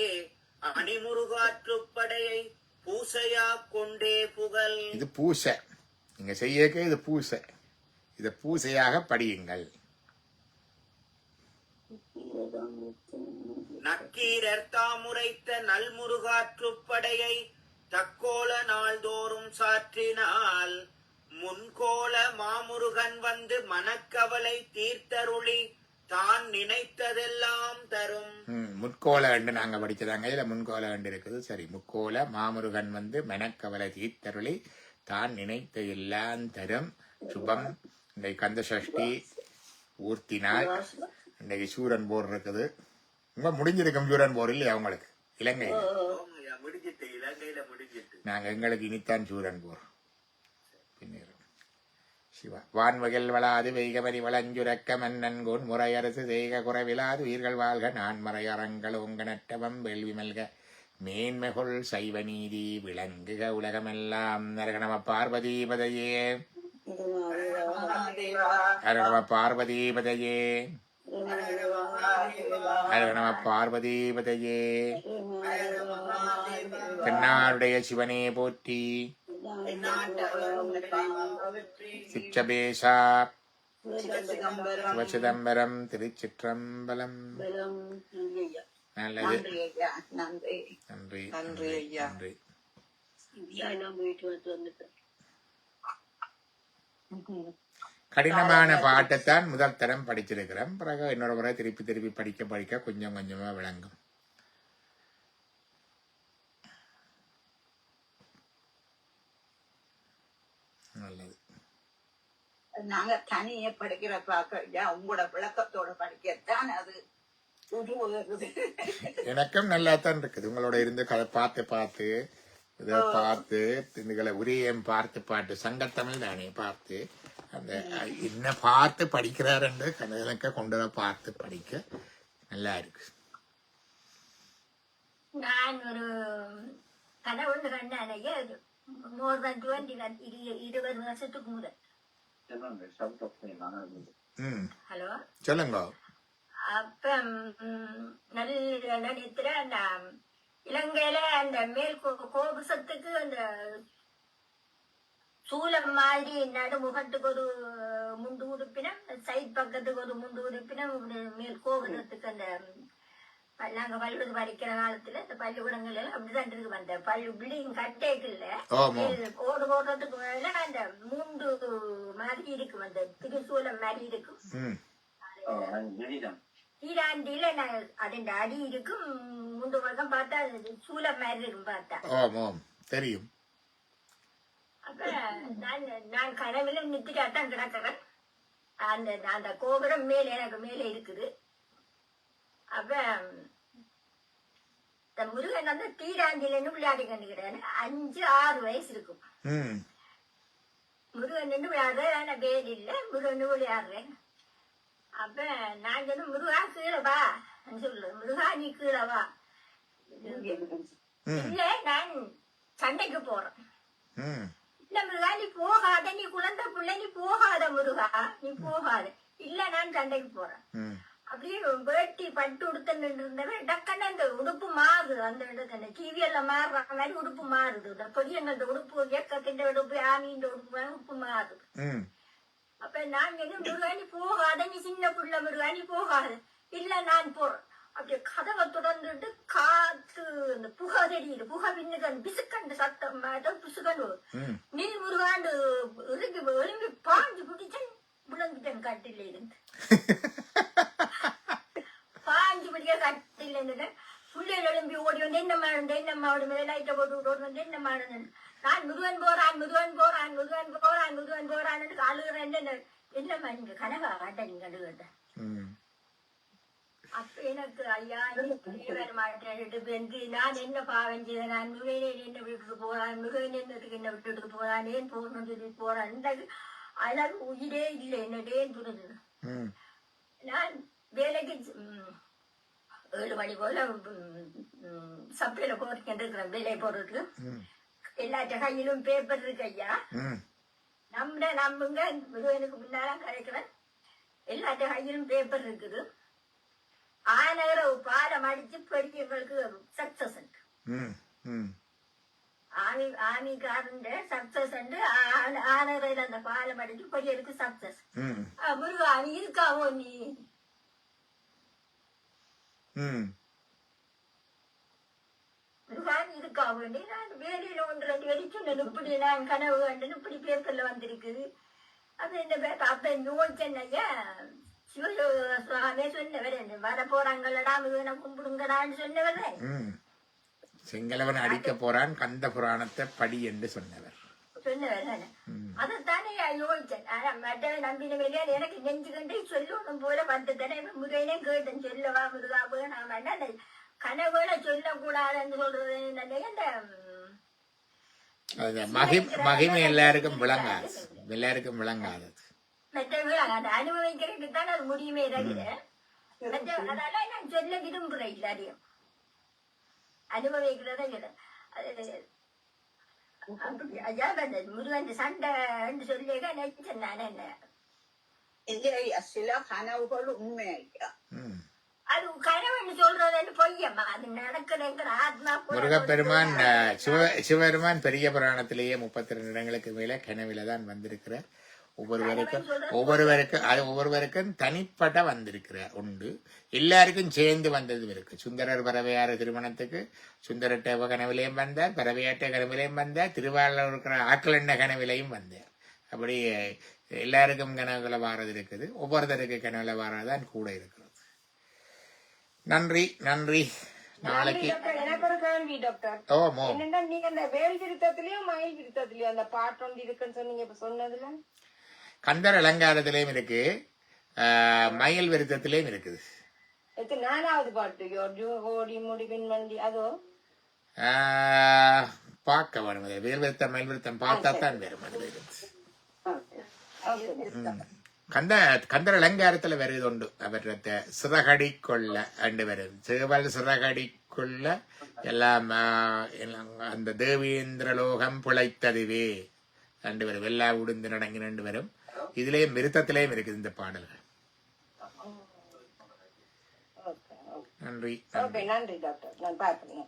அணிமுருகாற்றுப்படையை பூசையா கொண்டே புகழ். இது பூசை, நீங்க செய்யக்க இது பூசை, இத பூசையாக படியுங்கள். நக்கீரர் தாமுரைத்த நல்முருகாற்றுப்படையை தக்கோல நாள்தோறும் சாற்றினால் முன்கோல மாமுருகன் வந்து மனக்கவலை தீர்த்தருளி தான் நினைத்ததெல்லாம் தரும். முற்கோல கண்டு நாங்க படிச்சதாங்க, இதுல முன்கோல கண்டு இருக்குது. சரி, முக்கோல மாமுருகன் வந்து மனக்கவலை தீர்த்தருளி தான் நினைத்த எல்லாம் தரும். சுபம். இன்றைக்கு கந்த சஷ்டி ஊர்த்தினால் இன்றைக்கு சூரன் போர் இருக்குது. உங்க முடிஞ்சிருக்கும் சூரன் போர் இல்லையா உங்களுக்கு இலங்கையில? முடிஞ்சிட்டு, இலங்கையில முடிஞ்சிட்டு. நாங்க எங்களுக்கு இனித்தான் சூரன் போர். பின்னர் சிவா வான்வகல் வளாது வெய்கமதி வளஞ்சுரக்க மன்னன்கோன் முறையரசு செய்க குறைவிலாது உயிர்கள் வாழ்க நான் மறையறங்கள் உங்க நட்டவம் வேள்வி மல்க மேன்மைகொள் சைவ நீதி விளங்குக உலகமெல்லாம். நரகணம பார்வதீபதையே, நரகணம பார்வதீபதையே, நரகணம பார்வதீபதையே. தென்னாருடைய சிவனே போற்றி. சிற்றபேசா சிவசிதம்பரம் திருச்சிற்றம்பலம். நல்லது. நன்றி. நன்றி நன்றி ஐயா. நன்றி. கடினமான பாட்டைத்தான் முதல் தரம் படிச்சிருக்கிறோம். பிறகு இன்னொரு முறை திருப்பி திருப்பி படிக்க படிக்க கொஞ்சம் கொஞ்சமா விளங்கும். நல்லது. நாங்க தனியே படிக்கிற பாக்க உங்களோட விளக்கத்தோட படிக்கத்தான் அது உருவாகுது. எனக்கும் நல்லா தான் இருக்குது. உங்களோட இருந்து கதை பார்த்து பார்த்து இதை பார்த்து இதுகளை உரியம் பார்த்து பாட்டு சங்கத்தமிழ் தானே பார்த்து அந்த என்ன பார்த்து படிக்கிறாருன்னு எனக்கு கொண்டு வர பார்த்து படிக்க நல்லா இருக்கு. நான் ஒரு கதை ஒன்று கண்டானையே, மோர் தென் 20 வருஷத்துக்கு முதல். ஹலோ, சொல்லுங்க. அப்ப நல்ல நினைத்துல அந்த இலங்கையில அந்த மேல் கோபுசத்துக்கு அந்த சூலம் மாதிரி நடுமுகத்துக்கு ஒரு முண்டு உடுப்பினம், சைட் பக்கத்துக்கு ஒரு முண்டு உடுப்பினம், மேல் கோபுரத்துக்கு அந்த நாங்க பள்ளிக்கூட படிக்கிற காலத்துல இந்த பள்ளிக்கூடங்கள் எல்லாம் அப்படிதான் இருக்கு. அந்த பில்டிங் கட்டேக்கு இல்ல, ஓடு ஓடுறதுக்கு மேல அந்த மூண்டு மாதிரி இருக்கும், அந்த திருசூலம் மாதிரி இருக்கும். ஈராண்டியில அதன் அடி இருக்கும், முண்டு பக்கம் பார்த்தா சூலம் மாதிரி இருக்கும் பார்த்தா தெரியும். அப்ப நான் கனவுல நித்திட்டாத்தான் கிடக்கிறேன். அந்த கோபுரம் மேல எனக்கு மேல இருக்குது. அப்ப முருகன் வந்து தீராந்தில விளையாடி கண்டுக்கிறேன். 5-6 வயசு இருக்கும். முருகன் நின்று விளையாடுறேன், ஆனா வேல் இல்ல, முருகன் விளையாடுறேன். அப்ப நான் சொன்ன முருகா கீழே வா சொல்லுறேன். முருகா நீ கீழே வா. இல்ல நான் சண்டைக்கு போறேன். இல்ல முருகா நீ போகாத, நீ குழந்தை பிள்ளை, நீ போகாத முருகா, நீ போகாத. இல்ல நான் சண்டைக்கு போறேன். அப்படியே வேட்டி பட்டு உடுத்துன்னு இருந்தவன் டக்குன்னு அந்த உடுப்பு மாறுது. அந்த இடத்துல டிவி எல்லாம் மாறுற மாதிரி உடுப்பு மாறுது. பெரியங்கள உடுப்பு, இயக்கத்தின் உடுப்பு, ஆமியின் உடுப்பு மாறுது. அப்ப நான் முருகா நீ போகாத, நீ சின்ன புள்ள முருகா நீ போகாத. இல்ல நான் போறேன். அப்படியே கதவை தொடர்ந்துட்டு காத்து அந்த புகை தெரியுது. புகை பின்னுக்கு பிசுக்கண்டு சத்தம் பிசுக்கண்டு நீ முருகாண்டு இறுக்கி எழும்பி பாஞ்சு பிடிச்சேன். விளங்கிட்டேன் கட்டில இருந்து. பாஞ்சு பிடிக்க கட்டில இருந்து புள்ளைகள் எழும்பி ஓடி வந்து என்னம்மா லைட்டை போட்டு ஓடி வந்து என்னம்மா நான் முருகன் போறான் முருகன் போறான் முருகன் போறான் முருகன் போறான்னு அழுகுறேன். என்னம்மா நீங்க கனகா காட்ட நீங்க அழுகுறத. அப்ப எனக்கு ஐயா வர மாட்டேன். நான் என்ன பாவம் செய்தேன், நான் முருகனே என்ன விட்டுட்டு போறான், முருகன் என்னத்துக்கு என்ன விட்டுட்டு போறான், ஏன் போகணும்னு சொல்லி போறான். இந்த அழகு உயிரே இல்லை என்னடேன்னு புரிஞ்சது. நான் வேலைக்கு 7 மணி போல சப்ளைல போறேன் இருக்கிறேன். வேலையை போறதுக்கு எல்லாத்த கையிலும் பேப்பர் இருக்கு ஐயா. நம்புங்க முருகனுக்கு முன்னாலாம் கிடைக்கிறேன். எல்லாத்த கையிலும் பேப்பர் இருக்குது. ஆனகர பால பாலம் அடிச்சு பெரியவங்களுக்கு சக்சஸ் உண்டு. ம் ம் ஆமிக்காரண்ட சக்சஸ் உண்டு. ஆனரையில அந்த பாலம் அடிச்சு பெரியவருக்கு சக்சஸ். ம் முருகா நீ இருக்காவோ நீ ம் முருகான் இருக்கா வேண்டி நான் வேலையில 1-2 வெடி சொன்னேன். இப்படி நான் கனவு கண்டுன்னு இப்படி பேப்பர்ல வந்திருக்குது. அப்ப இந்த அப்ப யோசிச்சேன் ஐயா சிவசுவாமே சொன்னவர் வர போறாங்களடா முருகனை கும்பிடுங்கடான்னு சொன்னவர். செங்கலவன் அடிக்க போறான் கந்த புராணத்தை படி என்று சொன்னவர். அதைத்தானே யோசிச்சேன். மற்ற நம்பினவையில எனக்கு நெஞ்சு கண்டு சொல்லணும் போல வந்துட்டேன். முருகனே கேட்டேன் சொல்லவா முருகா வேணாம் அந்த கனவுல சொல்லக்கூடாதுன்னு சொல்றது அந்த மகிமை எல்லாருக்கும் விளங்காது. எல்லாருக்கும் விளங்காது. மற்ற அனுபவிக்கிறதுக்கு தான் அது முடியுமே தவிர அதனால நான் சொல்ல விரும்புறேன். எல்லாரையும் அனுபவிக்கிறத முருகன் சண்டை சொல்லி நினைச்சேன் நான். என்ன சில கனவுகள் உண்மை ஐயா. அது கனவுன்னு சொல்றது பொய்யம்மா. அது நடக்குதுங்கிற ஆத்மா. முருகப்பெருமான் சிவபெருமான் பெரிய புராணத்திலேயே 32 இடங்களுக்கு மேல கனவில தான் வந்திருக்கிறார். ஒவ்வொருவருக்கும் தனிப்பட்ட வந்திருக்கிறார் உண்டு. எல்லாருக்கும் சேர்ந்து வந்ததும் இருக்கு. சுந்தரர் பறவையாறு திருமணத்துக்கு சுந்தரட்ட கனவிலையும் வந்தார், பறவையாட்ட கனவிலையும் வந்தார், திருவாரூர் இருக்கிற ஆக்கலெண்ண கனவிலையும் வந்தார். அப்படி எல்லாருக்கும் கனவுகளை வாரது இருக்குது. ஒவ்வொருத்தருக்கு கனவுல வாரதான் கூட இருக்கிறது. நன்றி நன்றி. நாளைக்கு எனக்கு ஒரு கேள்வி டாக்டர். என்னன்னா நீங்க அந்த வேல் விருத்தத்திலயும் மயில் விருத்தத்திலயும் அந்த பாட்டு ஒன்று இருக்குன்னு சொன்னீங்க. இப்ப சொன்னதுல கந்தர் அலங்காரத்திலையும் இருக்கு, மயில் விருத்தத்திலையும் இருக்குது. 4வது பாட்டு ஓடி முடிவின் வண்டி அதோ பார்க்க வேணும். வேல் விருத்தம் மயில் விருத்தம் பார்த்தா தான் வரும். கந்தர் அலங்காரத்துல வருது உண்டு. அவரத்தை சிறகடி கொள்ள அண்டு வரும். சேவல் சிறகடி கொள்ள எல்லாம் அந்த தேவேந்திரலோகம் பிழைத்ததுவே அண்டு வரும். எல்லா உடுந்து நடங்கி நண்டு வரும். இதுலயும் விருத்தத்திலேயும் இருக்குது இந்த பாடல்கள். நன்றி நன்றி டாக்டர். நான் பார்க்கிறேன்.